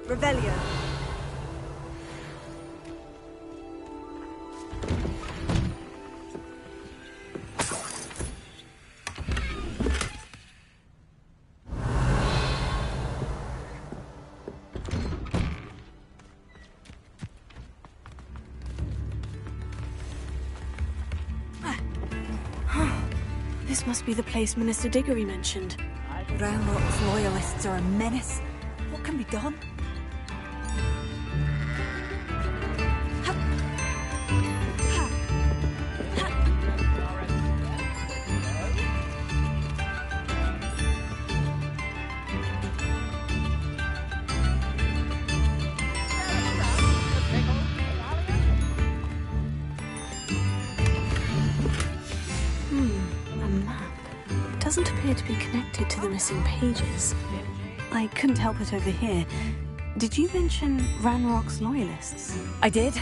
Revelio. This must be the place Minister Diggory mentioned. Brownlock's loyalists are a menace. What can be done? doesn't appear to be connected to the missing pages. I couldn't help it over here. Did you mention Ranrock's loyalists? I did.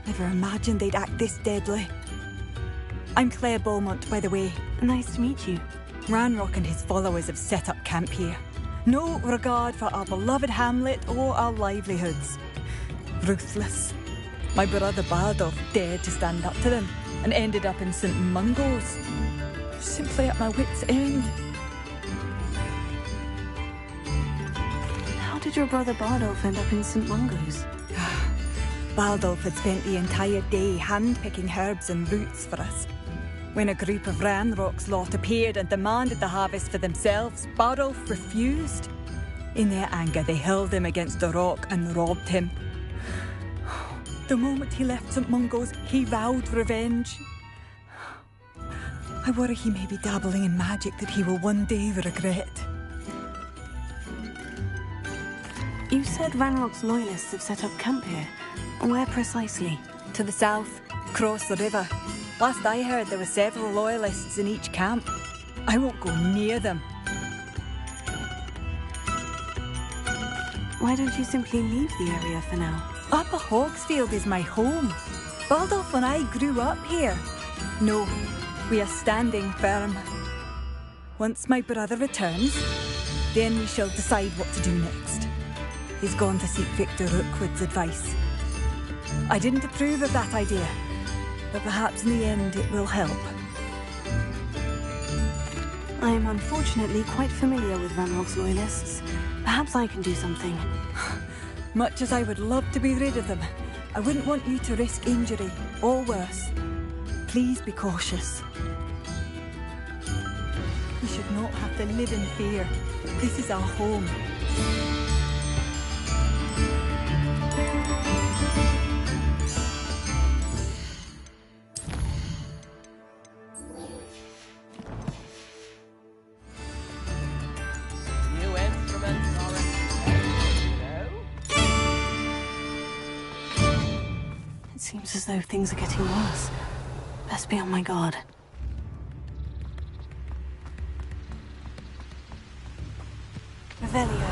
Never imagined they'd act this deadly. I'm Claire Beaumont, by the way. Nice to meet you. Ranrock and his followers have set up camp here. No regard for our beloved hamlet or our livelihoods. Ruthless. My brother Bardolph dared to stand up to them and ended up in St. Mungo's. Simply at my wit's end. How did your brother Bardolph end up in St. Mungo's? Bardolph had spent the entire day hand-picking herbs and roots for us. When a group of Ranrock's lot appeared and demanded the harvest for themselves, Bardolph refused. In their anger, they hurled him against a rock and robbed him. The moment he left St. Mungo's, he vowed revenge. I worry he may be dabbling in magic that he will one day regret. You said Ranrock's loyalists have set up camp here. Where precisely? To the south, across the river. Last I heard, there were several loyalists in each camp. I won't go near them. Why don't you simply leave the area for now? Upper Hogsfield is my home. Bardolph and I grew up here. No, we are standing firm. Once my brother returns, then we shall decide what to do next. He's gone to seek Victor Rookwood's advice. I didn't approve of that idea, but perhaps in the end it will help. I am unfortunately quite familiar with Ranrock's loyalists. Perhaps I can do something. Much as I would love to be rid of them, I wouldn't want you to risk injury, or worse. Please be cautious. We should not have to live in fear. This is our home. Seems as though things are getting worse. Best be on my guard. Revelio.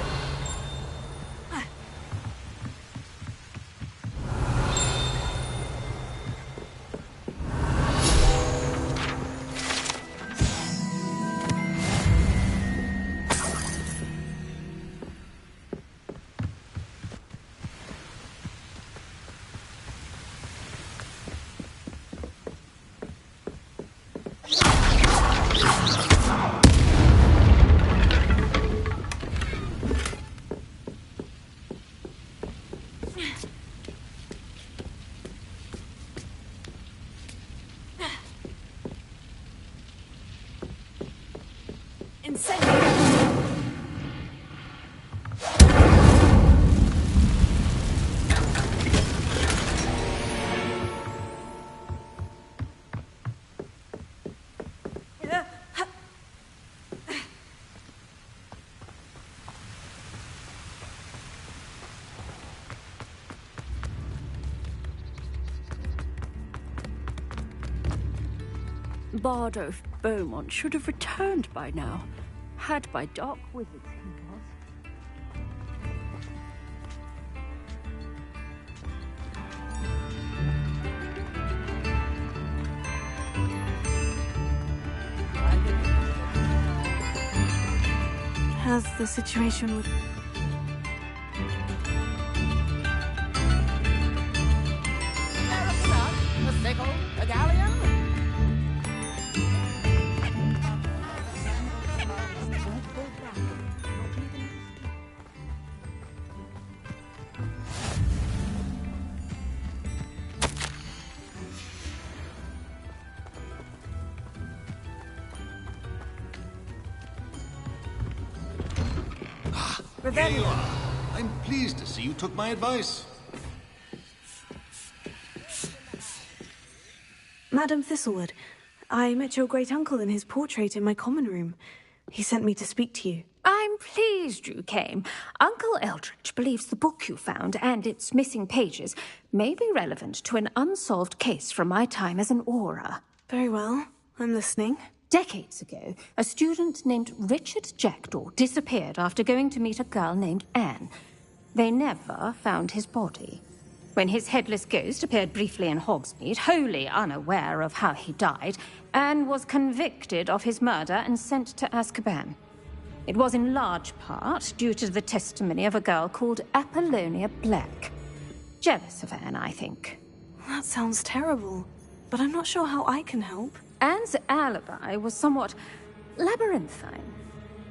Bardolph Beaumont should have returned by now. Had by dark wizards he was. How's the situation with... A sickle, a galleon? Here you are. I'm pleased to see you took my advice. Madam Thistlewood, I met your great-uncle in his portrait in my common room. He sent me to speak to you. I'm pleased you came. Uncle Eldridge believes the book you found and its missing pages may be relevant to an unsolved case from my time as an aura. Very well. I'm listening. Decades ago, a student named Richard Jackdaw disappeared after going to meet a girl named Anne. They never found his body. When his headless ghost appeared briefly in Hogsmeade, wholly unaware of how he died, Anne was convicted of his murder and sent to Azkaban. It was in large part due to the testimony of a girl called Apollonia Black. Jealous of Anne, I think. That sounds terrible, but I'm not sure how I can help. Anne's alibi was somewhat labyrinthine.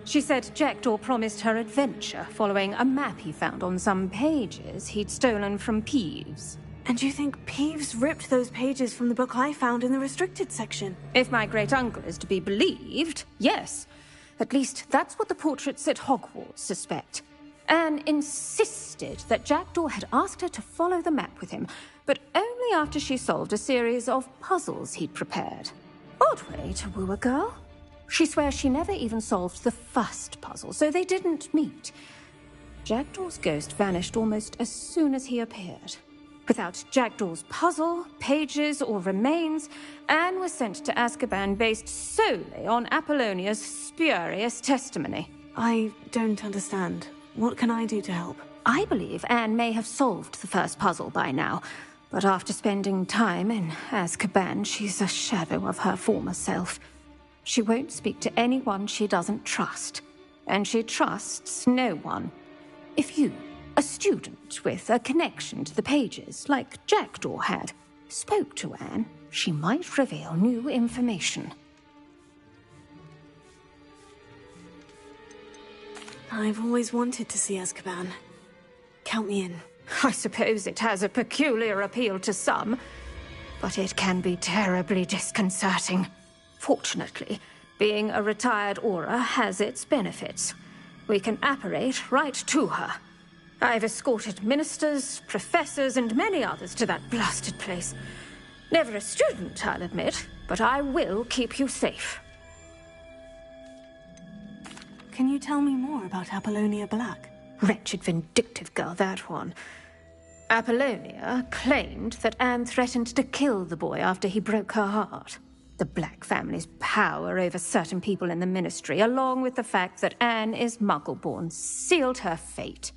She said Jackdaw promised her adventure following a map he found on some pages he'd stolen from Peeves. And you think Peeves ripped those pages from the book I found in the restricted section? If my great-uncle is to be believed, yes. At least that's what the portraits at Hogwarts suspect. Anne insisted that Jackdaw had asked her to follow the map with him, but only after she solved a series of puzzles he'd prepared. Odd way to woo a girl. She swears she never even solved the first puzzle, so they didn't meet. Jackdaw's ghost vanished almost as soon as he appeared. Without Jackdaw's puzzle, pages, or remains, Anne was sent to Azkaban based solely on Apollonia's spurious testimony. I don't understand. What can I do to help? I believe Anne may have solved the first puzzle by now, but after spending time in Azkaban, she's a shadow of her former self. She won't speak to anyone she doesn't trust, and she trusts no one. If you, a student with a connection to the pages, like Jackdaw had, spoke to Anne, she might reveal new information. I've always wanted to see Azkaban. Count me in. I suppose it has a peculiar appeal to some, but it can be terribly disconcerting. Fortunately, being a retired Auror has its benefits. We can apparate right to her. I've escorted ministers, professors, and many others to that blasted place. Never a student, I'll admit, but I will keep you safe. Can you tell me more about Apollonia Black? Wretched, vindictive girl, that one. Apollonia claimed that Anne threatened to kill the boy after he broke her heart. The Black family's power over certain people in the Ministry, along with the fact that Anne is Muggle-born, sealed her fate.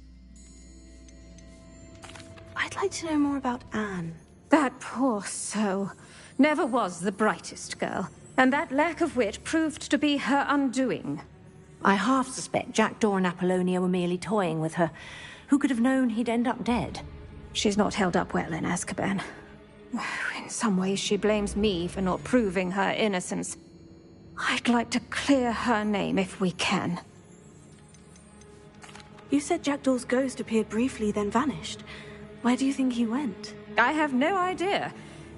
I'd like to know more about Anne. That poor soul never was the brightest girl, and that lack of wit proved to be her undoing. I half suspect Jackdaw and Apollonia were merely toying with her. Who could have known he'd end up dead? She's not held up well in Azkaban. In some ways, she blames me for not proving her innocence. I'd like to clear her name if we can. You said Jackdaw's ghost appeared briefly, then vanished. Where do you think he went? I have no idea.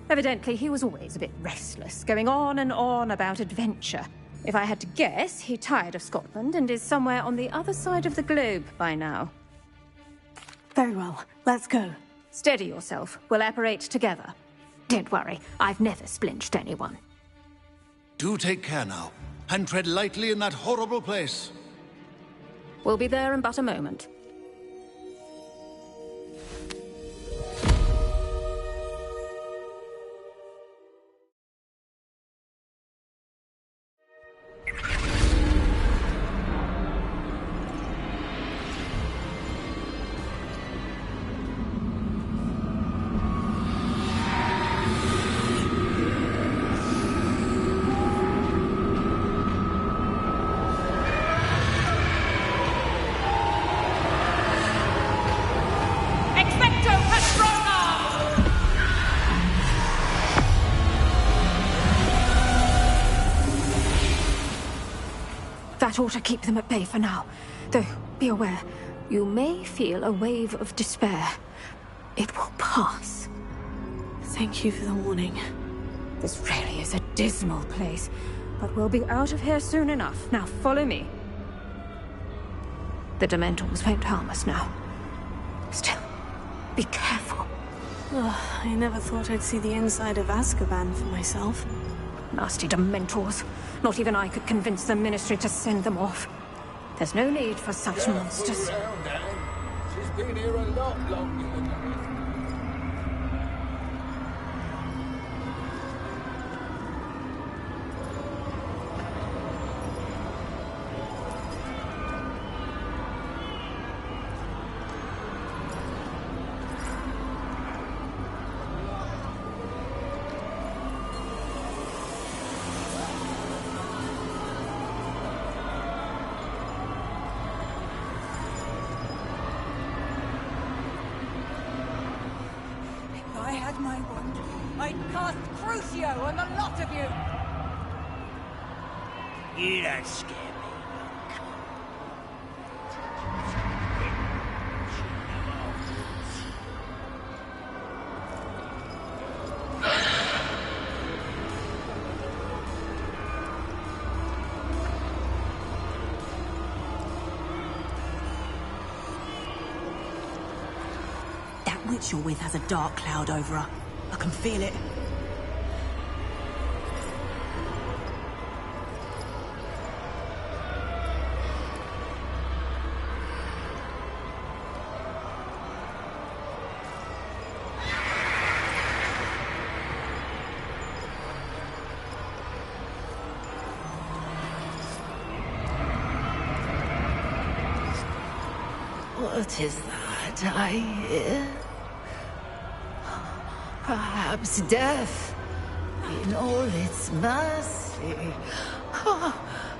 Evidently, he was always a bit restless, going on and on about adventure. If I had to guess, he tired of Scotland and is somewhere on the other side of the globe by now. Very well. Let's go. Steady yourself. We'll apparate together. Don't worry, I've never splinched anyone. Do take care now, and tread lightly in that horrible place. We'll be there in but a moment. That ought to keep them at bay for now. Though, be aware, you may feel a wave of despair. It will pass. Thank you for the warning. This really is a dismal place, but we'll be out of here soon enough. Now follow me. The Dementors won't harm us now. Still, be careful. Oh, I never thought I'd see the inside of Azkaban for myself. Nasty Dementors. Not even I could convince the Ministry to send them off. There's no need for such monsters. She's been here a lot longer than I. my wand, I'd cast Crucio on the lot of you! You don't scare me. That witch you're with has a dark cloud over her. I can feel it. What is that I hear? Perhaps death in all its mercy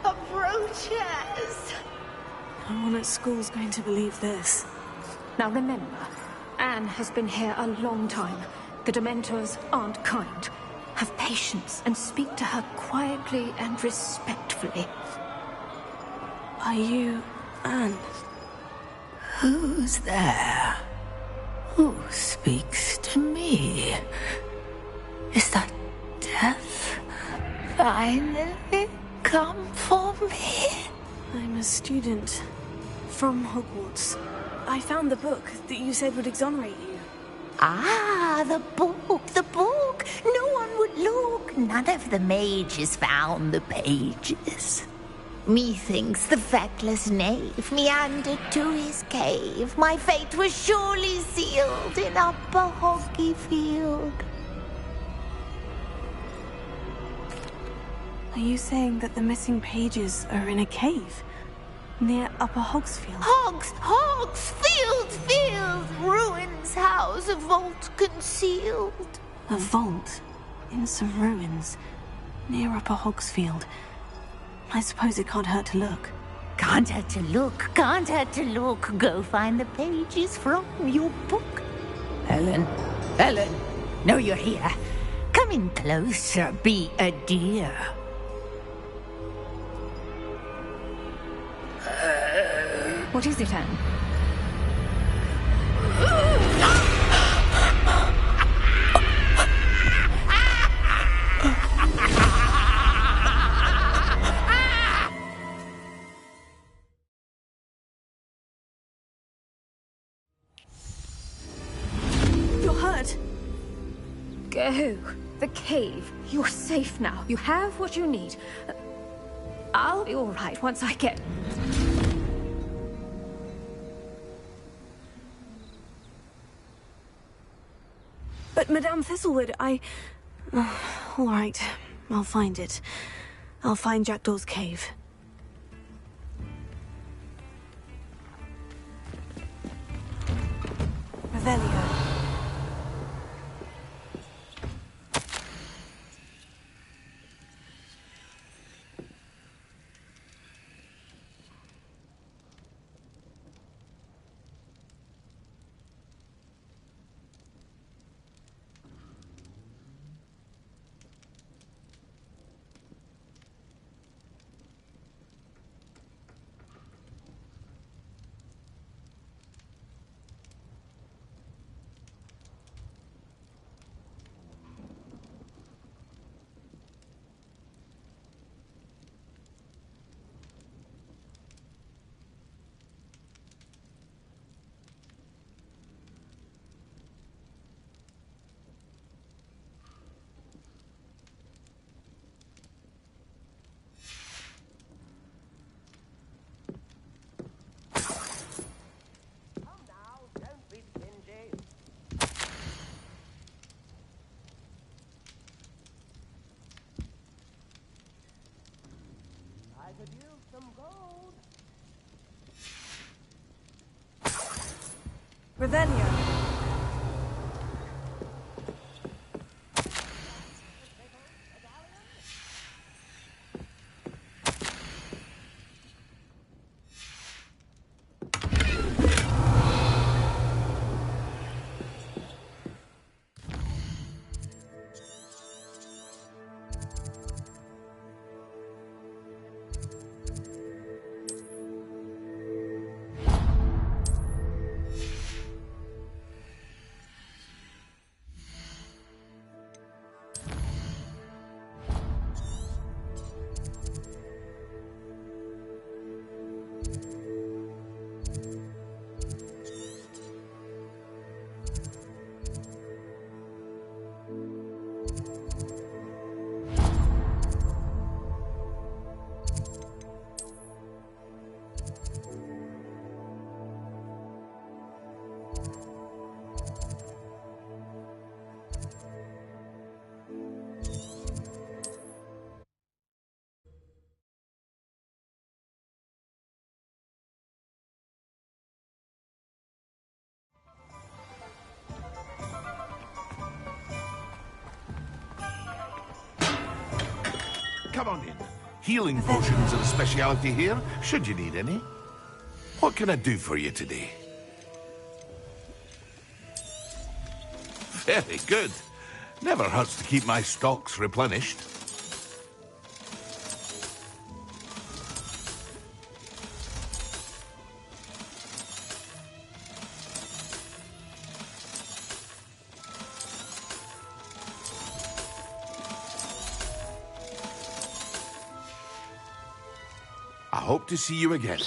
approaches. No one at school's going to believe this. Now remember, Anne has been here a long time. The Dementors aren't kind. Have patience and speak to her quietly and respectfully. Are you Anne? Who's there? Who speaks to me? Is that death finally come for me? I'm a student from Hogwarts. I found the book that you said would exonerate you. Ah, the book, the book. No one would look. None of the mages found the pages. Methinks the feckless knave meandered to his cave. My fate was surely sealed in Upper Hoggyfield. Are you saying that the missing pages are in a cave? Near Upper Hogsfield? Hogsfield! Ruins house, a vault concealed. A vault? In some ruins? Near Upper Hogsfield? I suppose it can't hurt to look. Can't hurt to look, can't hurt to look. Go find the pages from your book. Helen, know you're here. Come in closer, be a dear. What is it, Anne? You're hurt. Go. The cave. You're safe now. You have what you need. I'll be all right once I get... But Madame Thistlewood, I... all right, I'll find it. I'll find Jackdaw's cave. Revelio. Revelio. Come on in. Healing potions are a speciality here, should you need any. What can I do for you today? Very good. Never hurts to keep my stocks replenished. I hope to see you again.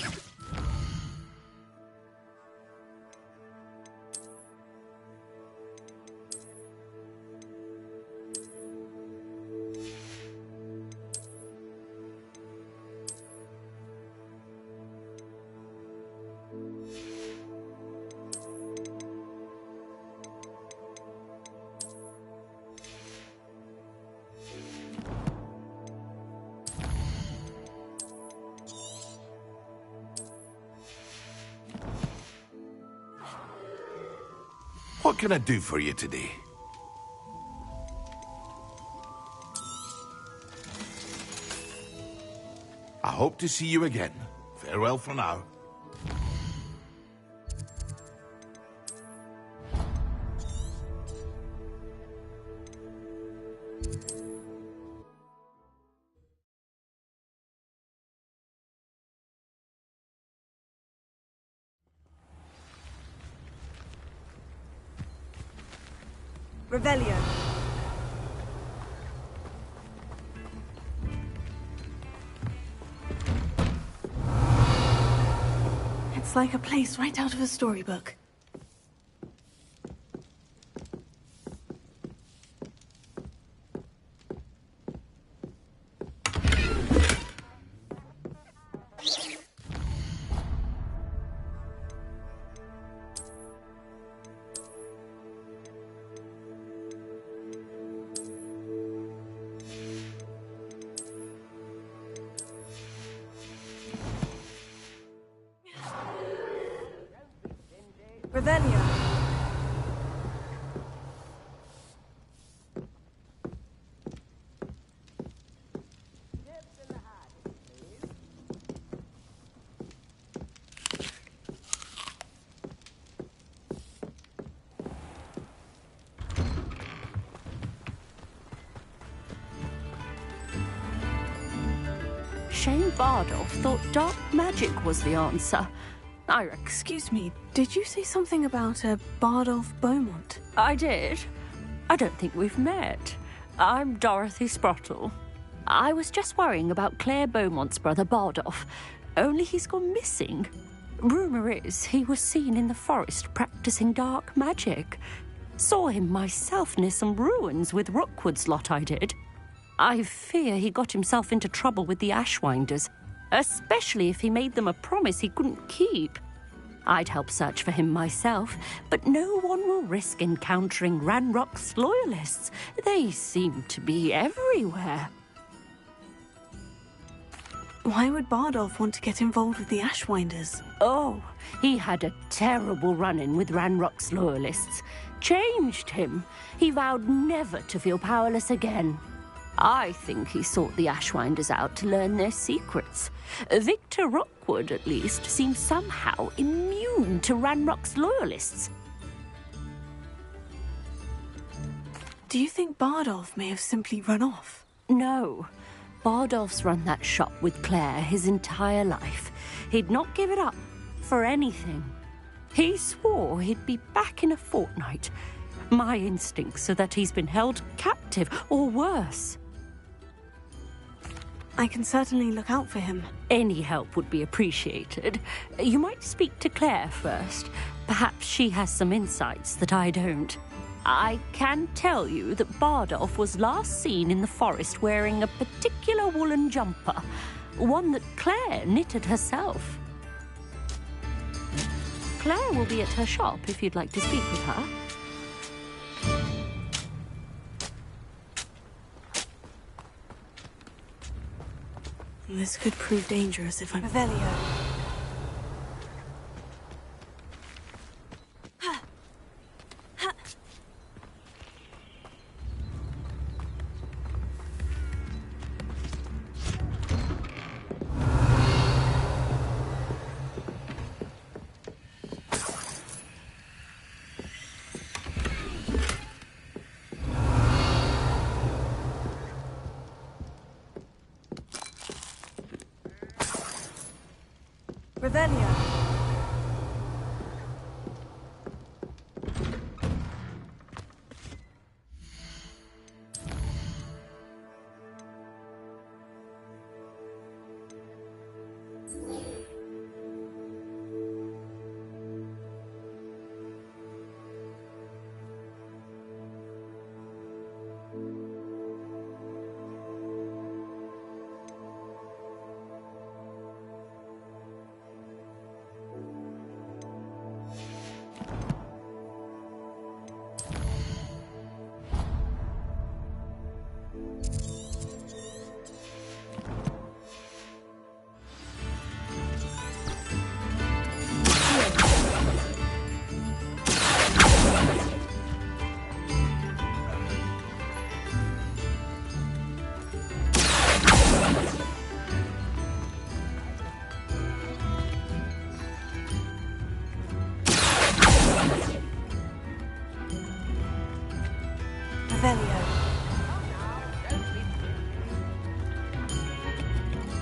What can I do for you today? I hope to see you again. Farewell for now. Revelio. It's like a place right out of a storybook. Revelio. Shane Bardolph thought dark magic was the answer. Excuse me, did you say something about a Bardolph Beaumont? I did. I don't think we've met. I'm Dorothy Sprottle. I was just worrying about Claire Beaumont's brother Bardolph, only he's gone missing. Rumour is he was seen in the forest practicing dark magic. Saw him myself near some ruins with Rookwood's lot I did. I fear he got himself into trouble with the Ashwinders, especially if he made them a promise he couldn't keep. I'd help search for him myself, but no one will risk encountering Ranrock's loyalists. They seem to be everywhere. Why would Bardolph want to get involved with the Ashwinders? Oh, he had a terrible run-in with Ranrock's loyalists. Changed him. He vowed never to feel powerless again. I think he sought the Ashwinders out to learn their secrets. Victor Rookwood, at least, seems somehow immune to Ranrock's loyalists. Do you think Bardolph may have simply run off? No. Bardolph's run that shop with Claire his entire life. He'd not give it up for anything. He swore he'd be back in a fortnight. My instincts are that he's been held captive, or worse. I can certainly look out for him. Any help would be appreciated. You might speak to Claire first. Perhaps she has some insights that I don't. I can tell you that Bardolph was last seen in the forest wearing a particular woolen jumper, one that Claire knitted herself. Claire will be at her shop if you'd like to speak with her. This could prove dangerous if I'm... Revelio. Revelio.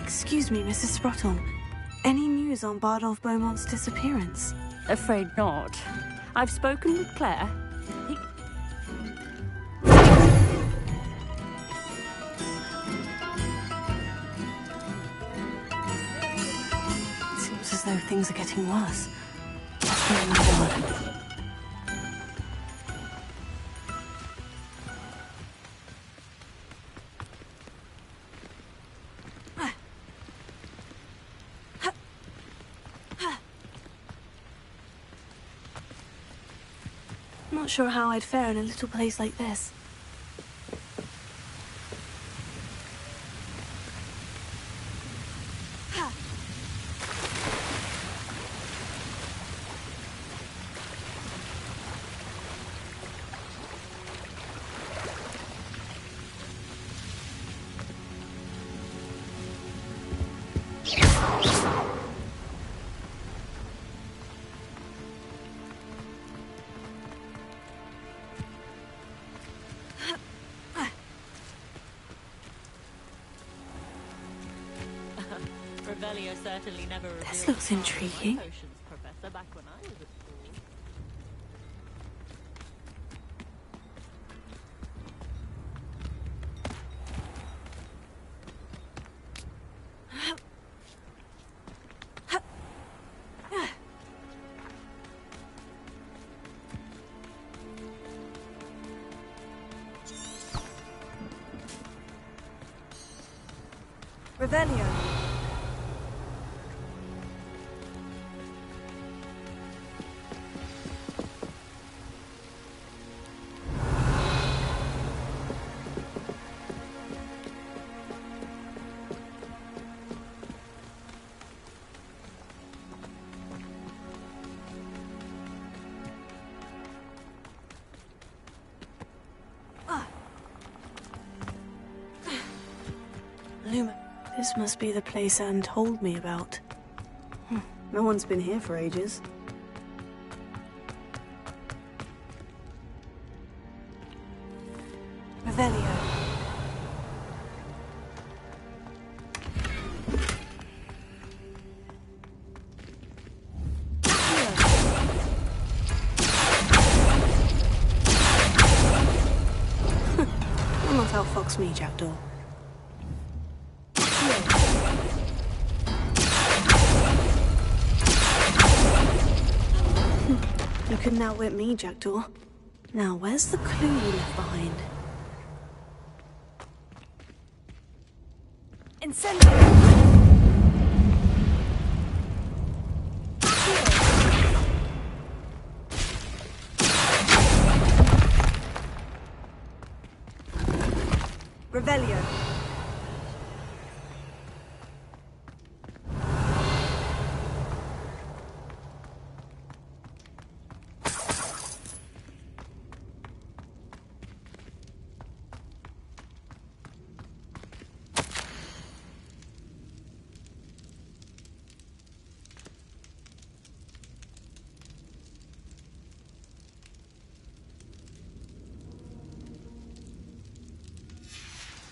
Excuse me, Mrs. Sprottle. Any news on Bardolph Beaumont's disappearance? Afraid not. I've spoken with Claire. It seems as though things are getting worse. Let's be on my guard. Not sure how I'd fare in a little place like this. Revelio certainly never This looks intriguing. Professor back when I was at school. Revelio. This must be the place Anne told me about. No one's been here for ages. Revelio. Will not outfox me, Jackdaw. You couldn't outwit me, Jackdaw. Now, where's the clue you left behind? Incendio! Revelio.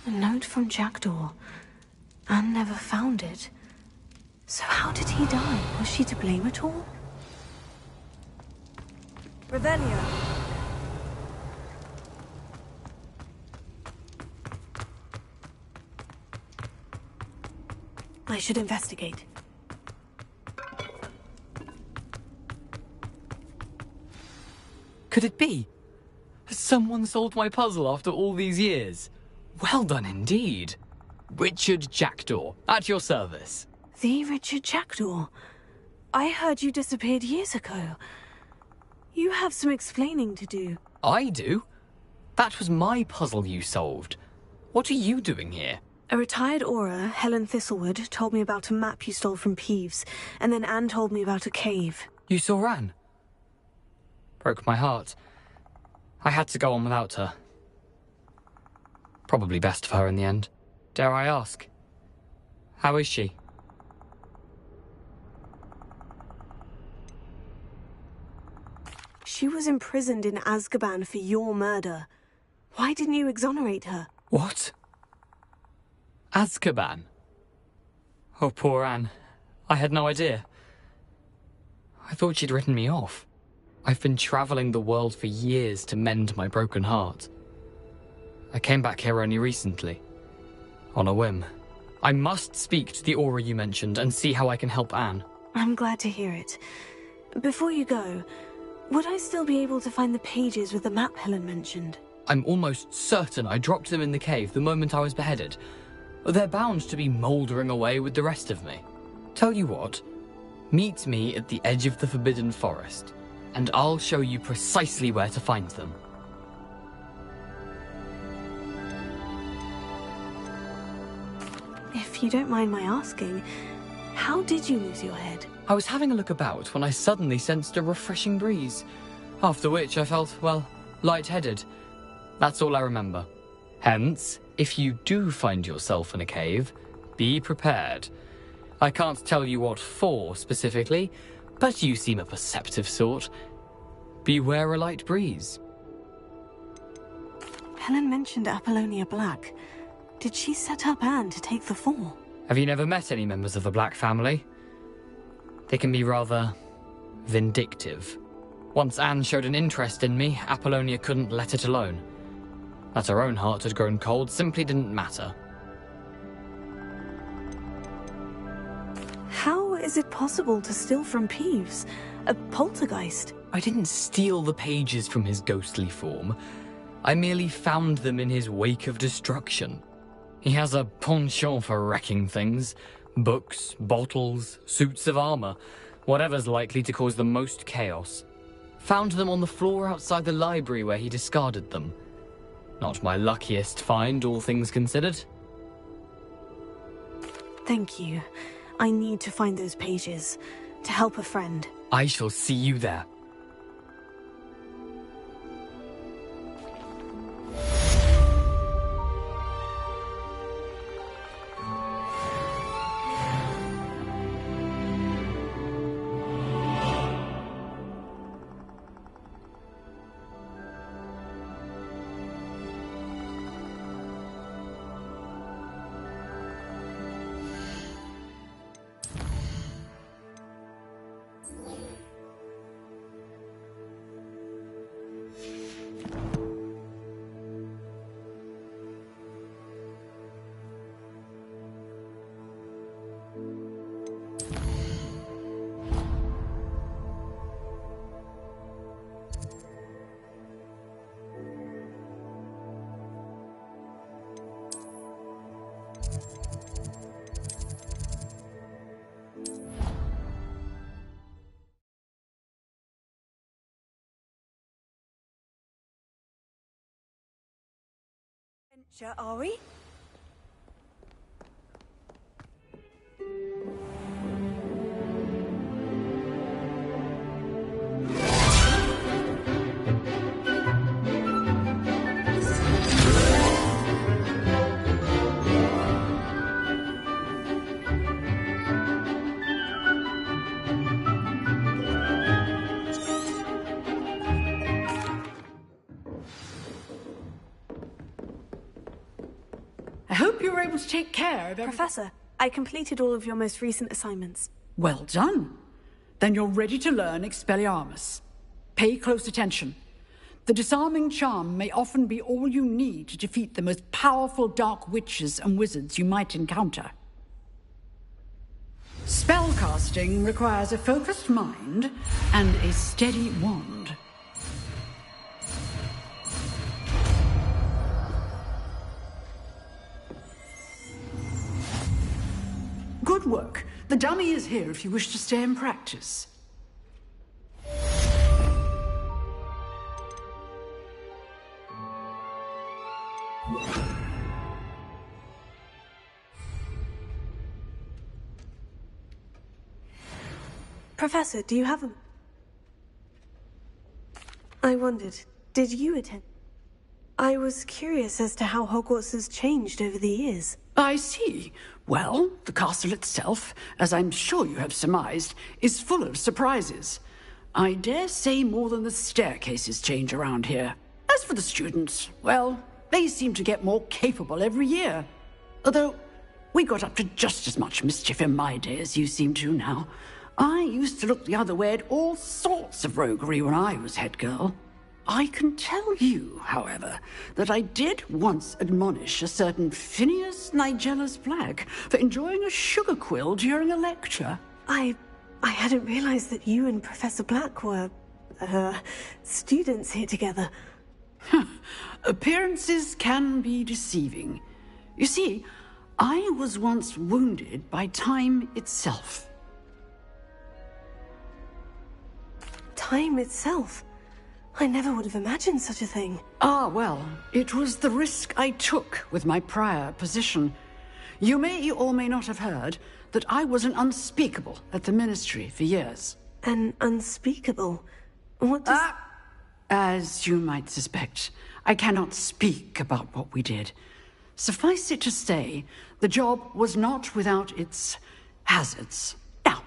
A note from Jackdaw. Anne never found it. So how did he die? Was she to blame at all? Revelio. I should investigate. Could it be? Has someone solved my puzzle after all these years? Well done indeed. Richard Jackdaw, at your service. The Richard Jackdaw? I heard you disappeared years ago. You have some explaining to do. I do? That was my puzzle you solved. What are you doing here? A retired Aura, Helen Thistlewood, told me about a map you stole from Peeves, and then Anne told me about a cave. You saw Anne? Broke my heart. I had to go on without her. Probably best for her in the end. Dare I ask? How is she? She was imprisoned in Azkaban for your murder. Why didn't you exonerate her? What? Azkaban? Oh, poor Anne. I had no idea. I thought she'd written me off. I've been traveling the world for years to mend my broken heart. I came back here only recently. On a whim. I must speak to the Aura you mentioned and see how I can help Anne. I'm glad to hear it. Before you go, would I still be able to find the pages with the map Helen mentioned? I'm almost certain I dropped them in the cave the moment I was beheaded. They're bound to be mouldering away with the rest of me. Tell you what, meet me at the edge of the Forbidden Forest, and I'll show you precisely where to find them. If you don't mind my asking, how did you lose your head? I was having a look about when I suddenly sensed a refreshing breeze, after which I felt, well, lightheaded. That's all I remember. Hence, if you do find yourself in a cave, be prepared. I can't tell you what for specifically, but you seem a perceptive sort. Beware a light breeze. Helen mentioned Apollonia Black. Did she set up Anne to take the fall? Have you never met any members of the Black family? They can be rather vindictive. Once Anne showed an interest in me, Apollonia couldn't let it alone. That her own heart had grown cold simply didn't matter. How is it possible to steal from Peeves? A poltergeist? I didn't steal the pages from his ghostly form. I merely found them in his wake of destruction. He has a penchant for wrecking things. Books, bottles, suits of armor. Whatever's likely to cause the most chaos. Found them on the floor outside the library where he discarded them. Not my luckiest find, all things considered. Thank you. I need to find those pages. To help a friend. I shall see you there. Are we? I hope you were able to take care of Professor, I completed all of your most recent assignments. Well done. Then you're ready to learn Expelliarmus. Pay close attention. The disarming charm may often be all you need to defeat the most powerful dark witches and wizards you might encounter. Spellcasting requires a focused mind and a steady wand. Good work. The dummy is here if you wish to stay and practice. Professor, do you have a... I wondered, did you attend? I was curious as to how Hogwarts has changed over the years. I see. Well, the castle itself, as I'm sure you have surmised, is full of surprises. I dare say more than the staircases change around here. As for the students, well, they seem to get more capable every year. Although, we got up to just as much mischief in my day as you seem to now. I used to look the other way at all sorts of roguery when I was head girl. I can tell you, however, that I did once admonish a certain Phineas Nigellus Black for enjoying a sugar quill during a lecture. I hadn't realized that you and Professor Black were, students here together. Appearances can be deceiving. You see, I was once wounded by time itself. Time itself? I never would have imagined such a thing. Ah, well, it was the risk I took with my prior position. You may or may not have heard that I was an unspeakable at the Ministry for years. An unspeakable? What does... As you might suspect, I cannot speak about what we did. Suffice it to say, the job was not without its hazards. Now,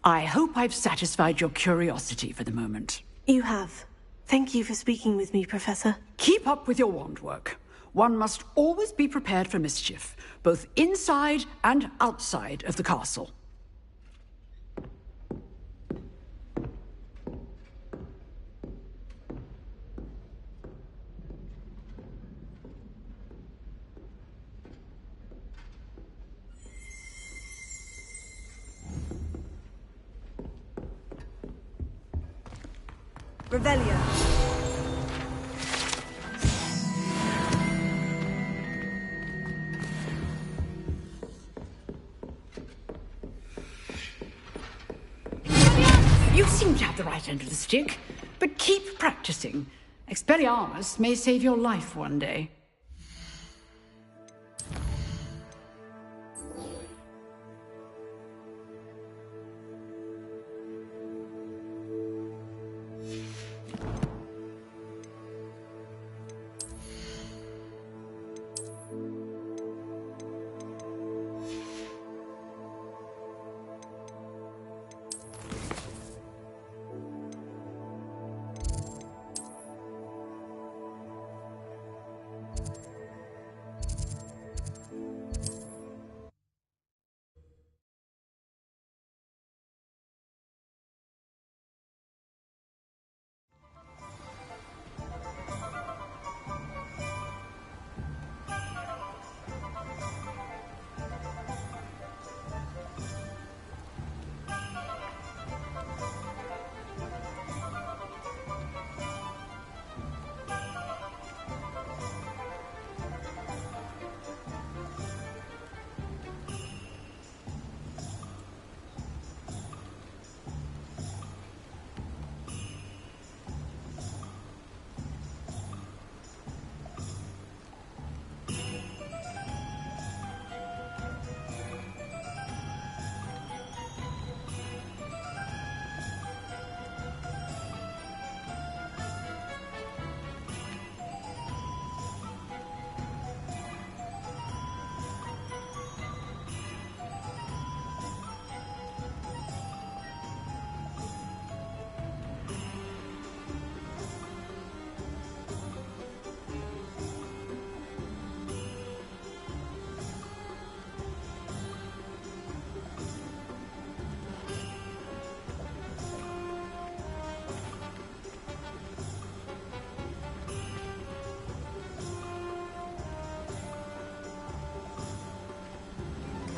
I hope I've satisfied your curiosity for the moment. You have. Thank you for speaking with me, Professor. Keep up with your wand work. One must always be prepared for mischief, both inside and outside of the castle. Revelio. You seem to have the right end of the stick, but keep practicing. Expelliarmus may save your life one day.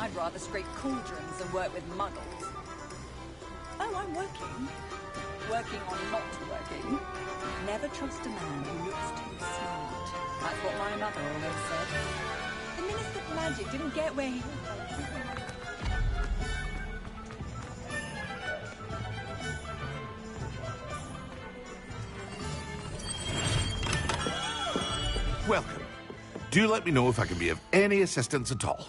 I'd rather scrape cauldrons than work with muggles. Oh, I'm working. Working on not working. Never trust a man who looks too smart. That's what my mother always said. The Minister for Magic didn't get where he... Welcome. Do let me know if I can be of any assistance at all.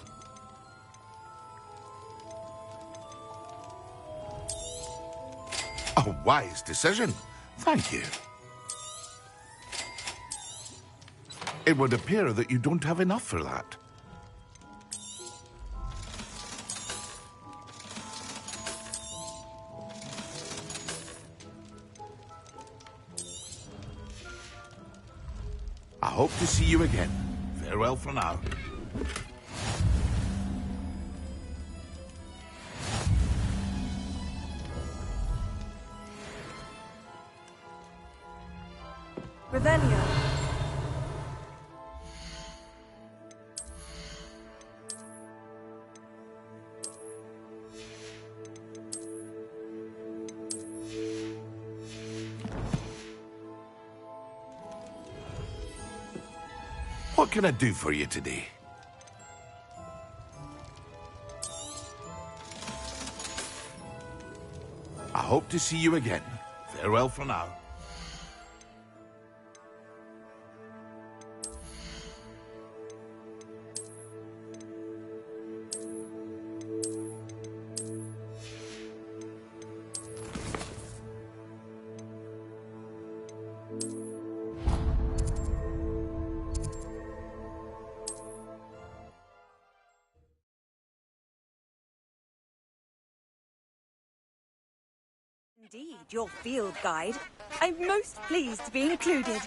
A wise decision. Thank you. It would appear that you don't have enough for that. I hope to see you again. Farewell for now. Revelio. What can I do for you today? I hope to see you again. Farewell for now. Indeed, your field guide. I'm most pleased to be included.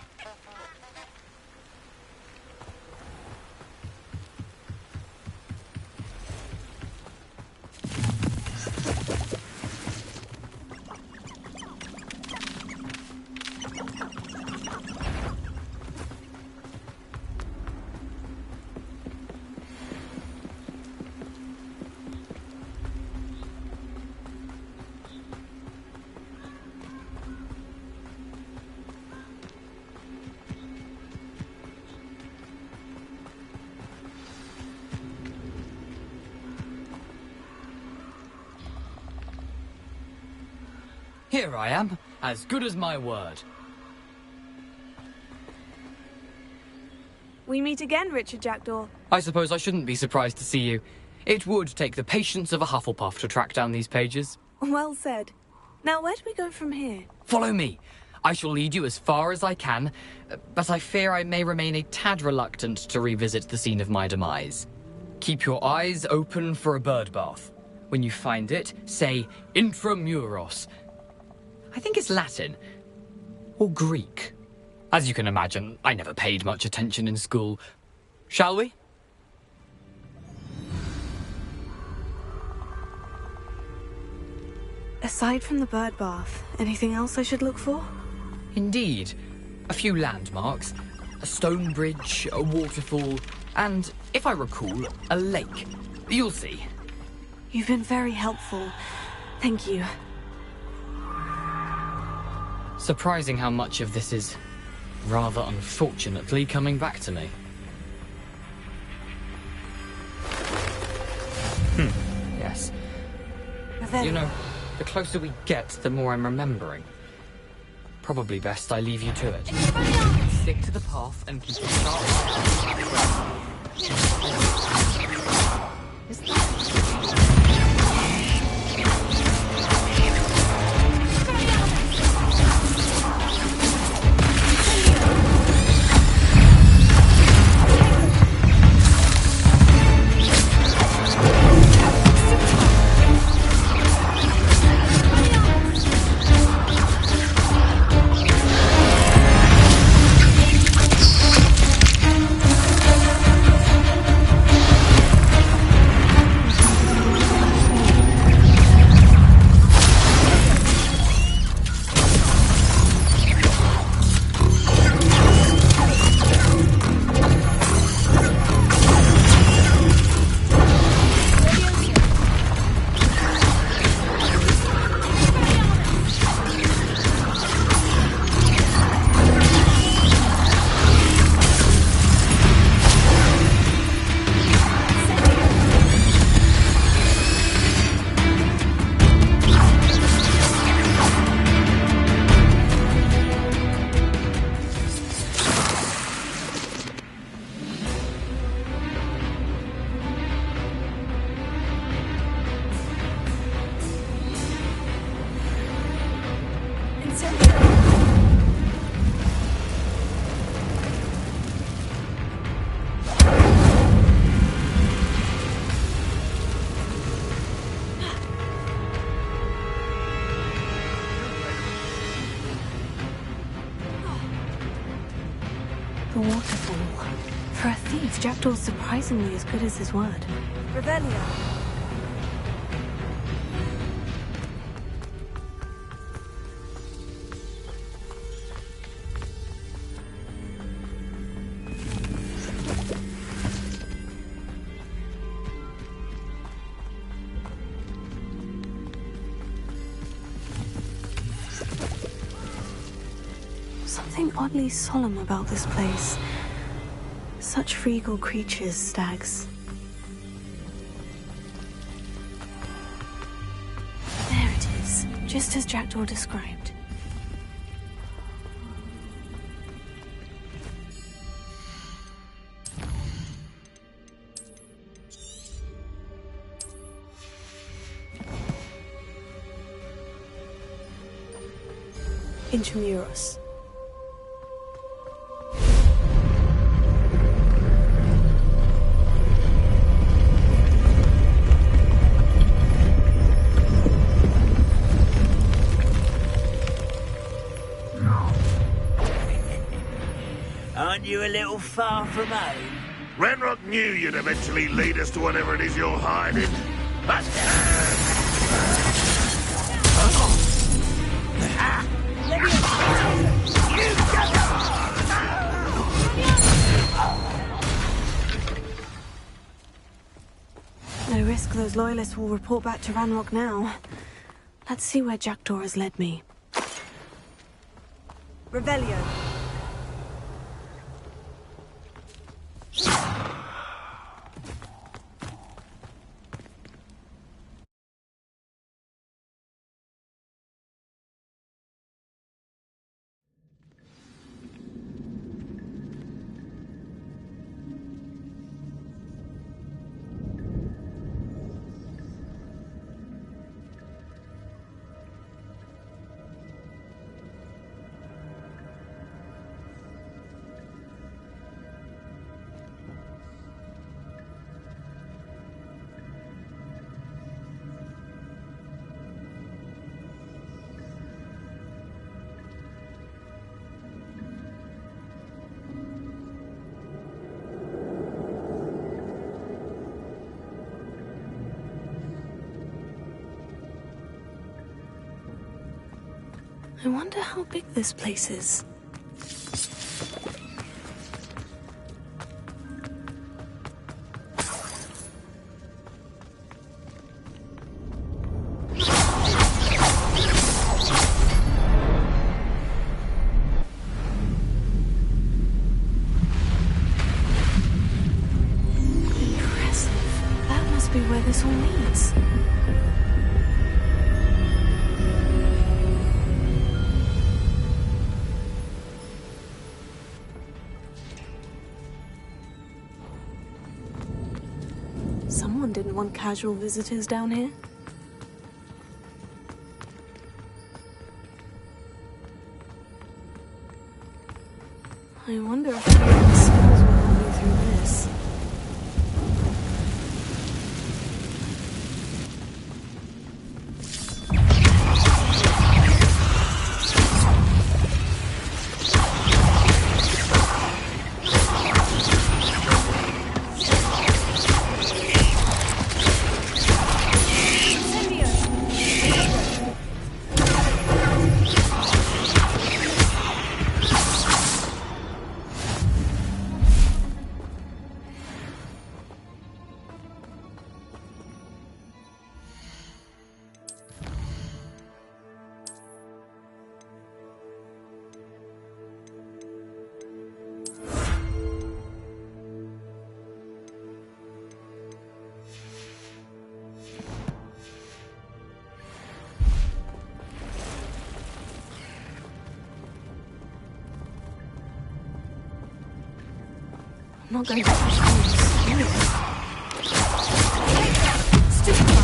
Here I am, as good as my word. We meet again, Richard Jackdaw. I suppose I shouldn't be surprised to see you. It would take the patience of a Hufflepuff to track down these pages. Well said. Now, where do we go from here? Follow me. I shall lead you as far as I can, but I fear I may remain a tad reluctant to revisit the scene of my demise. Keep your eyes open for a bird bath. When you find it, say Intramuros. I think it's Latin. Or Greek. As you can imagine, I never paid much attention in school. Shall we? Aside from the bird bath, anything else I should look for? Indeed. A few landmarks. A stone bridge, a waterfall, and, if I recall, a lake. You'll see. You've been very helpful. Thank you. Surprising how much of this is, rather unfortunately, coming back to me. Yes. You know, the closer we get, the more I'm remembering. Probably best I leave you to it. Stick to the path and keep it sharp. seems Jackdaw's surprisingly as good as his word. Revelio. Something oddly solemn about this place. Such regal creatures, stags. There it is, just as Jackdaw described. Intramuros. Aren't you a little far from home? Ranrock knew you'd eventually lead us to whatever it is you're hiding. No risk those loyalists will report back to Ranrock now. Let's see where Jackdaw has led me. Revelio. I wonder how big this place is. Impressive. That must be where this all leads. Someone didn't want casual visitors down here. I wonder if the spells will help me through this. I'm not going to push this. Stupid.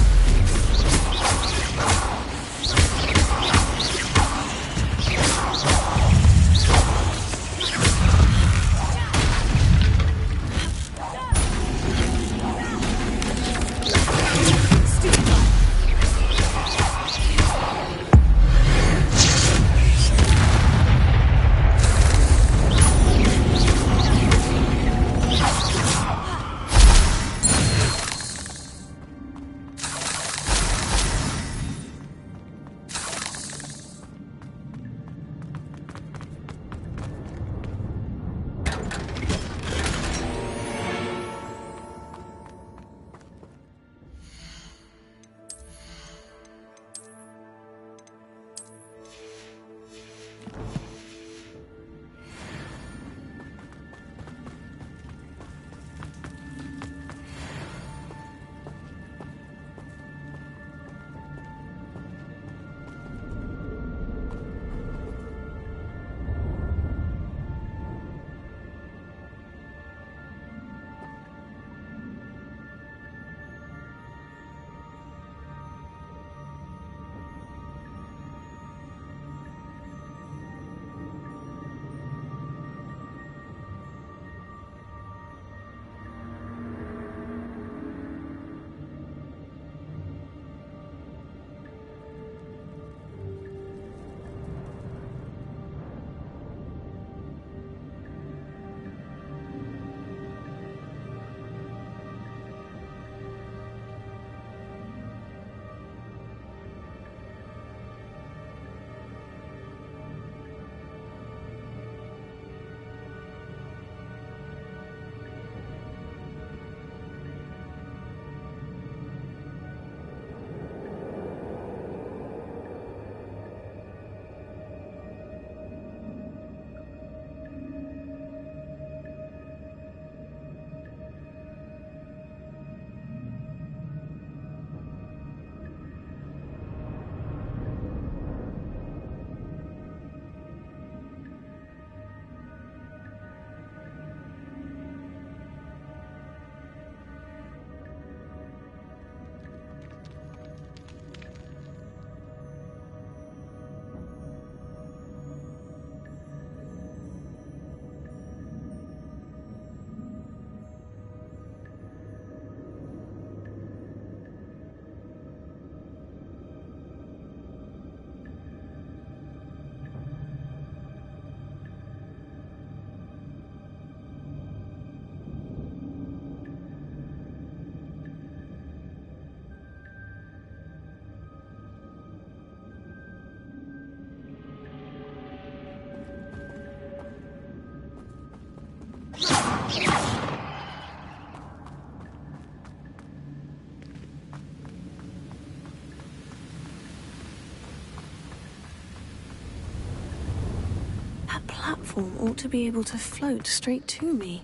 platform ought to be able to float straight to me.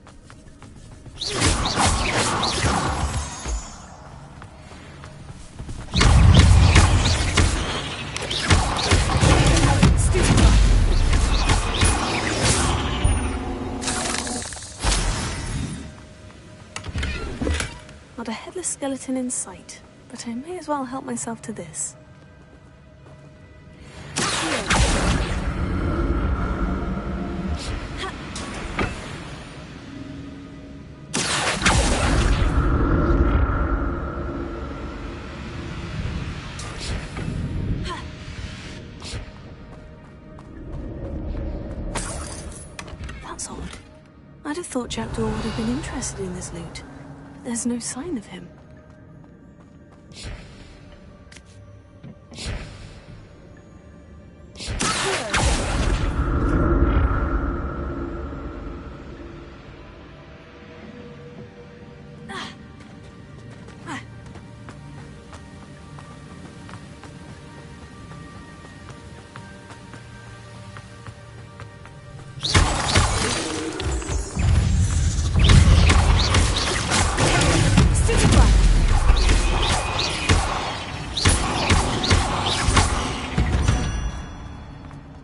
Not a headless skeleton in sight, but I may as well help myself to this. That's odd. I'd have thought Jackdaw would have been interested in this loot. There's no sign of him.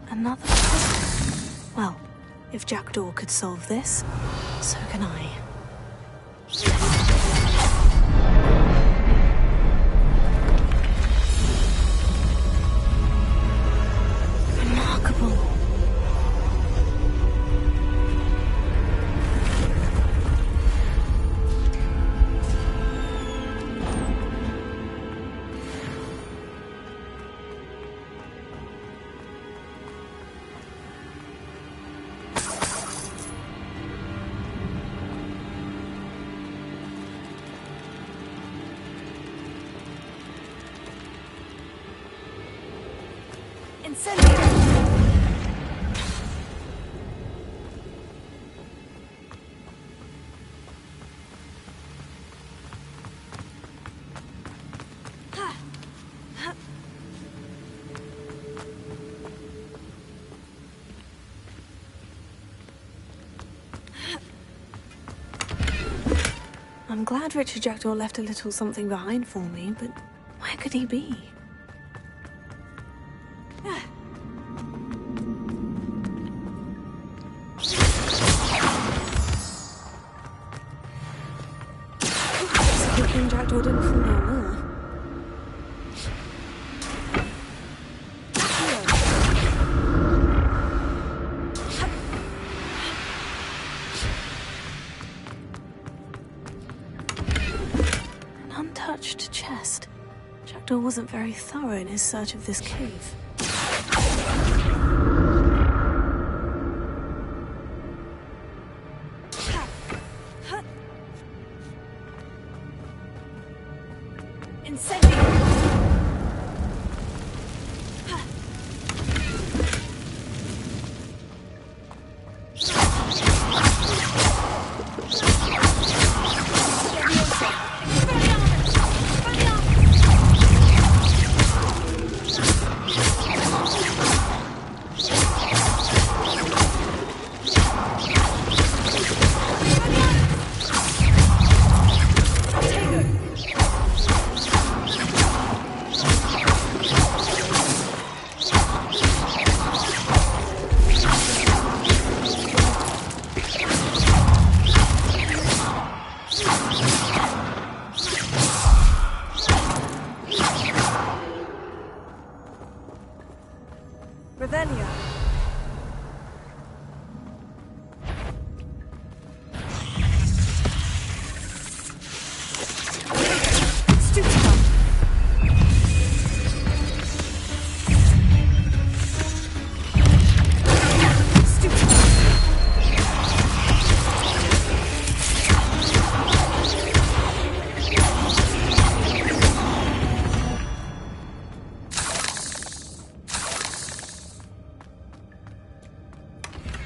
Another puzzle. Well, if Jackdaw could solve this, so can I. Remarkable. I'm glad Richard Jackdaw left a little something behind for me, but where could he be? It's a good thing Jackdaw didn't fall down there. Untouched chest. Jackdaw wasn't very thorough in his search of this cave.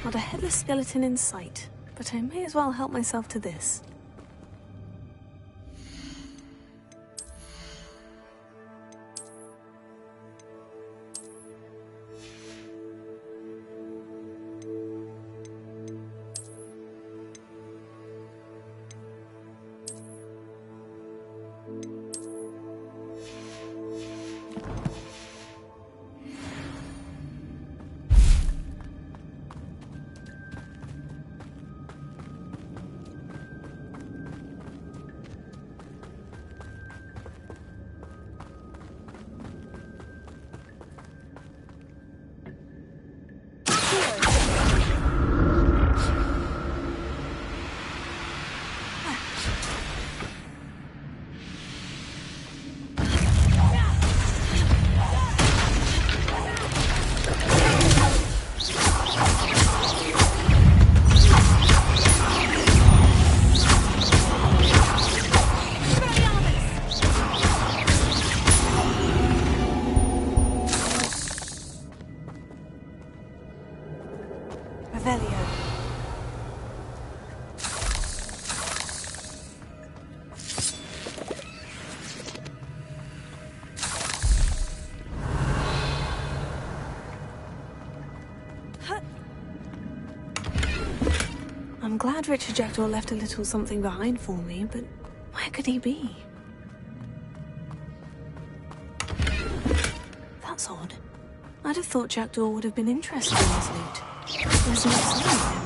Not a headless skeleton in sight, but I may as well help myself to this. I'm glad Richard Jackdaw left a little something behind for me, but where could he be? That's odd. I'd have thought Jackdaw would have been interested in this loot. There's no sign of him.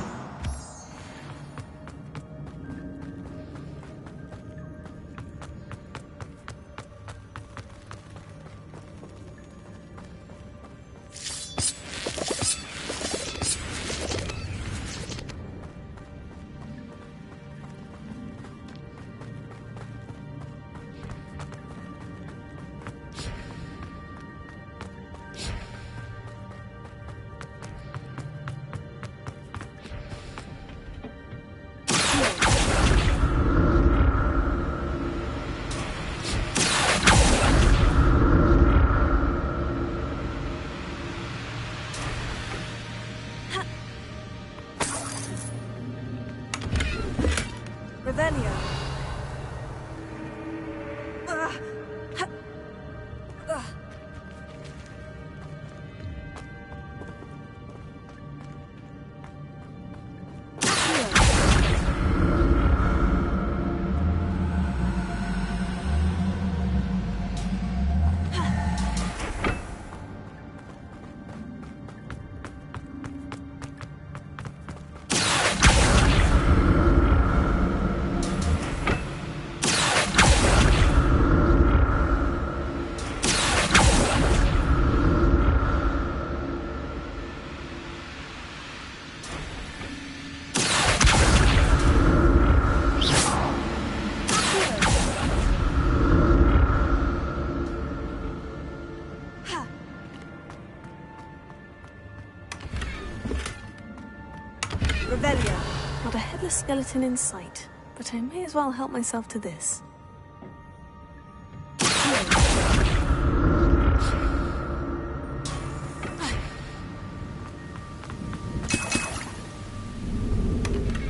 Not a headless skeleton in sight, but I may as well help myself to this.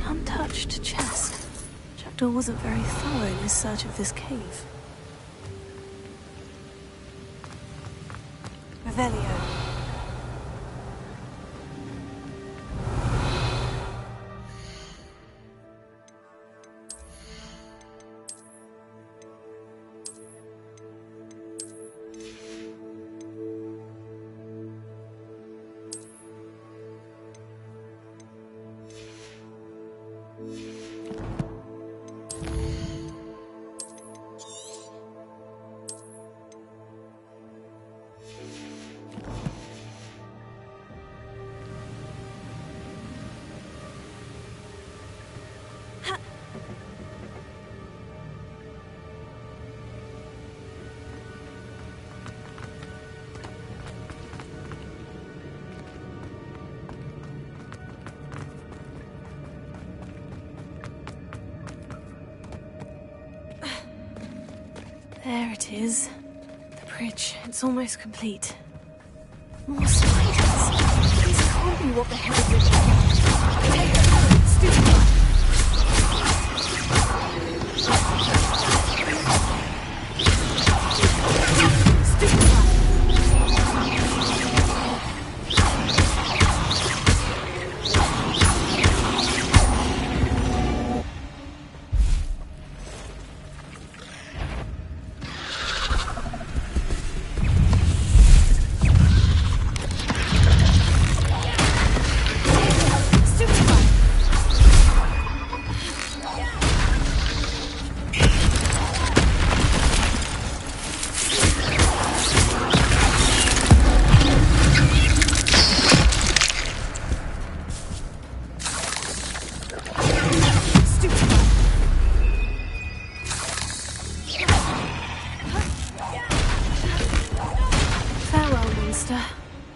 Untouched chest. Jackdaw wasn't very thorough in his search of this cave. Revelio. There it is. The bridge. It's almost complete. More spiders. This can't be what the hell is this? Stupid.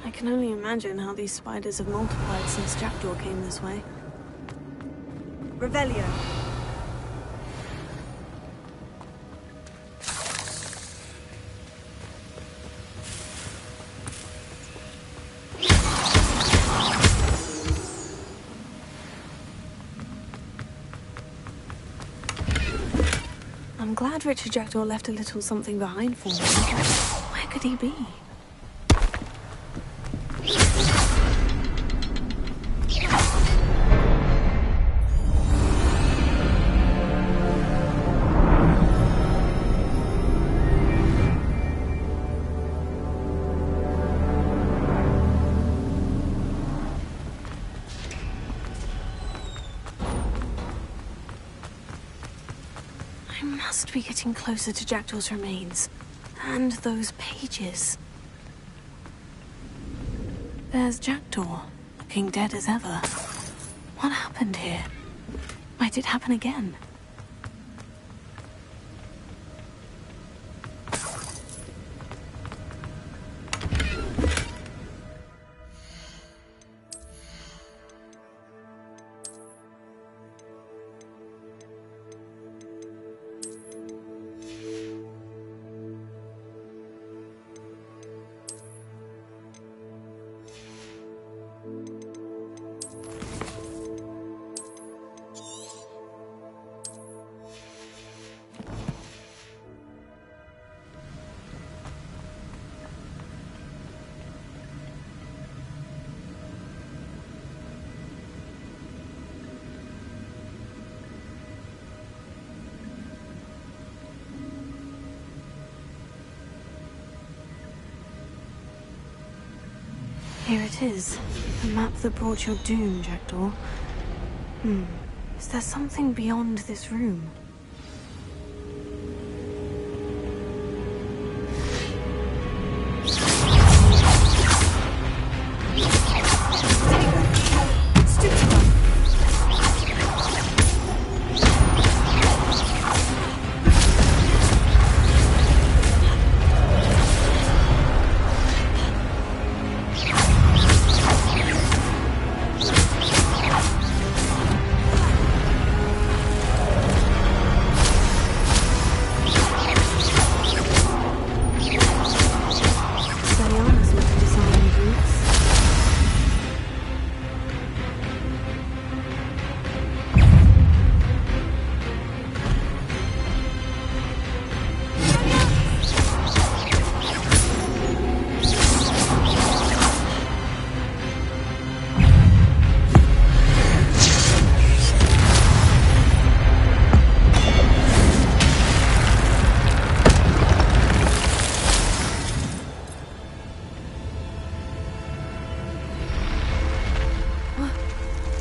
I can only imagine how these spiders have multiplied since Jackdaw came this way. Revelio. I'm glad Richard Jackdaw left a little something behind for me. Where could he be? I must be getting closer to Jackdaw's remains. And those pages. There's Jackdaw, looking dead as ever. What happened here? Might it happen again? Here it is. The map that brought your doom, Jackdaw. Is there something beyond this room?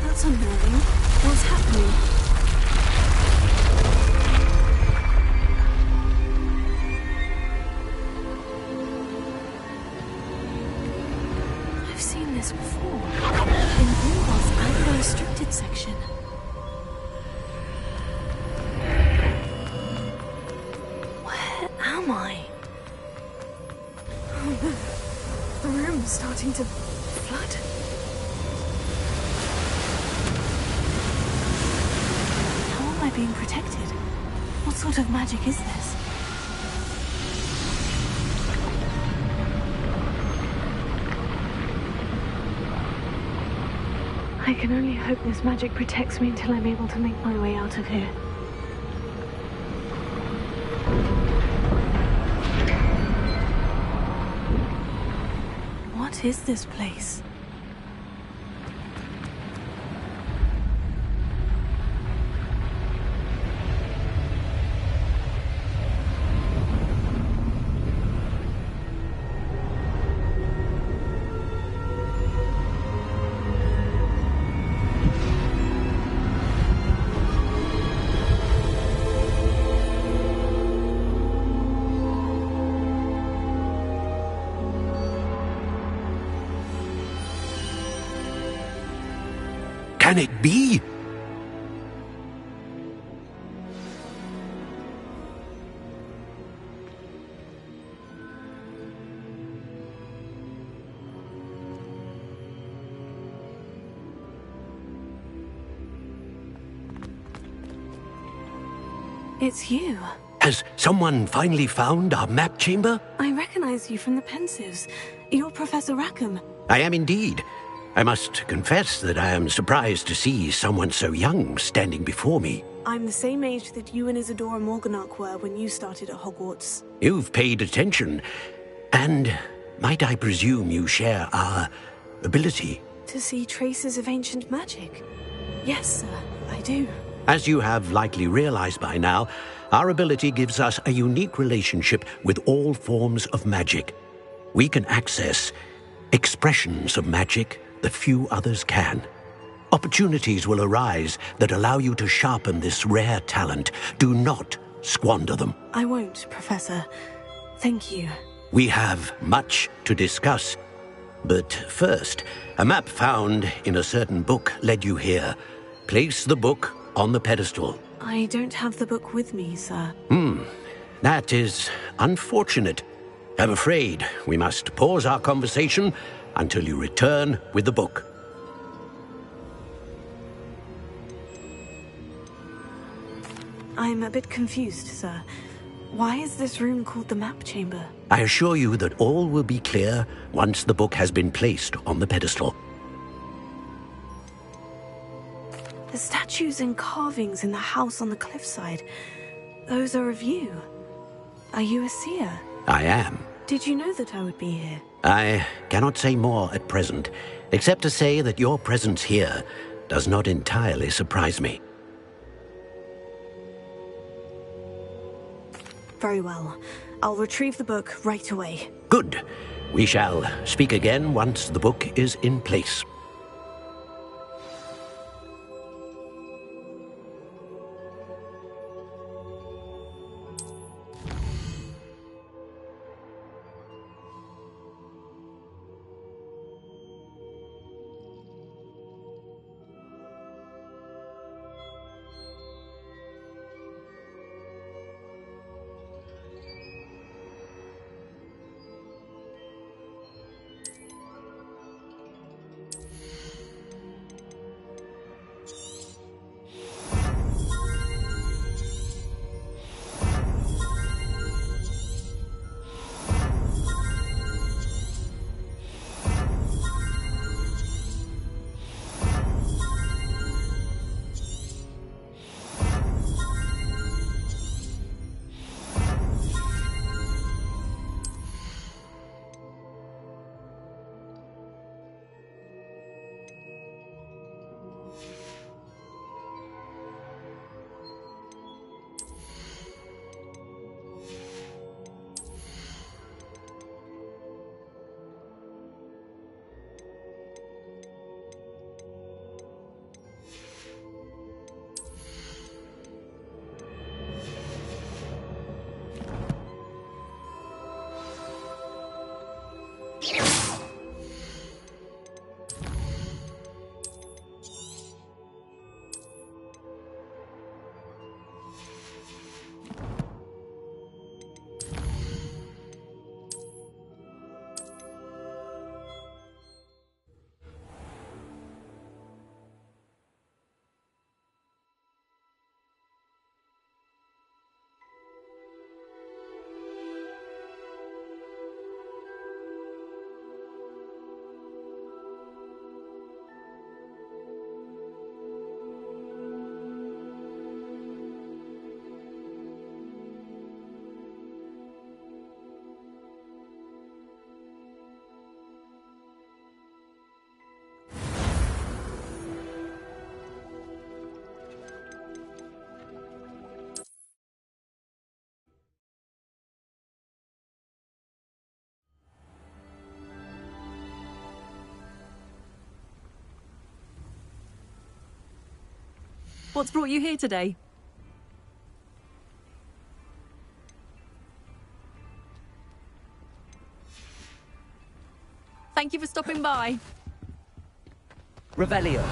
That's unnerving. What's happening? I've seen this before. In Gringotts Agro-restricted section. Where am I? Oh, the room's starting to flood. Being protected? What sort of magic is this? I can only hope this magic protects me until I'm able to make my way out of here. What is this place? Can it be? It's you. Has someone finally found our map chamber? I recognize you from the Pensives. You're Professor Rackham. I am indeed. I must confess that I am surprised to see someone so young standing before me. I'm the same age that you and Isadora Morganach were when you started at Hogwarts. You've paid attention. And might I presume you share our ability? To see traces of ancient magic? Yes, sir, I do. As you have likely realized by now, our ability gives us a unique relationship with all forms of magic. We can access expressions of magic that few others can. Opportunities will arise that allow you to sharpen this rare talent. Do not squander them. I won't, Professor. Thank you. We have much to discuss. But first, a map found in a certain book led you here. Place the book on the pedestal. I don't have the book with me, sir. That is unfortunate. I'm afraid we must pause our conversation until you return with the book. I'm a bit confused, sir. Why is this room called the map chamber? I assure you that all will be clear once the book has been placed on the pedestal. The statues and carvings in the house on the cliffside, those are of you. Are you a seer? I am. Did you know that I would be here? I cannot say more at present, except to say that your presence here does not entirely surprise me. Very well. I'll retrieve the book right away. Good. We shall speak again once the book is in place. What's brought you here today? Thank you for stopping by. Revelio.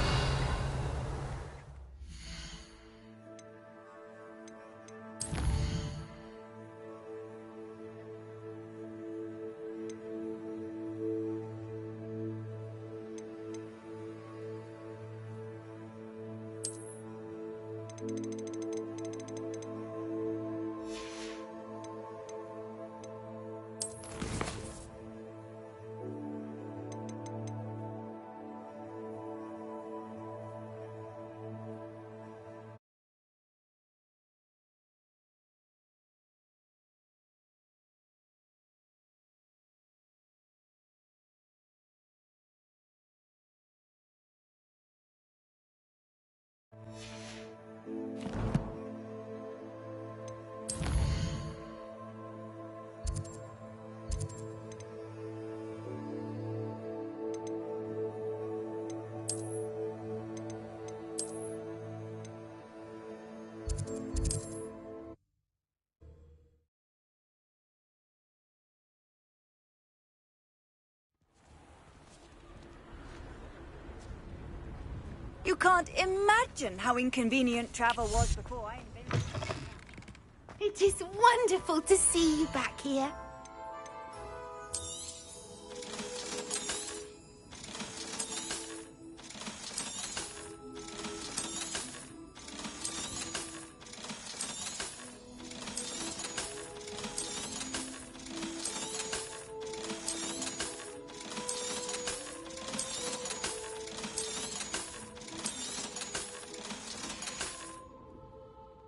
You can't imagine how inconvenient travel was before I invented it. It is wonderful to see you back here.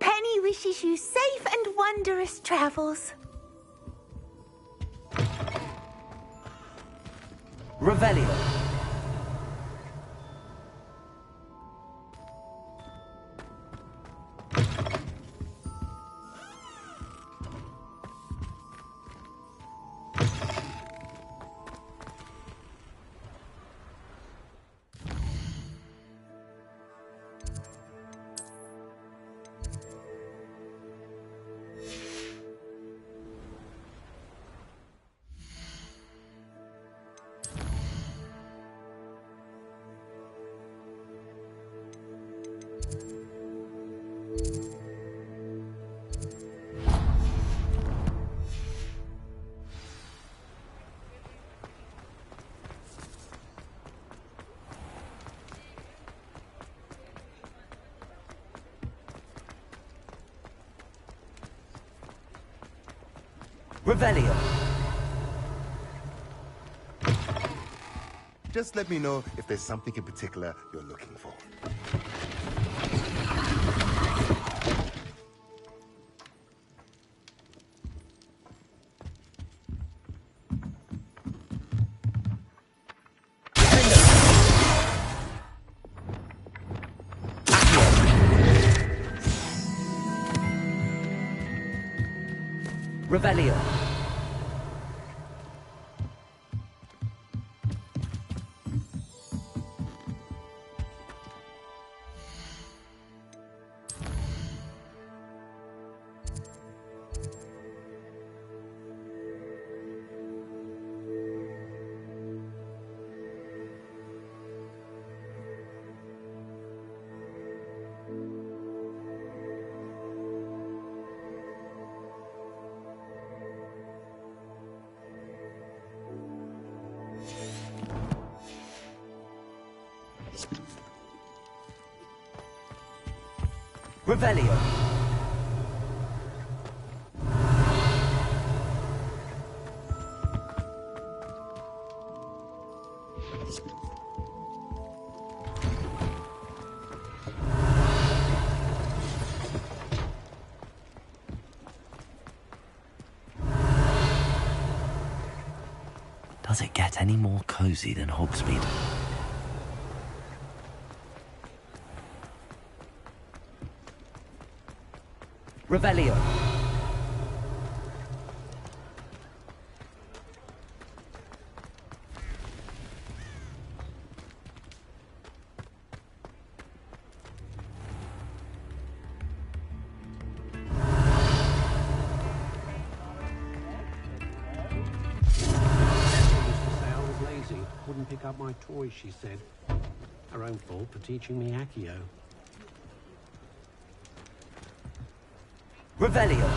Penny wishes you safe and wondrous travels. Revelio. Revelio. Just let me know if there's something in particular you're looking for. Revelio. Revelio. Does it get any more cozy than Hogsmeade? Revelio. Wouldn't pick up my toys, she said. Her own fault for teaching me Accio. Revelio.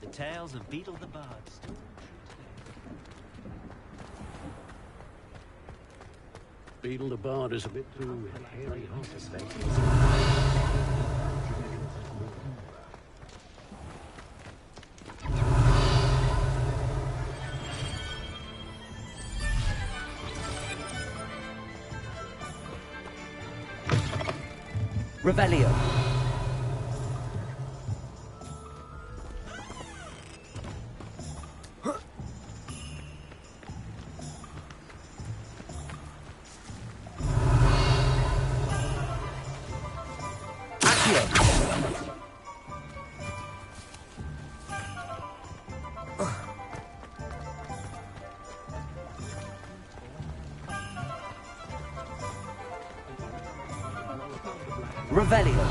The tales of Beetle the Bard still. Beetle the Bard is a bit too hairy hot to say. Revelio. Revelio.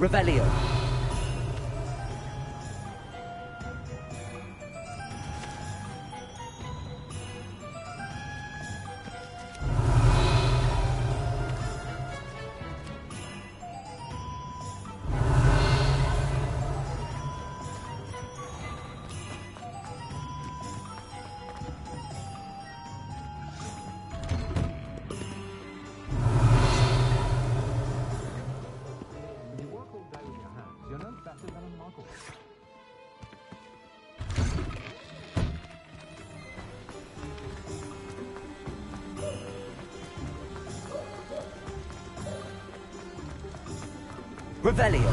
Revelio. You work all day with your hands. You're no better than a muggle. Revelio.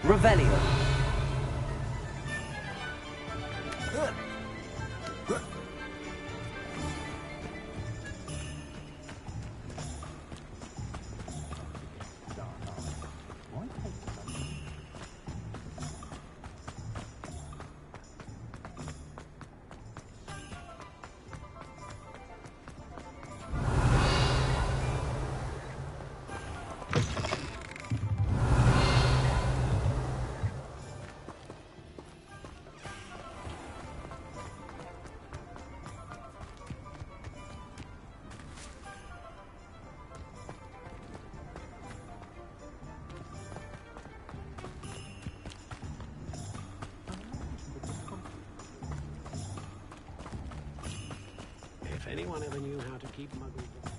Revelio. If anyone ever knew how to keep muggles down.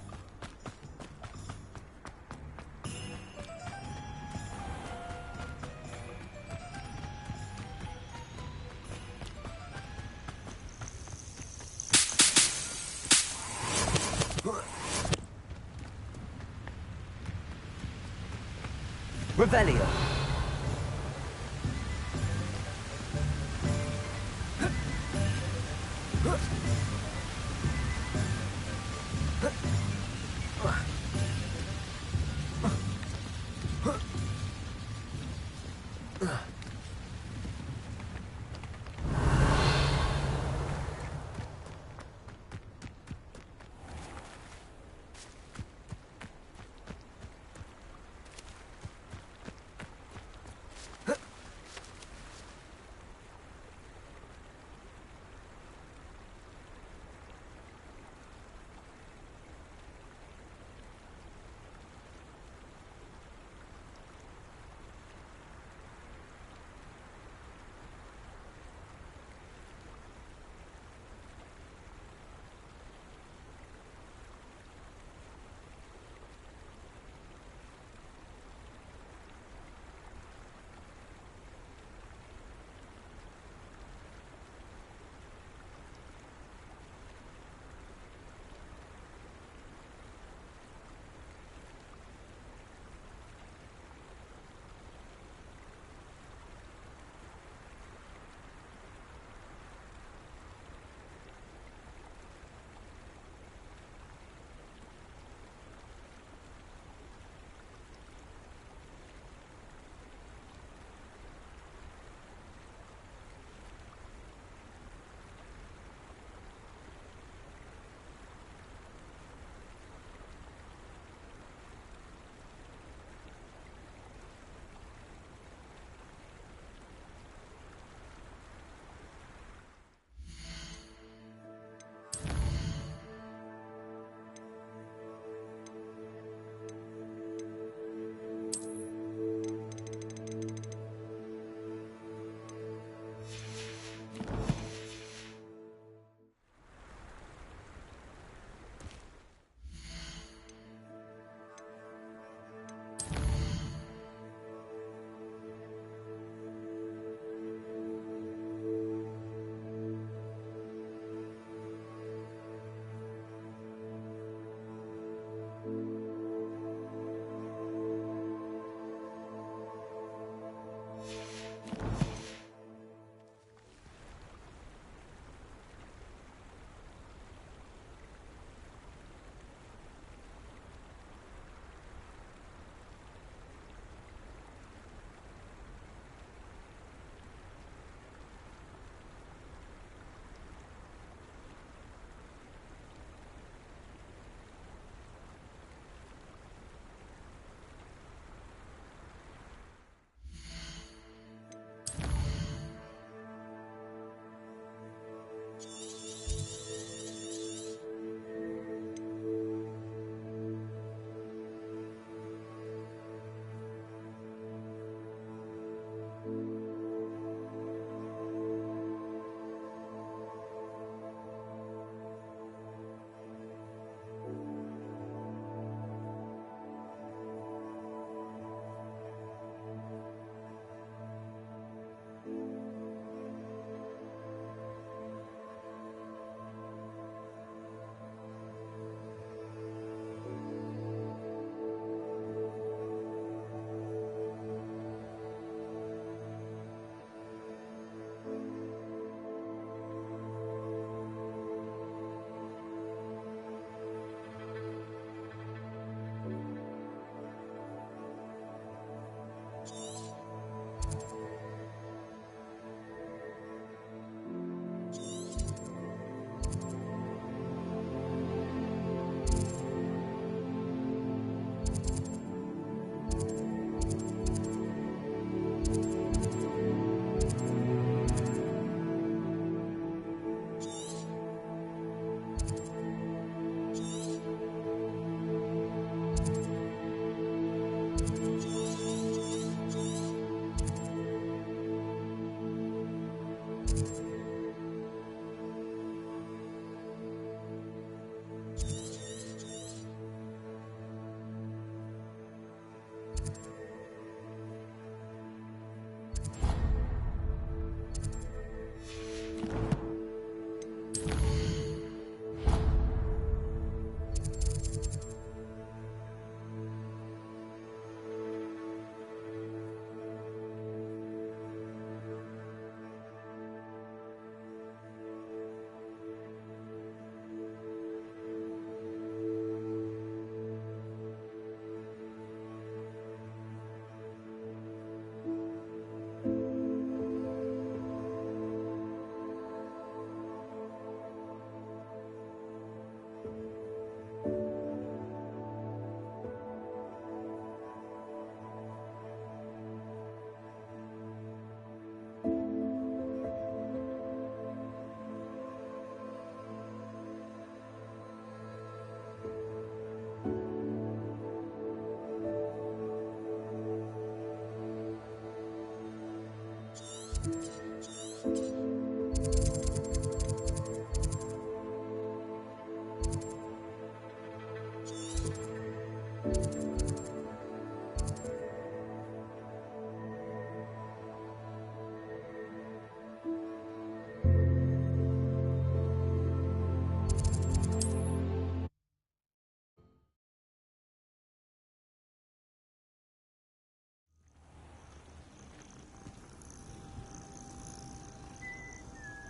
Revelio.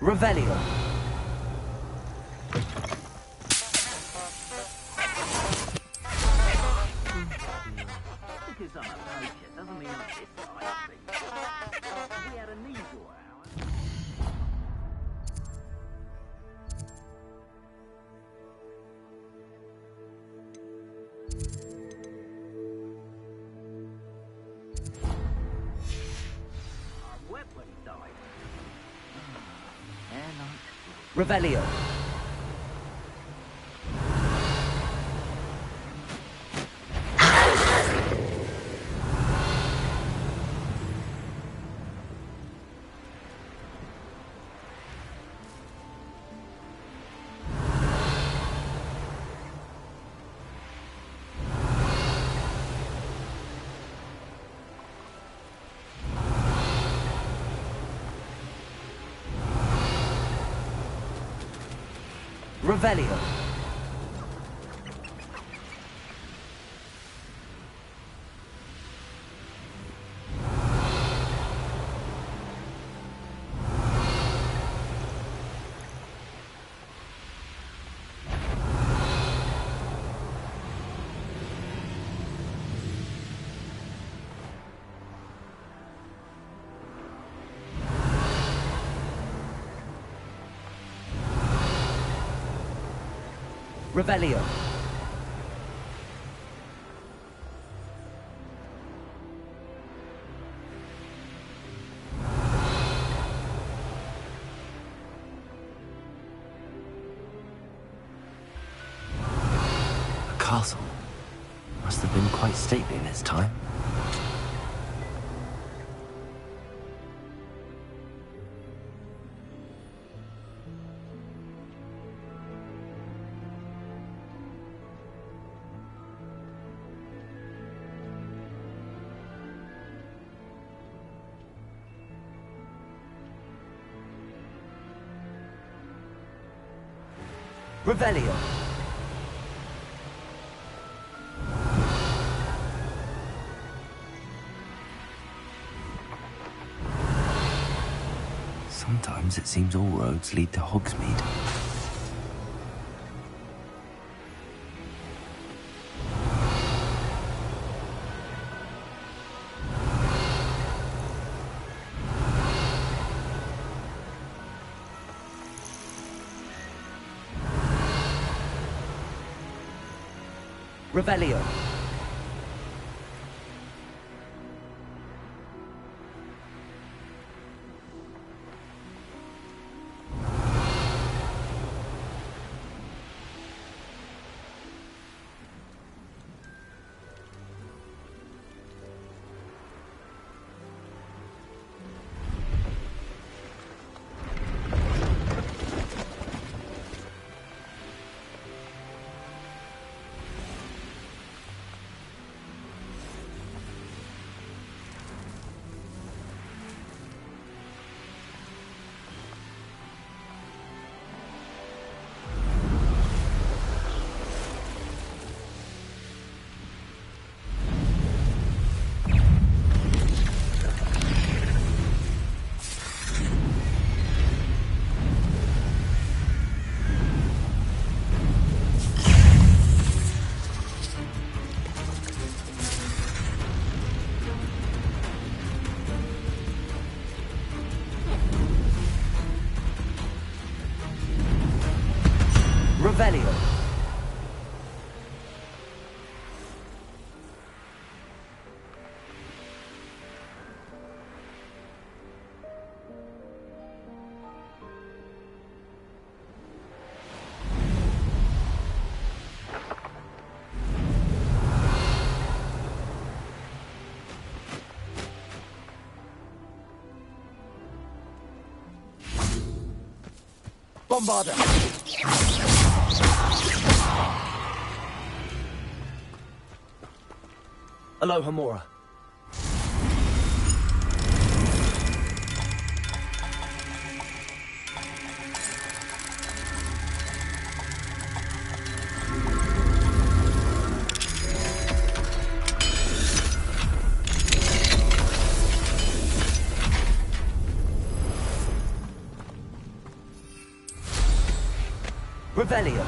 Revelio. Because I'm a poacher doesn't mean I'm this side of things. We had a legal hour. I wept when he died. Revelio. Revelio. Revelio. A castle. Must have been quite stately in its time. Revelio. Sometimes it seems all roads lead to Hogsmeade. Revelio. Revelio. Bombarda! Aloha Mora. Revelio.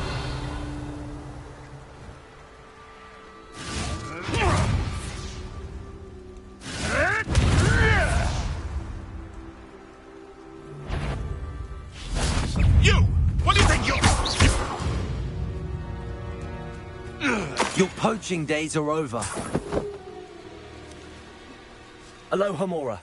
You! What do you think you're... Your poaching days are over. Alohomora.